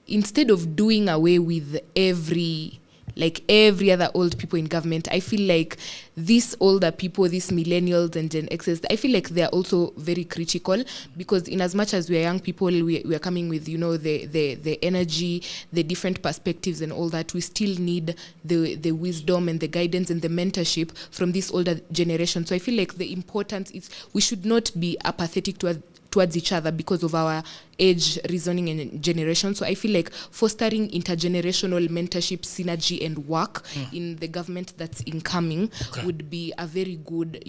instead of doing away with every like every other old people in government. I feel like these older people, these millennials and Gen Xs, I feel like they're also very critical, because in as much as we are young people, we are coming with, the energy, the different perspectives and all that. We still need the wisdom and the guidance and the mentorship from this older generation. So I feel like the importance is we should not be apathetic towards each other because of our age, reasoning, and generation. So I feel like fostering intergenerational mentorship, synergy, and work in the government that's incoming would be a very good,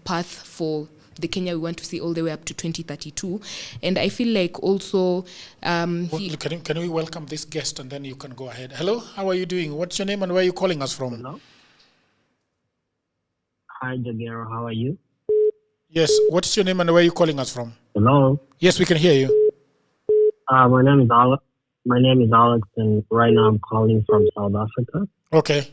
path for the Kenya we want to see all the way up to 2032. And I feel like also... can we welcome this guest and then you can go ahead. Hello, how are you doing? What's your name and where are you calling us from? Hello. Hi, Jagero, how are you? Yes, what's your name and where are you calling us from? Hello. Yes, we can hear you. My name is Alex. My name is Alex, and right now I'm calling from South Africa. Okay.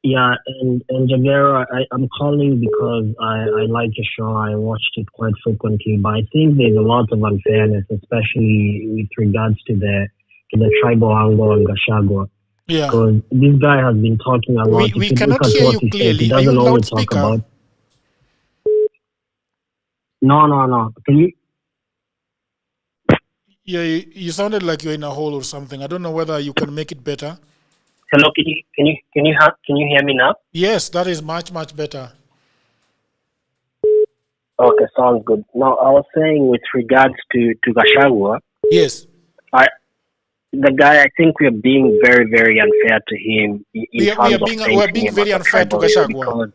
Yeah, and Jagero, I'm calling because I like your show. I watched it quite frequently, but I think there's a lot of unfairness, especially with regards to the tribal angle on Gachagua. Yeah. Because this guy has been talking a lot. We cannot hear you clearly. Are you on loudspeaker? No. Can you? Yeah, you sounded like you're in a hole or something. I don't know whether you can make it better. Hello, can you hear me now? Yes, that is much better. Okay, sounds good. Now I was saying with regards to Gachagua. Yes. The guy, I think we are being very, very unfair to him. We are being very unfair to Gachagua.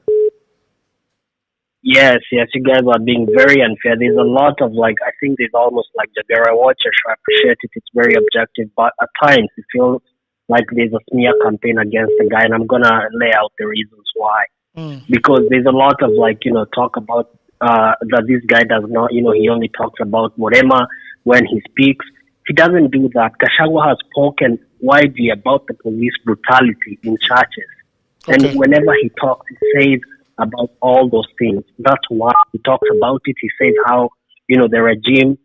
Yes, you guys are being very unfair. There's a lot of I think there's almost Jagera. I watch your show, I appreciate it. It's very objective, but at times it feels like there's a smear campaign against the guy, and I'm gonna lay out the reasons why. Because there's a lot of talk about that this guy does not, he only talks about Morema when he speaks. He doesn't do that. Gachagua has spoken widely about the police brutality in churches. Okay. And whenever he talks, he says about all those things. That's why he talks about it. He says how, the regime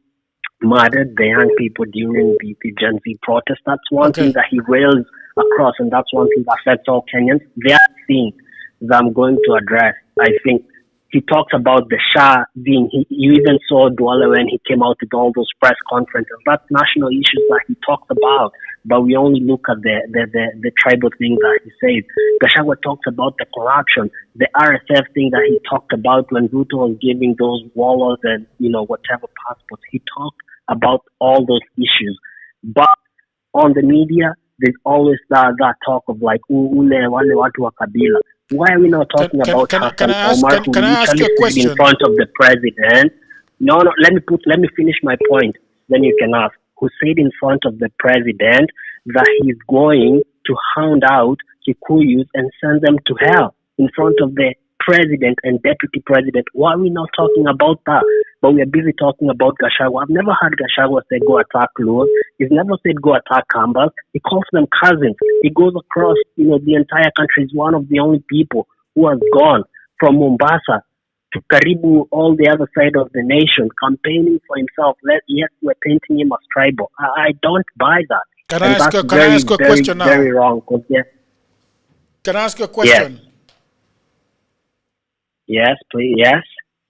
murdered the young people during the Gen Z protest. That's one thing that he rails across, and that's one thing that affects all Kenyans. There are things that I'm going to address. I think he talks about the Shah being, you even saw Duale when he came out with all those press conferences. That's national issues that he talks about, but we only look at the tribal thing that he says. Gachagua talks about the corruption, the RSF thing that he talked about when Ruto was giving those warlords and, whatever passports. He talked about all those issues. But on the media, there's always that talk of ule wale watu wa kabila. Why are we not talking about Hassan Omar, who literally stood in front of the president? No, let me finish my point. Then you can ask. Who said in front of the president that he's going to hound out Kikuyus and send them to hell in front of the president and deputy president? Why are we not talking about that? But we are busy talking about Gachagua. I've never heard Gachagua say go attack Luos. He's never said go attack Kambas. He calls them cousins. He goes across, the entire country. He's one of the only people who has gone from Mombasa to Karibu, all the other side of the nation, campaigning for himself. Yes, we're painting him as tribal. I don't buy that. Can I ask you a question now? Very wrong. Can I ask you a question? Yes, please. Yes.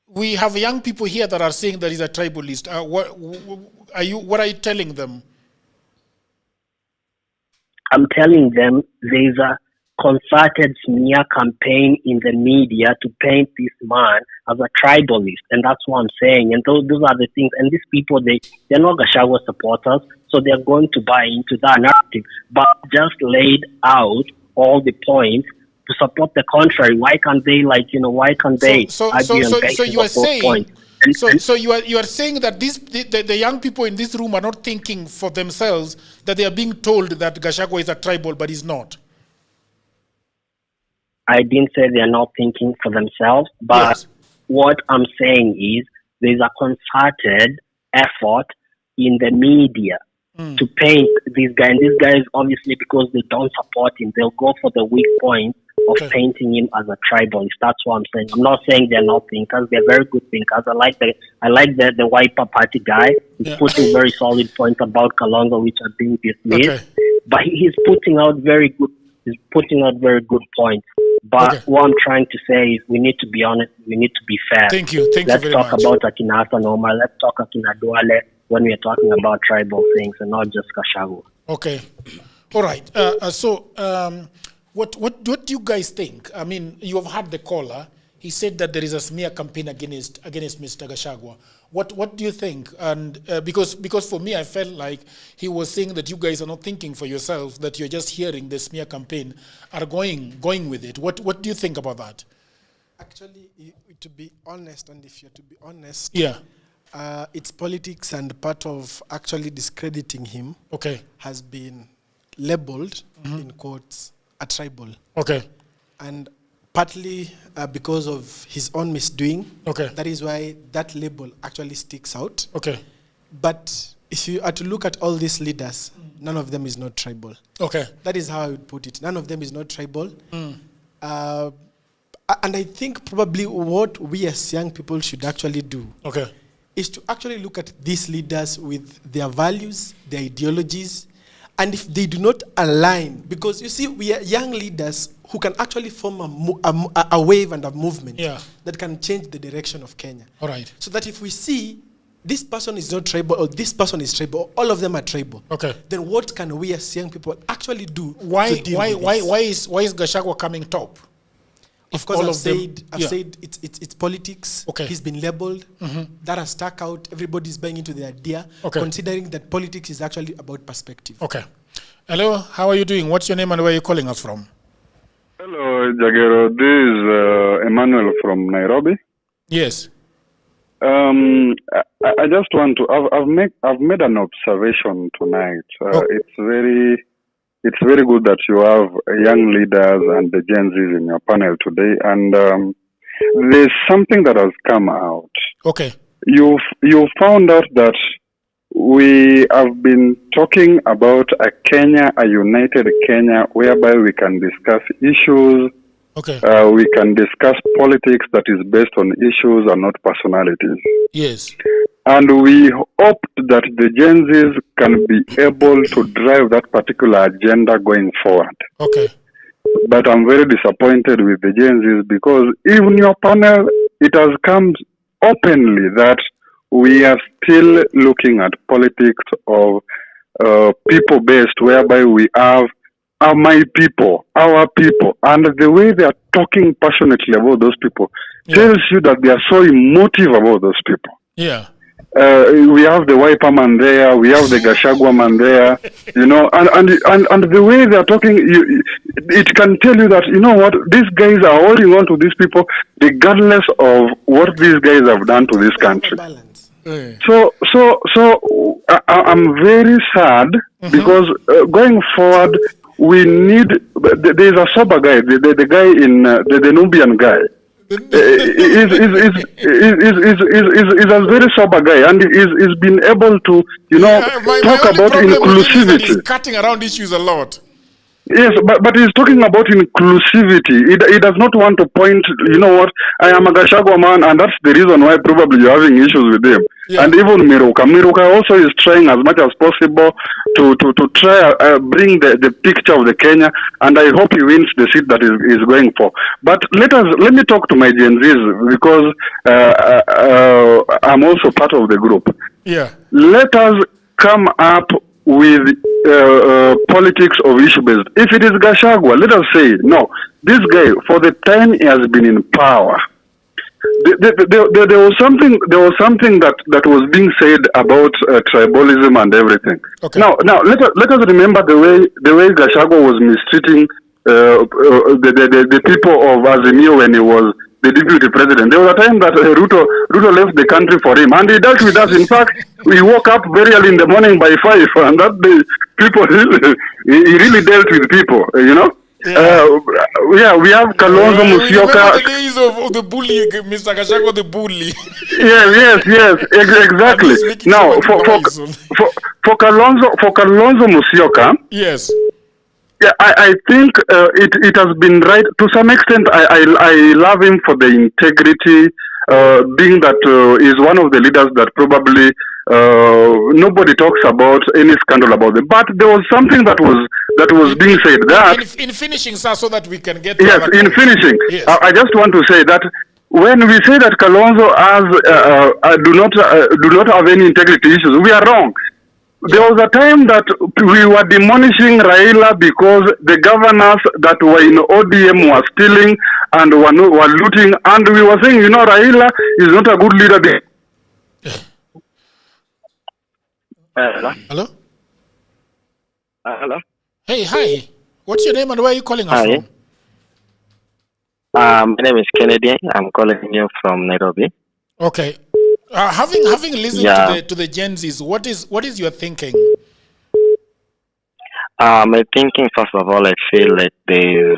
We have young people here that are saying that he's a tribalist. What are you telling them? I'm telling them there's a concerted smear campaign in the media to paint this man as a tribalist, and that's what I'm saying. And those are the things. And these people, they're not Gachagua supporters, so they're going to buy into that narrative. But just laid out all the points to support the contrary. Why can't they why can't they so you are saying so you are saying that the young people in this room are not thinking for themselves, that they are being told that Gachagua is a tribal, but he's not. I didn't say they are not thinking for themselves, but what I'm saying is there's a concerted effort in the media to paint this guy. And this guy is obviously, because they don't support him, they'll go for the weak point of painting him as a tribalist. That's what I'm saying. I'm not saying they're not thinkers. They're very good thinkers. I like the Wiper Party guy. He's putting very solid points about Kalonzo, which are being dismissed. but he's putting out very good points. But what I'm trying to say is we need to be honest, we need to be fair. Thank you very much. Let's talk about Akina Hassan Omar, let's talk Akina Duale when we are talking about tribal things and not just Gachagua. Okay. All right. What do you guys think? I mean, you have heard the caller. He said that there is a smear campaign against Mr. Gachagua. What do you think? And because for me, I felt like he was saying that you guys are not thinking for yourselves, that you're just hearing the smear campaign, are going with it. What do you think about that? Actually, to be honest, and if you're to be honest, it's politics, and part of actually discrediting him has been labeled, in quotes, a tribal. Okay. And partly because of his own misdoing. Okay. That is why that label actually sticks out. Okay. But if you are to look at all these leaders, none of them is not tribal. Okay. That is how I would put it. None of them is not tribal. And I think probably what we as young people should actually do is to actually look at these leaders with their values, their ideologies, and if they do not align, because you see, we are young leaders who can actually form a wave and a movement that can change the direction of Kenya. All right. So that if we see this person is not tribal or this person is tribal, or all of them are tribal, then what can we as young people actually do? Why is Gachagua coming top? Of course, I've said it's politics. Okay. He's been labeled. That has stuck out. Everybody's buying into the idea, considering that politics is actually about perspective. Okay. Hello, how are you doing? What's your name and where are you calling us from? Hello, Jagero. This is Emmanuel from Nairobi. Yes. I just want to. I've made an observation tonight. It's very good that you have young leaders and the Gen Zs in your panel today, and there's something that has come out. Okay. You found out that we have been talking about a Kenya, a united Kenya, whereby we can discuss issues. Okay. We can discuss politics that is based on issues and not personalities. Yes. And we hope that the Gen Zs can be able to drive that particular agenda going forward. Okay. But I'm very disappointed with the Gen Zs because even your panel, it has come openly that we are still looking at politics of people-based, whereby we have my people, our people, and the way they are talking passionately about those people tells you that they are so emotive about those people. Yeah. We have the Wiper man there, we have the Gachagua man there, you know, and the way they are talking, it can tell you that, you know what, these guys are holding on to these people regardless of what these guys have done to this country. So I'm very sad because going forward, we need. There's a sober guy, the guy in the Nubian guy. Is a very sober guy, and is been able to, you know, talk about inclusivity. He's cutting around issues a lot. Yes, but he's talking about inclusivity. He does not want to point, you know what, I am a Gachagua man, and that's the reason why probably you're having issues with him. Yeah. And even Miruka also is trying as much as possible to try bring the picture of the Kenya, and I hope he wins the seat that he's going for. But let me talk to my Gen Zs because I'm also part of the group. Yeah. Let us come up with politics of issue-based. If it is Gachagua, let us say, no, this guy, for the time he has been in power, there was something that was being said about tribalism and everything. Okay. Now let us remember the way Gachagua was mistreating the people of Azimio when he was the deputy president. There was a time that Ruto left the country for him, and he dealt with us. In fact, we woke up very early in the morning by 5, and that day, people he really dealt with people, you know. Yeah, we have Kalonzo Musyoka. The days of the bully, Mr. Gachagua, the bully. Yes, exactly. Now, for Kalonzo Musyoka. Yes. Yeah, I think it has been right to some extent. I love him for the integrity, being that is one of the leaders that probably nobody talks about any scandal about them. But there was something that was being said that in finishing, sir, so that we can get yes, in finishing, yes. I just want to say that when we say that Kalonzo do not have any integrity issues, we are wrong. There was a time that we were demolishing Raila because the governors that were in ODM were stealing and were looting, and we were saying, Raila is not a good leader. Hello? Hello? Hello? Hey, hi. What's your name and where are you calling us from? My name is Kennedy. I'm calling you from Nairobi. Okay. Having listened to the Gen Zs, what is your thinking? My thinking, first of all, I feel like they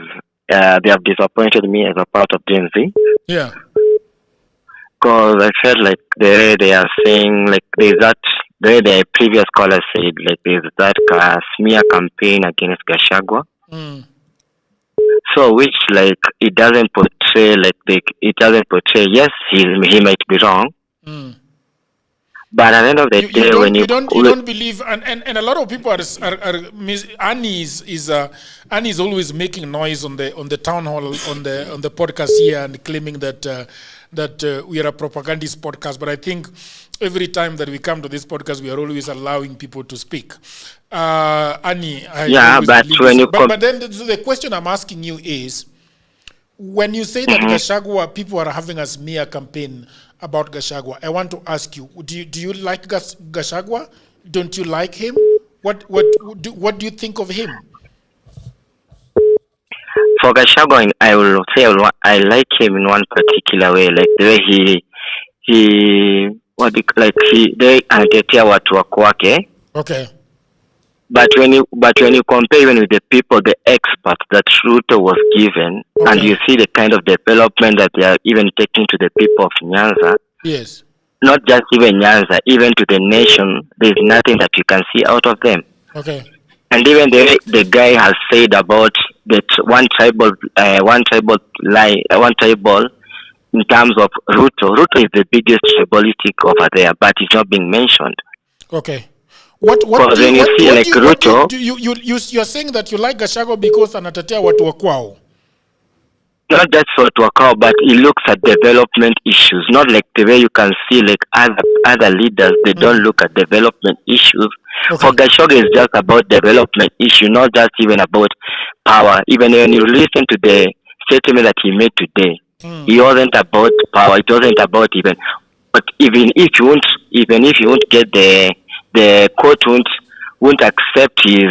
have disappointed me as a part of Gen Z. Yeah. Because I felt like the way they are saying, like the way the previous caller said, like there's that smear campaign against Gachagua. Mm. So which like it doesn't portray yes, he might be wrong. Mm. But at the end of the day, you don't believe, and a lot of people Annie is always making noise on the town hall on the podcast here and claiming that we are a propagandist podcast. But I think every time that we come to this podcast, we are always allowing people to speak. Annie, but then the question I'm asking you is, when you say that Gachagua, people are having a smear campaign about Gachagua, I want to ask you, do you like Gachagua? Don't you like him? What do you think of him? For Gachagua, I will say I like him in one particular way, like the way they anatetea watu wako wake. Okay. But when you compare even with the people, the experts that Ruto was given, and you see the kind of development that they are even taking to the people of Nyanza. Yes. Not just even Nyanza, even to the nation, there's nothing that you can see out of them. Okay. And even the guy has said about that one tribal in terms of Ruto. Ruto is the biggest tribalistic over there, but it's not being mentioned. Okay. You're saying that you like Gachagua because anatetea watu wa kwao. Not just for watu wa kwao, but he looks at development issues, not like the way you can see like other leaders, they don't look at development issues. For Gachagua, it's just about development issue, not just even about power. Even when you listen to the statement that he made today, it wasn't about power. It wasn't about even. But even if you won't get the court won't accept his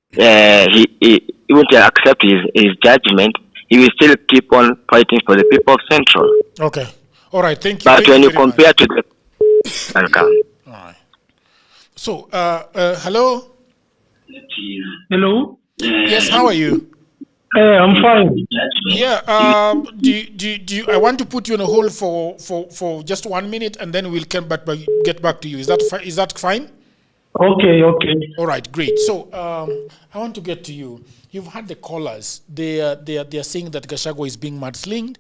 he won't accept his judgment. He will still keep on fighting for the people of Central. Okay. All right. Thank you. But when you compare to the welcome. All right. So, hello. Hello. Yes. How are you? I'm fine. Yeah. Do I want to put you on a hold for just 1 minute, and then we'll get back to you. Is that fine? Okay. All right. Great. So, I want to get to you. You've had the callers. They are saying that Gachagua is being mudslinged,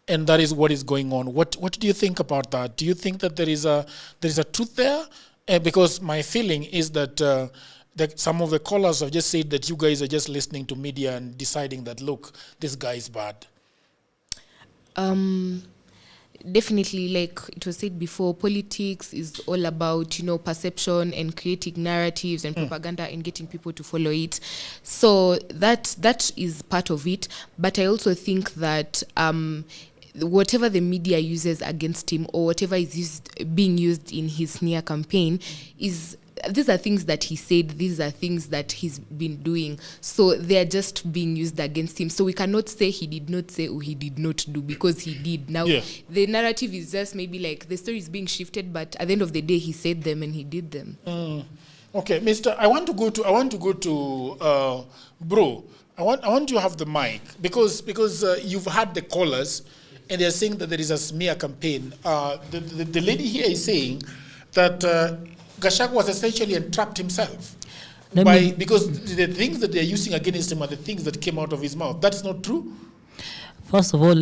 and that is what is going on. What do you think about that? Do you think that there is a truth there? Because my feeling is that some of the callers have just said that you guys are just listening to media and deciding that, look, this guy is bad. Definitely, like it was said before, politics is all about, perception and creating narratives and propaganda and getting people to follow it. So that is part of it. But I also think that whatever the media uses against him or whatever is being used in his smear campaign these are things that he said, these are things that he's been doing. So they're just being used against him. So we cannot say he did not say or he did not do, because he did. Now, the narrative is just maybe like the story is being shifted, but at the end of the day, he said them and he did them. Okay, Mister, I want to go to Bro. I want you to have the mic because you've had the callers and they're saying that there is a smear campaign. The lady here is saying that Gachagua was essentially entrapped himself because the things that they're using against him are the things that came out of his mouth. That's not true? First of all,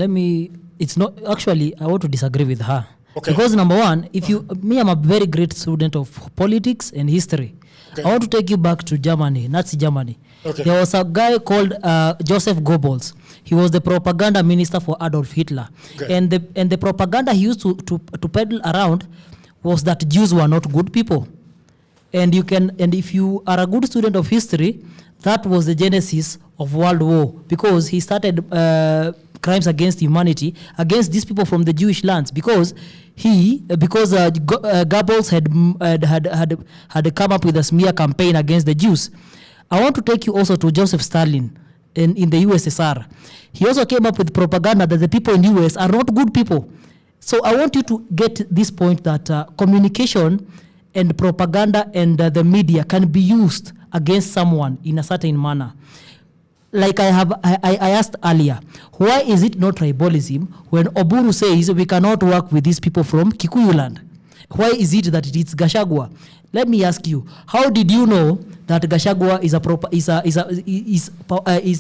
it's not, actually, I want to disagree with her. Okay. Because number one, if you, me, I'm a very great student of politics and history. Okay. I want to take you back to Germany, Nazi Germany. Okay. There was a guy called Joseph Goebbels. He was the propaganda minister for Adolf Hitler. Okay. And the propaganda he used to peddle around was that Jews were not good people. And if you are a good student of history, that was the genesis of World War, because he started crimes against humanity against these people from the Jewish lands, because Goebbels had come up with a smear campaign against the Jews. I want to take you also to Joseph Stalin in the USSR. He also came up with propaganda that the people in the US are not good people. So I want you to get this point that communication and propaganda and the media can be used against someone in a certain manner. Like I asked earlier, why is it not tribalism when Oburu says we cannot work with these people from Kikuyu land? Why is it that it's Gachagua? Let me ask you, how did you know that Gachagua is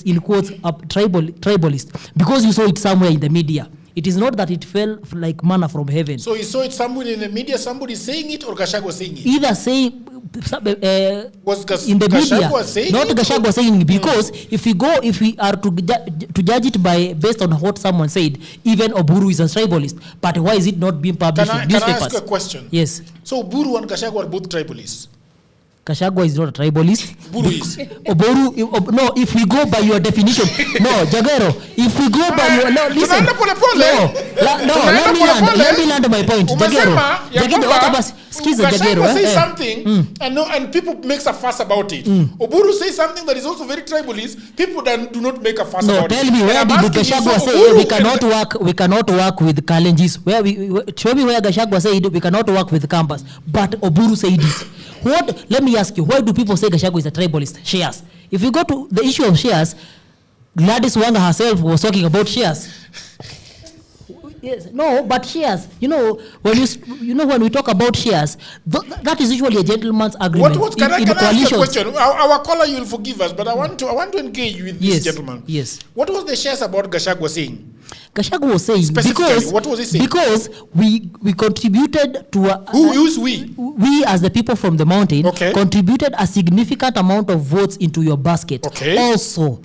in quotes a tribalist? Because you saw it somewhere in the media. It is not that it fell like manna from heaven. So you saw it somewhere in the media, somebody saying it, or Gachagua saying it? Either saying was in the Gachagua media, saying not Gachagua saying it, because if we are to judge it based on what someone said, even Oburu is a tribalist. But why is it not being published in newspapers? Can I ask you a question? Yes. So Oburu and Gachagua are both tribalists. Gachagua is not a tribalist. Oburu is. No, if we go by your definition. No, Jagero, if we go by your... No, listen. Let me land my point. Jagero, Gachagua says something, and people make a fuss about it. Oburu says something that is also very tribalist. People do not make a fuss about it. No, tell me, where did Gachagua say we cannot work with Kalenjis? Show me where Gachagua said we cannot work with Kambas. But Oburu said it. Let me ask you, why do people say Gachagua is a tribalist? Shares. If you go to the issue of shares, Gladys Wanga herself was talking about shares. Yes, no, but shares. When we talk about shares, that is usually a gentleman's agreement. Can I ask a question? Our caller, you will forgive us, but I want to engage with this gentleman. Yes. What was the shares about Gachagua saying? Gachagua was saying what was he saying? Because we contributed to who's we? We as the people from the mountain contributed a significant amount of votes into your basket. Also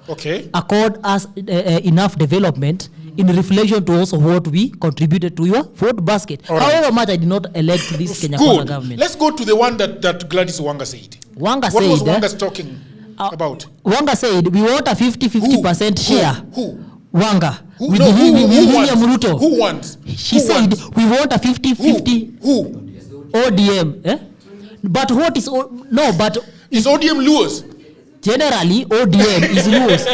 accord us enough development in reflection to also what we contributed to your vote basket. However much I did not elect this Kenya government. Let's go to the one that Gladys Wanga said. What was Wanga talking about? Wanga said we want a 50% share. Who? Wanga. With William Ruto. Who wants? She said we want a 50-50. Who? ODM. But what is... but... Is ODM Luos? Generally, ODM is Luos.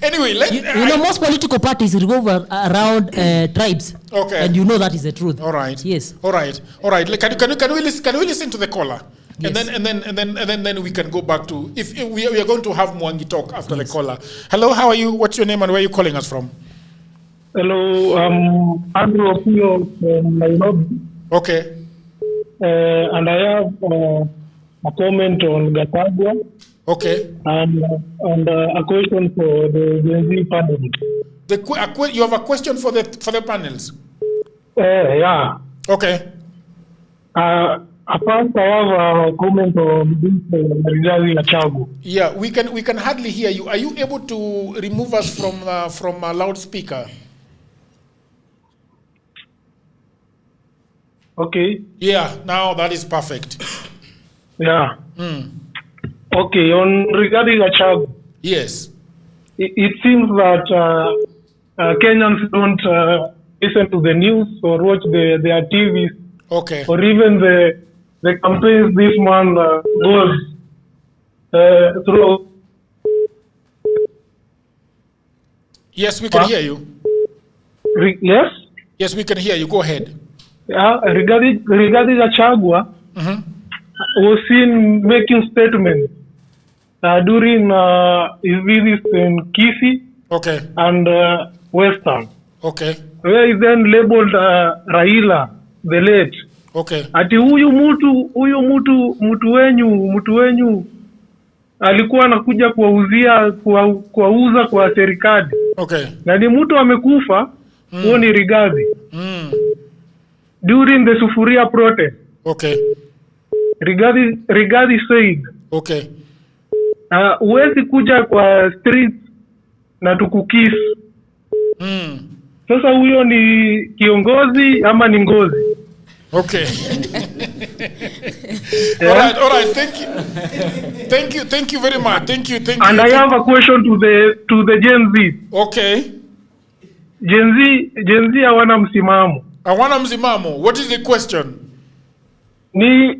Anyway, most political parties revolve around tribes. Okay. And you know that is the truth. All right. Yes. All right. Can we listen to the caller? Yes. And then we can go back to, if we are going to have Mwangi talk after the caller. Hello, how are you? What's your name and where are you calling us from? Hello, Andrew Opio from Nairobi. Okay. And I have a comment on Gachagua. Okay. And a question for the Gen Z panel. You have a question for the panels? Yeah. Okay. First, I have a comment on this regarding Gachagua. Yeah, we can hardly hear you. Are you able to remove us from a loudspeaker? Okay. Yeah, now that is perfect. Yeah. Okay, regarding Gachagua. Yes. It seems that Kenyans don't listen to the news or watch their TVs. Okay. Or even the campaigns this man goes through. Yes, we can hear you. Yes? Yes, we can hear you. Go ahead. Regarding Gachagua, was seen making statements during his visits in Kisii and Western. Okay. Where he then labeled Raila the late. Okay. Ati huyu mtu wenyu alikuwa anakuja kuwauza kwa serikali. Okay. Na ni mtu amekufa, huo ni Rigathi. during the Sufuria protest. Okay. Rigathi said, okay, huwezi kuja kwa streets na tukukis. Sasa huyo ni kiongozi ama ni ngozi? Okay. Yeah. All right. Thank you very much. Thank you. And I have a question to the Gen Z. Okay. Gen Z hawana msimamo. Hawana msimamo. What is the question? Ni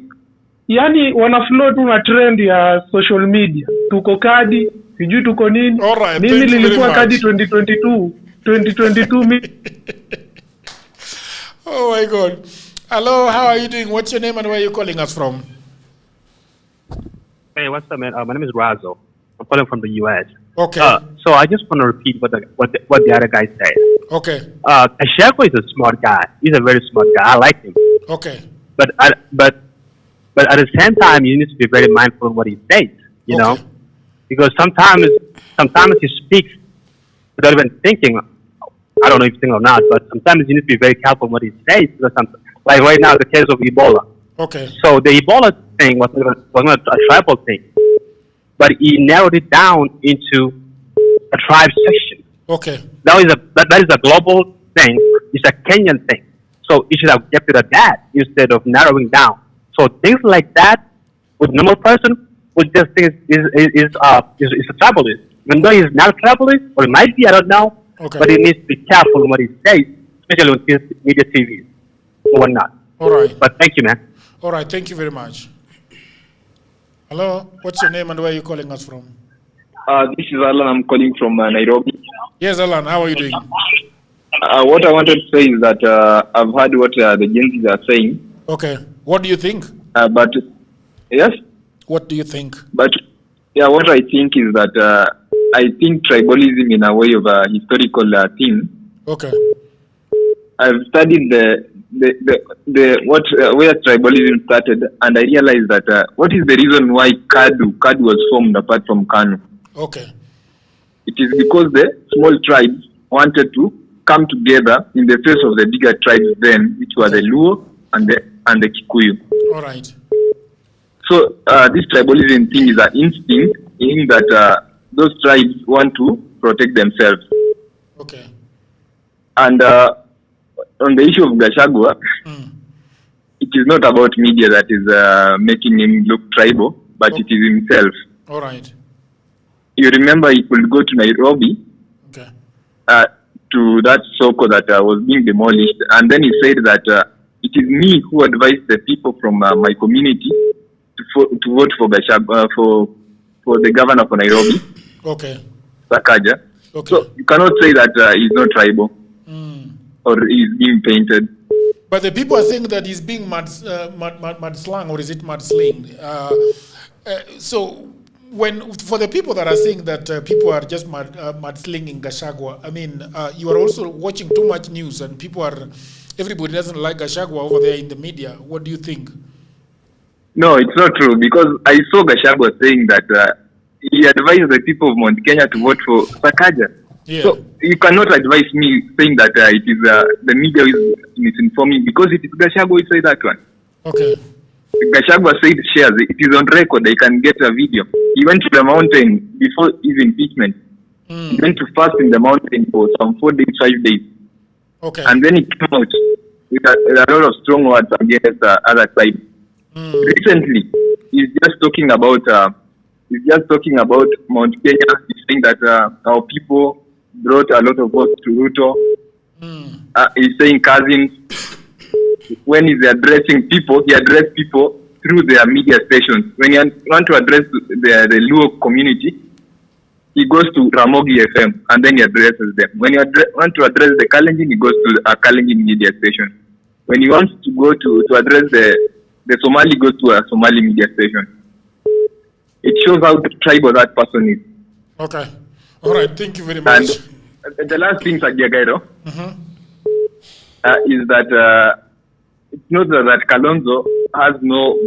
yani wanaflow tu na trend ya social media. Tuko kadi, sijui tuko nini. All right. Mimi nilikuwa kadi 2022 Oh my God. Hello, how are you doing? What's your name and where are you calling us from? Hey, what's up, man? My name is Razo. I'm calling from the U.S. Okay. So I just want to repeat what the other guy said. Okay. Gachagua is a smart guy. He's a very smart guy. I like him. Okay. But at the same time, you need to be very mindful of what he says. You know, because sometimes he speaks without even thinking. I don't know if you think or not, but sometimes you need to be very careful what he says. Because like right now, the case of Ebola. Okay. So the Ebola thing was not a tribal thing, but he narrowed it down into a tribe section. Okay. That is a global thing. It's a Kenyan thing. So he should have kept it at that instead of narrowing down. So things like that, with normal person would just think is a tribalist. Even though he's not a tribalist, or he might be, I don't know. Okay. But he needs to be careful what he says, especially on media TV or whatnot. All right. But thank you, man. All right. Thank you very much. Hello. What's your name and where are you calling us from? This is Alan. I'm calling from Nairobi. Yes, Alan. How are you doing? What I wanted to say is that I've heard what the Gen Zs are saying. Okay. What do you think? But yes. What do you think? But yeah, what I think is that I think tribalism in a way of a historical thing. Okay. I've studied where tribalism started, and I realized that what is the reason why KADU was formed apart from KANU? Okay. It is because the small tribes wanted to come together in the face of the bigger tribes then, which were the Luo and the Kikuyu. All right. So this tribalism thing is an instinct in that those tribes want to protect themselves. Okay. And on the issue of Gachagua, it is not about media that is making him look tribal, but it is himself. All right. You remember he could go to Nairobi, okay, to that soko that was being demolished, and then he said that it is me who advised the people from my community to vote for Gachagua, for the governor for Nairobi. Okay. Sakaja. Okay. So you cannot say that he's not tribal or he's being painted. But the people are saying that he's being mudslang, or is it mudsling? So for the people that are saying that people are just mudslinging Gachagua, I mean, you are also watching too much news, and everybody doesn't like Gachagua over there in the media. What do you think? No, it's not true, because I saw Gachagua saying that he advised the people of Mount Kenya to vote for Sakaja. Yeah. So you cannot advise me saying that it is the media is misinforming, because it is Gachagua who said that one. Okay. Gachagua said shares. It is on record. I can get a video. He went to the mountain before his impeachment. He went to fast in the mountain for some 4 days, 5 days. Okay. And then he came out with a lot of strong words against the other side. Recently, he's just talking about Mount Kenya. He's saying that our people brought a lot of votes to Ruto. He's saying cousins. When he's addressing people, he addresses people through their media stations. When you want to address the Luo community, he goes to Ramogi FM and then he addresses them. When you want to address the Kalenjin, he goes to a Kalenjin media station. When he wants to go to address the Somali, goes to a Somali media station. It shows how tribal that person is. Okay. All right. Thank you very much. And the last thing, Sagiagairo, is that it's not that Kalonzo has no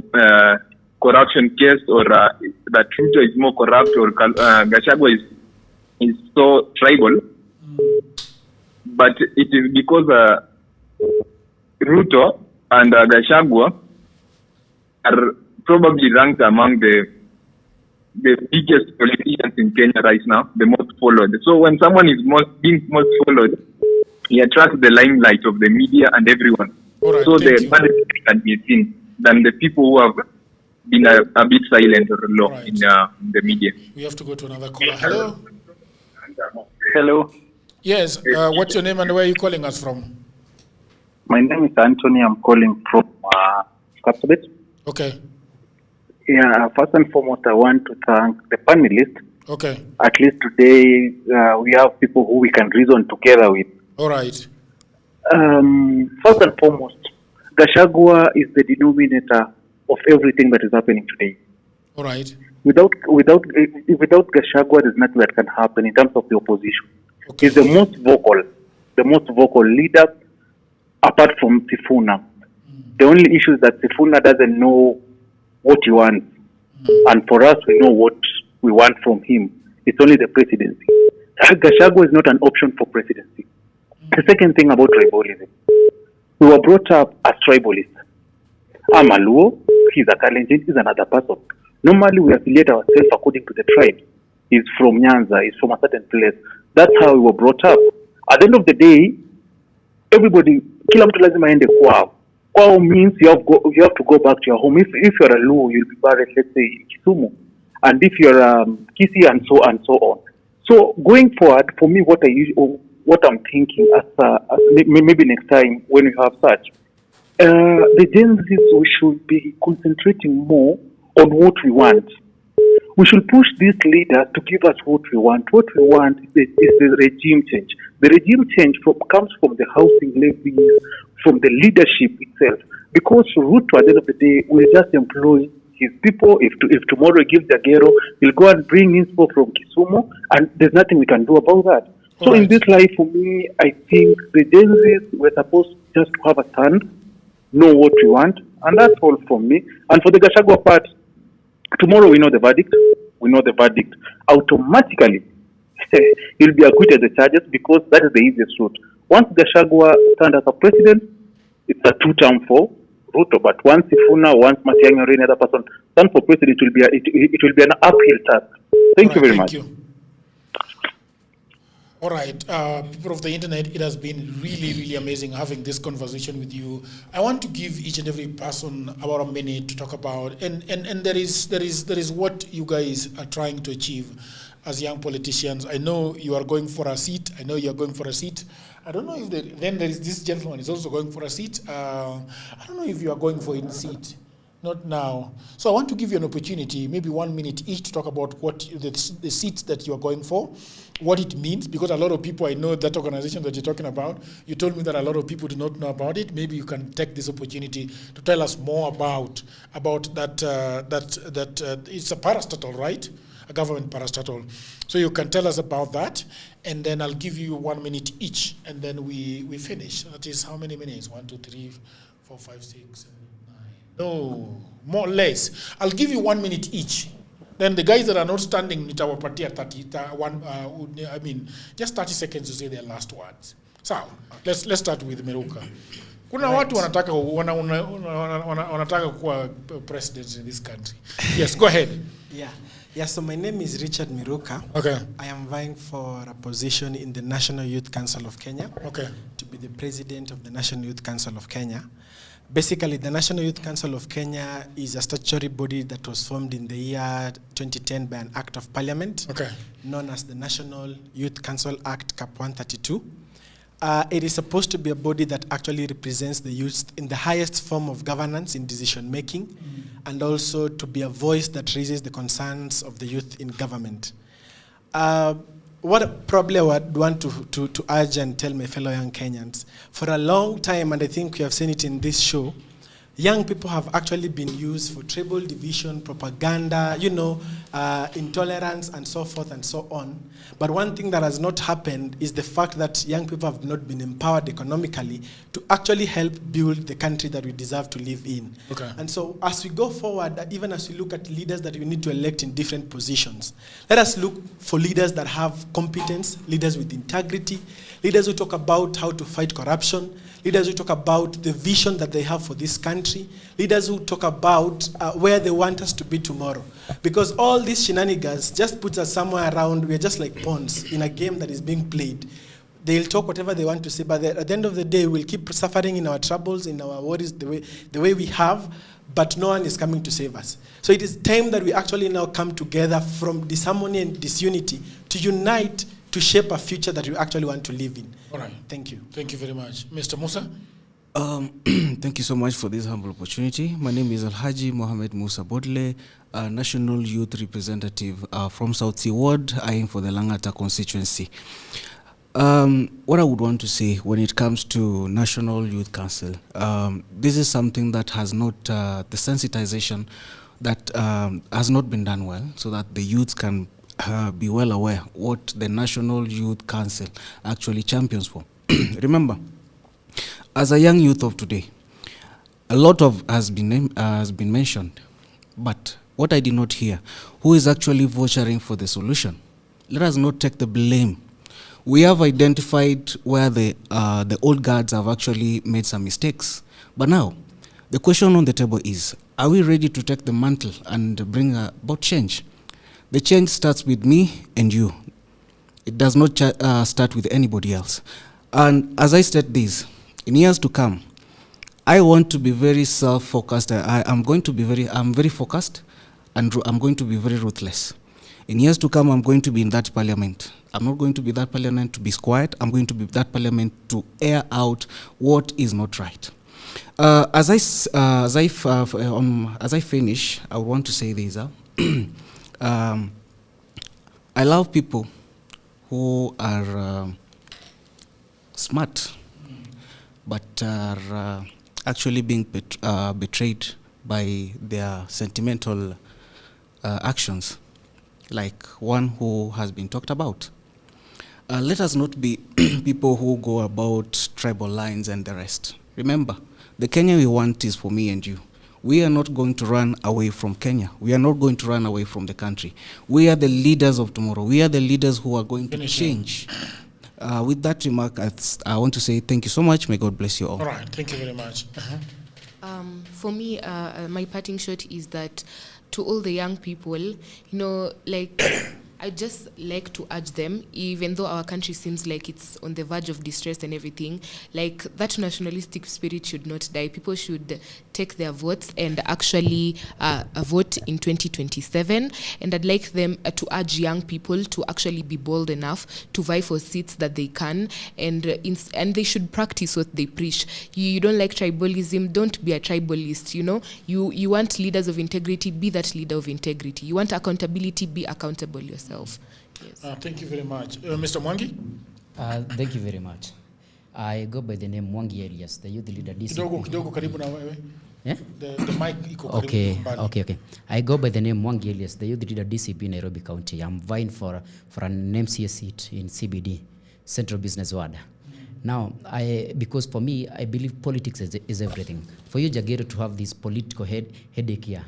corruption case, or that Ruto is more corrupt, or Gachagua is so tribal. But it is because Ruto and Gachagua are probably ranked among the biggest politicians in Kenya right now, the most followed. So when someone is being most followed, he attracts the limelight of the media and everyone. Right, so the baddest can be seen than the people who have been a bit silent or low in the media. We have to go to another caller. Hello? Hello. Yes, what's your name and where are you calling us from? My name is Anthony. I'm calling from Kapsabet. Okay. Yeah, first and foremost, I want to thank the panelists. Okay. At least today, we have people who we can reason together with. All right. First and foremost, Gachagua is the denominator of everything that is happening today. All right. Without Gachagua, there's nothing that can happen in terms of the opposition. Okay. He's the most vocal leader apart from Sifuna. The only issue is that Sifuna doesn't know what he wants. And for us, we know what we want from him. It's only the presidency. Gachagua is not an option for presidency. The second thing about tribalism. We were brought up as tribalists. I'm a Luo, he's a Kalenjin, he's another person. Normally, we affiliate ourselves according to the tribe. He's from Nyanza, he's from a certain place. That's how we were brought up. At the end of the day, everybody, kila mtu lazima aende kwao. Kwao means you have to go back to your home. If you're a Luo, you'll be buried, let's say, in Kisumu. And if you're Kisi and so on. So going forward, for me, what I'm thinking maybe next time when we have such, the Gen Zs, we should be concentrating more on what we want. We should push these leaders to give us what we want. What we want is the regime change. The regime change comes from the housing levies, from the leadership itself. Because Ruto, at the end of the day, will just employ his people. If tomorrow he gives Jagero, he'll go and bring inspo from Kisumu, and there's nothing we can do about that. So in this life, for me, I think the Gen Zs were supposed just to have a stand, know what we want, and that's all from me. And for the Gachagua part, tomorrow we know the verdict. Automatically, he'll be acquitted of the charges because that is the easiest route. Once Gachagua stands as a president, it's a two-term for Ruto. But once Sifuna, once Matiang'i or any other person stand for president, it will be an uphill task. Thank you very much. All right, people of the internet, it has been really, really amazing having this conversation with you. I want to give each and every person about a minute to talk about, and there is what you guys are trying to achieve as young politicians. I know you are going for a seat. I don't know if then there is this gentleman is also going for a seat. I don't know if you are going for a seat. Not now. So I want to give you an opportunity, maybe 1 minute each, to talk about what the seats that you are going for, what it means, because a lot of people, I know that organization that you're talking about, you told me that a lot of people do not know about it. Maybe you can take this opportunity to tell us more about that, it's a parastatal, right? A government parastatal. So you can tell us about that, and then I'll give you 1 minute each, and then we finish. That is how many minutes? 1, 2, 3, 4, 5, 6, 7. No, more or less. I'll give you 1 minute each. Then the guys that are not standing, nitawapatia 31. I mean, just 30 seconds to say their last words. So let's start with Miruka. Kuna watu wanataka kuwa president in this country. Yes, go ahead. Yeah, so my name is Richard Miruka. Okay. I am vying for a position in the National Youth Council of Kenya. Okay. To be the president of the National Youth Council of Kenya. Basically, the National Youth Council of Kenya is a statutory body that was formed in the year 2010 by an act of parliament, known as the National Youth Council Act Cap 132. It is supposed to be a body that actually represents the youth in the highest form of governance in decision-making, and also to be a voice that raises the concerns of the youth in government. What probably I would want to urge and tell my fellow young Kenyans, for a long time, and I think we have seen it in this show, young people have actually been used for tribal division, propaganda, intolerance, and so forth and so on. But one thing that has not happened is the fact that young people have not been empowered economically to actually help build the country that we deserve to live in. Okay. And so as we go forward, even as we look at leaders that we need to elect in different positions, let us look for leaders that have competence, leaders with integrity, leaders who talk about how to fight corruption, leaders who talk about the vision that they have for this country, leaders who talk about where they want us to be tomorrow. Because all these shenanigans just puts us somewhere around, we're just like pawns in a game that is being played. They'll talk whatever they want to say, but at the end of the day, we'll keep suffering in our troubles, in our worries, the way we have, but no one is coming to save us. So it is time that we actually now come together from disharmony and disunity to unite to shape a future that we actually want to live in. All right. Thank you. Thank you very much. Mr. Musa? Thank you so much for this humble opportunity. My name is Alhaji Mohamed Musa Bodle, a National Youth Representative from South Sea Ward, eyeing for the Langata constituency. What I would want to say when it comes to National Youth Council, this is something that has not, the sensitization that has not been done well, so that the youths can be well aware what the National Youth Council actually champions for. Remember, as a young youth of today, a lot of has been mentioned, but what I did not hear, who is actually vouchering for the solution? Let us not take the blame. We have identified where the old guards have actually made some mistakes, but now the question on the table is, are we ready to take the mantle and bring about change? The change starts with me and you. It does not start with anybody else. And as I state this, in years to come, I want to be very self-focused. I'm very focused, and I'm going to be very ruthless. In years to come, I'm going to be in that parliament. I'm not going to be that parliament to be quiet. I'm going to be that parliament to air out what is not right. As I finish, I want to say this. I love people who are smart, but are actually being betrayed by their sentimental actions, like one who has been talked about. Let us not be people who go about tribal lines and the rest. Remember, the Kenya we want is for me and you. We are not going to run away from Kenya. We are not going to run away from the country. We are the leaders of tomorrow. We are the leaders who are going to change. With that remark, I want to say thank you so much. May God bless you all. All right, thank you very much. For me, my parting shot is that to all the young people, I just like to urge them, even though our country seems like it's on the verge of distress and everything, like that nationalistic spirit should not die. People should take their votes and actually vote in 2027. And I'd like them to urge young people to actually be bold enough to vie for seats that they can, and they should practice what they preach. You don't like tribalism, don't be a tribalist. You want leaders of integrity, be that leader of integrity. You want accountability, be accountable yourself. Yes. Thank you very much. Mr. Mwangi? Thank you very much. I go by the name Mwangi Elias, the youth leader DCP. Kidogo karibu na wewe. Yeah? The mic iko karibu. Okay. I go by the name Mwangi Elias, the youth leader DCP Nairobi County. I'm vying for an MCA seat in CBD, Central Business Ward. Now, because for me, I believe politics is everything. For you, Jagero, to have this political headache here,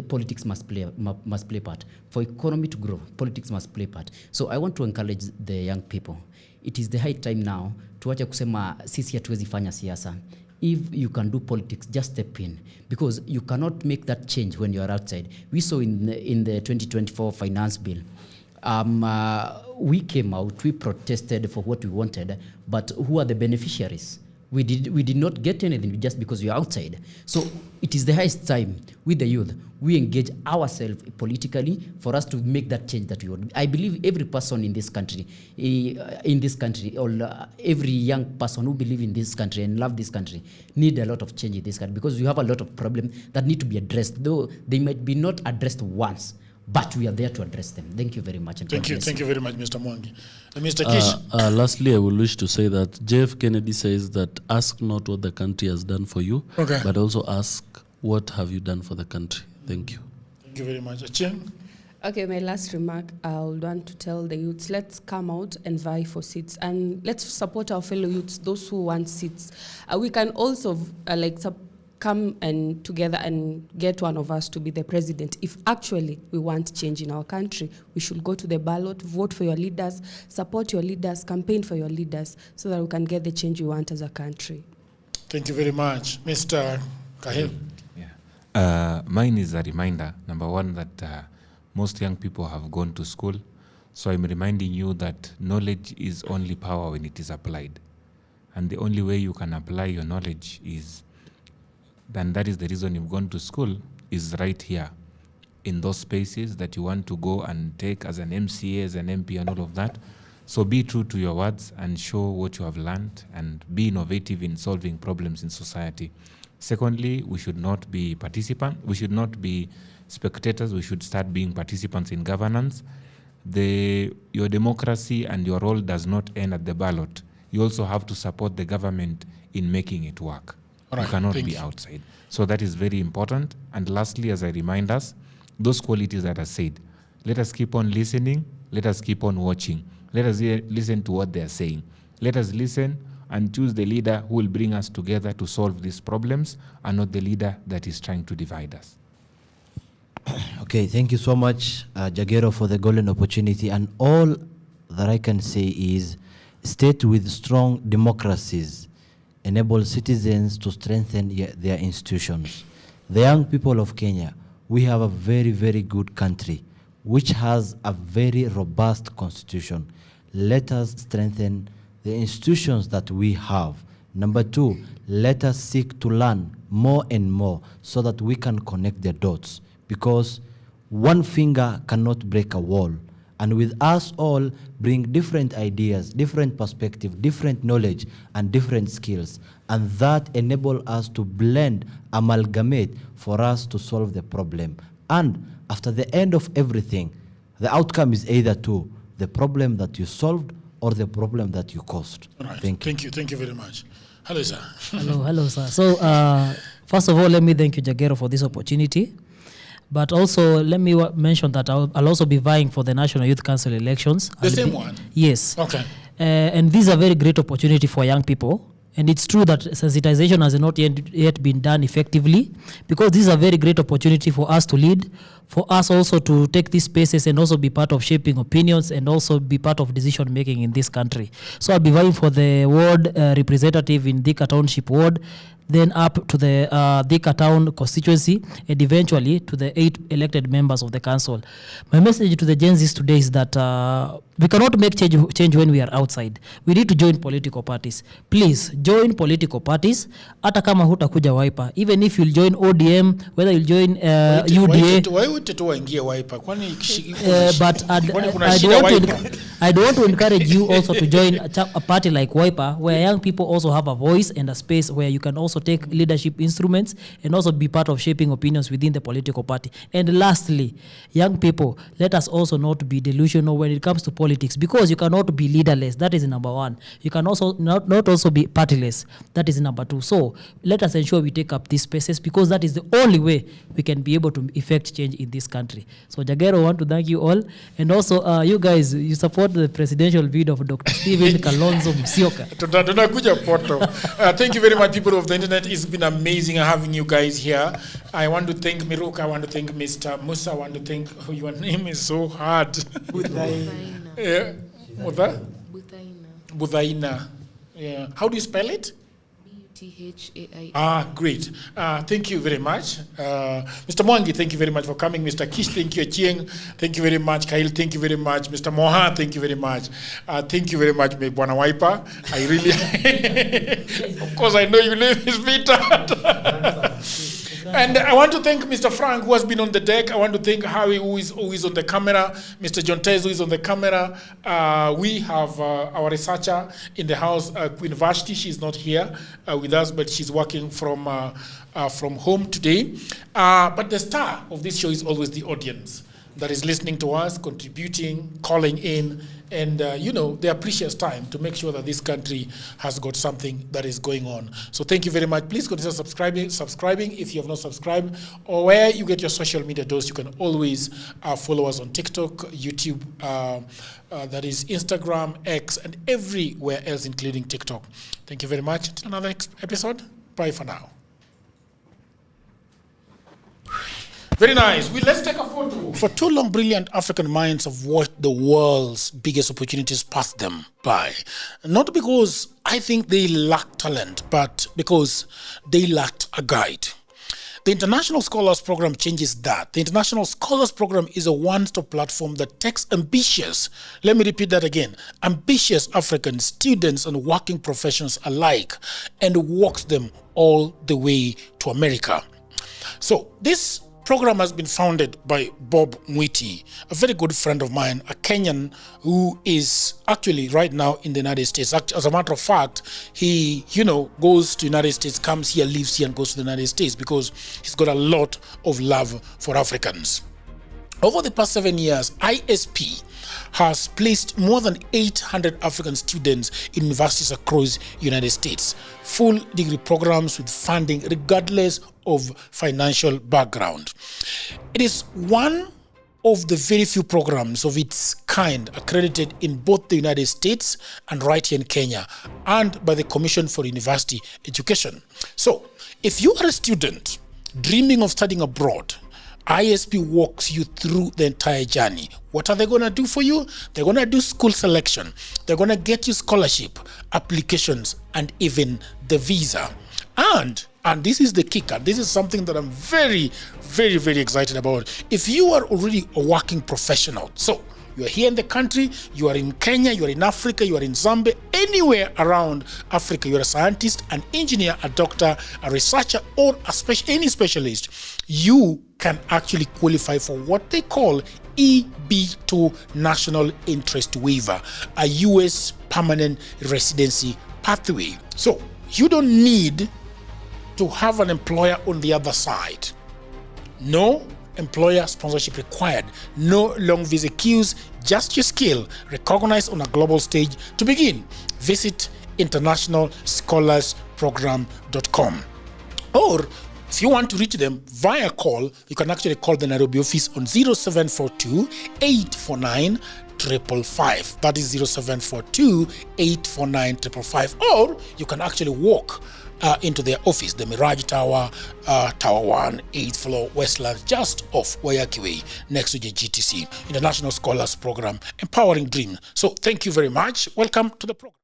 politics must play part. For economy to grow, politics must play part. So I want to encourage the young people. It is the high time now tuache kusema sisi hatuwezi fanya siasa. If you can do politics, just step in, because you cannot make that change when you are outside. We saw in the 2024 finance bill, we came out, we protested for what we wanted, but who are the beneficiaries? We did not get anything just because we are outside. So it is the highest time with the youth, we engage ourselves politically for us to make that change that we want. I believe every person in this country, or every young person who believe in this country and love this country, need a lot of change in this country, because we have a lot of problems that need to be addressed, though they might be not addressed once, but we are there to address them. Thank you very much. And thank you very much, Mr. Mwangi. Mr. Kish. Lastly, I will wish to say that JF Kennedy says that ask not what the country has done for you, but also ask what have you done for the country. Thank you. Thank you very much. Achieng? Okay, my last remark, I would want to tell the youths, let's come out and vie for seats, and let's support our fellow youths, those who want seats. We can also come and together and get one of us to be the president. If actually we want change in our country, we should go to the ballot, vote for your leaders, support your leaders, campaign for your leaders, so that we can get the change we want as a country. Thank you very much. Mr. Kahil. Mine is a reminder, number one, that most young people have gone to school. So I'm reminding you that knowledge is only power when it is applied. And the only way you can apply your knowledge is, and that is the reason you've gone to school, is right here in those spaces that you want to go and take as an MCA, as an MP and all of that. So be true to your words and show what you have learned and be innovative in solving problems in society. Secondly, we should not be participants. We should not be spectators. We should start being participants in governance. Your democracy and your role does not end at the ballot. You also have to support the government in making it work. You cannot be outside. So that is very important. And lastly, as I remind us, those qualities that are said, let us keep on listening. Let us keep on watching. Let us listen to what they are saying. Let us listen and choose the leader who will bring us together to solve these problems, and not the leader that is trying to divide us. Okay, thank you so much, Jagero, for the golden opportunity. And all that I can say is, state with strong democracies enable citizens to strengthen their institutions. The young people of Kenya, we have a very, very good country, which has a very robust constitution. Let us strengthen the institutions that we have. Number two, let us seek to learn more and more so that we can connect the dots, because one finger cannot break a wall. And with us all bring different ideas, different perspective, different knowledge, and different skills. And that enable us to blend, amalgamate for us to solve the problem. And after the end of everything, the outcome is either to the problem that you solved or the problem that you caused. All right. Thank you very much. Hello, sir. Hello, sir. So, first of all, let me thank you, Jagero, for this opportunity. But also, let me mention that I'll also be vying for the National Youth Council elections. The same one? Yes. Okay. And these are very great opportunity for young people. And it's true that sensitization has not yet been done effectively, because this is a very great opportunity for us to lead, for us also to take these spaces and also be part of shaping opinions and also be part of decision making in this country. So I'll be vying for the ward representative in Thika Township ward, then up to the Thika Town constituency, and eventually to the 8 elected members of the council. My message to the Gen Zs today is that we cannot make change when we are outside. We need to join political parties. Please join political parties. Hata kama hutakuja Wiper, even if you'll join ODM, whether you'll join UDA. But I don't want to encourage you also to join a party like Wiper, where young people also have a voice and a space where you can also take leadership instruments and also be part of shaping opinions within the political party. And lastly, young people, let us also not be delusional when it comes to politics, because you cannot be leaderless. That is number one. You can also not also be partyless. That is number two. So let us ensure we take up these spaces, because that is the only way we can be able to effect change in this country. So Jagero, I want to thank you all. And also you guys, you support the presidential bid of Dr. Sifuna Kalonzo Matiang'i. Thank you very much, people of the internet. It's been amazing having you guys here. I want to thank Miruka. I want to thank Mr. Musa. I want to thank, your name is so hard. Yeah. Budhaina. Yeah. How do you spell it? Buthaina. Great. Thank you very much. Mr. Mwangi, thank you very much for coming. Mr. Kish, thank you. Chieng, thank you very much. Kyle, thank you very much. Mr. Moha, thank you very much. Thank you very much, Bwana Wiper. I really, of course, I know your name is Peter. And I want to thank Mr. Frank, who has been on the deck. I want to thank Harry, who is on the camera. Mr. John Tez, who is on the camera. We have our researcher in the house, Queen Vashti. She's not here with us, but she's working from home today. But the star of this show is always the audience. that is listening to us, contributing, calling in, and their precious time to make sure that this country has got something that is going on. So thank you very much. Please consider subscribing if you have not subscribed, or where you get your social media dose. You can always follow us on TikTok, YouTube, that is Instagram, X, and everywhere else, including TikTok. Thank you very much. Until another episode. Bye for now. Very nice. Let's take a photo. For too long, brilliant African minds have watched the world's biggest opportunities pass them by. Not because I think they lack talent, but because they lacked a guide. The International Scholars Program changes that. The International Scholars Program is a one-stop platform that takes ambitious, let me repeat that again, ambitious African students and working professionals alike and walks them all the way to America. So this program has been founded by Bob Mwiti, a very good friend of mine, a Kenyan who is actually right now in the United States. As a matter of fact, he, goes to the United States, comes here, lives here, and goes to the United States because he's got a lot of love for Africans. Over the past 7 years, ISP has placed more than 800 African students in universities across the United States. Full degree programs with funding regardless of financial background. It is one of the very few programs of its kind accredited in both the United States and right here in Kenya, and by the Commission for University Education. So, if you are a student dreaming of studying abroad, ISP walks you through the entire journey. What are they going to do for you? They're going to do school selection. They're going to get you scholarship, applications, and even the visa. And this is the kicker. This is something that I'm very, very, very excited about. If you are already a working professional, so you are here in the country, you are in Kenya, you are in Africa, you are in Zambia, anywhere around Africa, you're a scientist, an engineer, a doctor, a researcher, or any specialist, you can actually qualify for what they call EB2 National Interest Waiver, a U.S. permanent residency pathway. So you don't need to have an employer on the other side. No employer sponsorship required. No long visa queues, just your skill recognized on a global stage. To begin, visit internationalscholarsprogram.com. Or if you want to reach them via call, you can actually call the Nairobi office on 0742 849 555. That is 0742 849 555. Or you can actually walk into their office, the Mirage Tower, Tower 1, 8th floor, Westlands, just off Wayaki Way, next to the GTC, International Scholars Program, Empowering Dream. So thank you very much. Welcome to the program.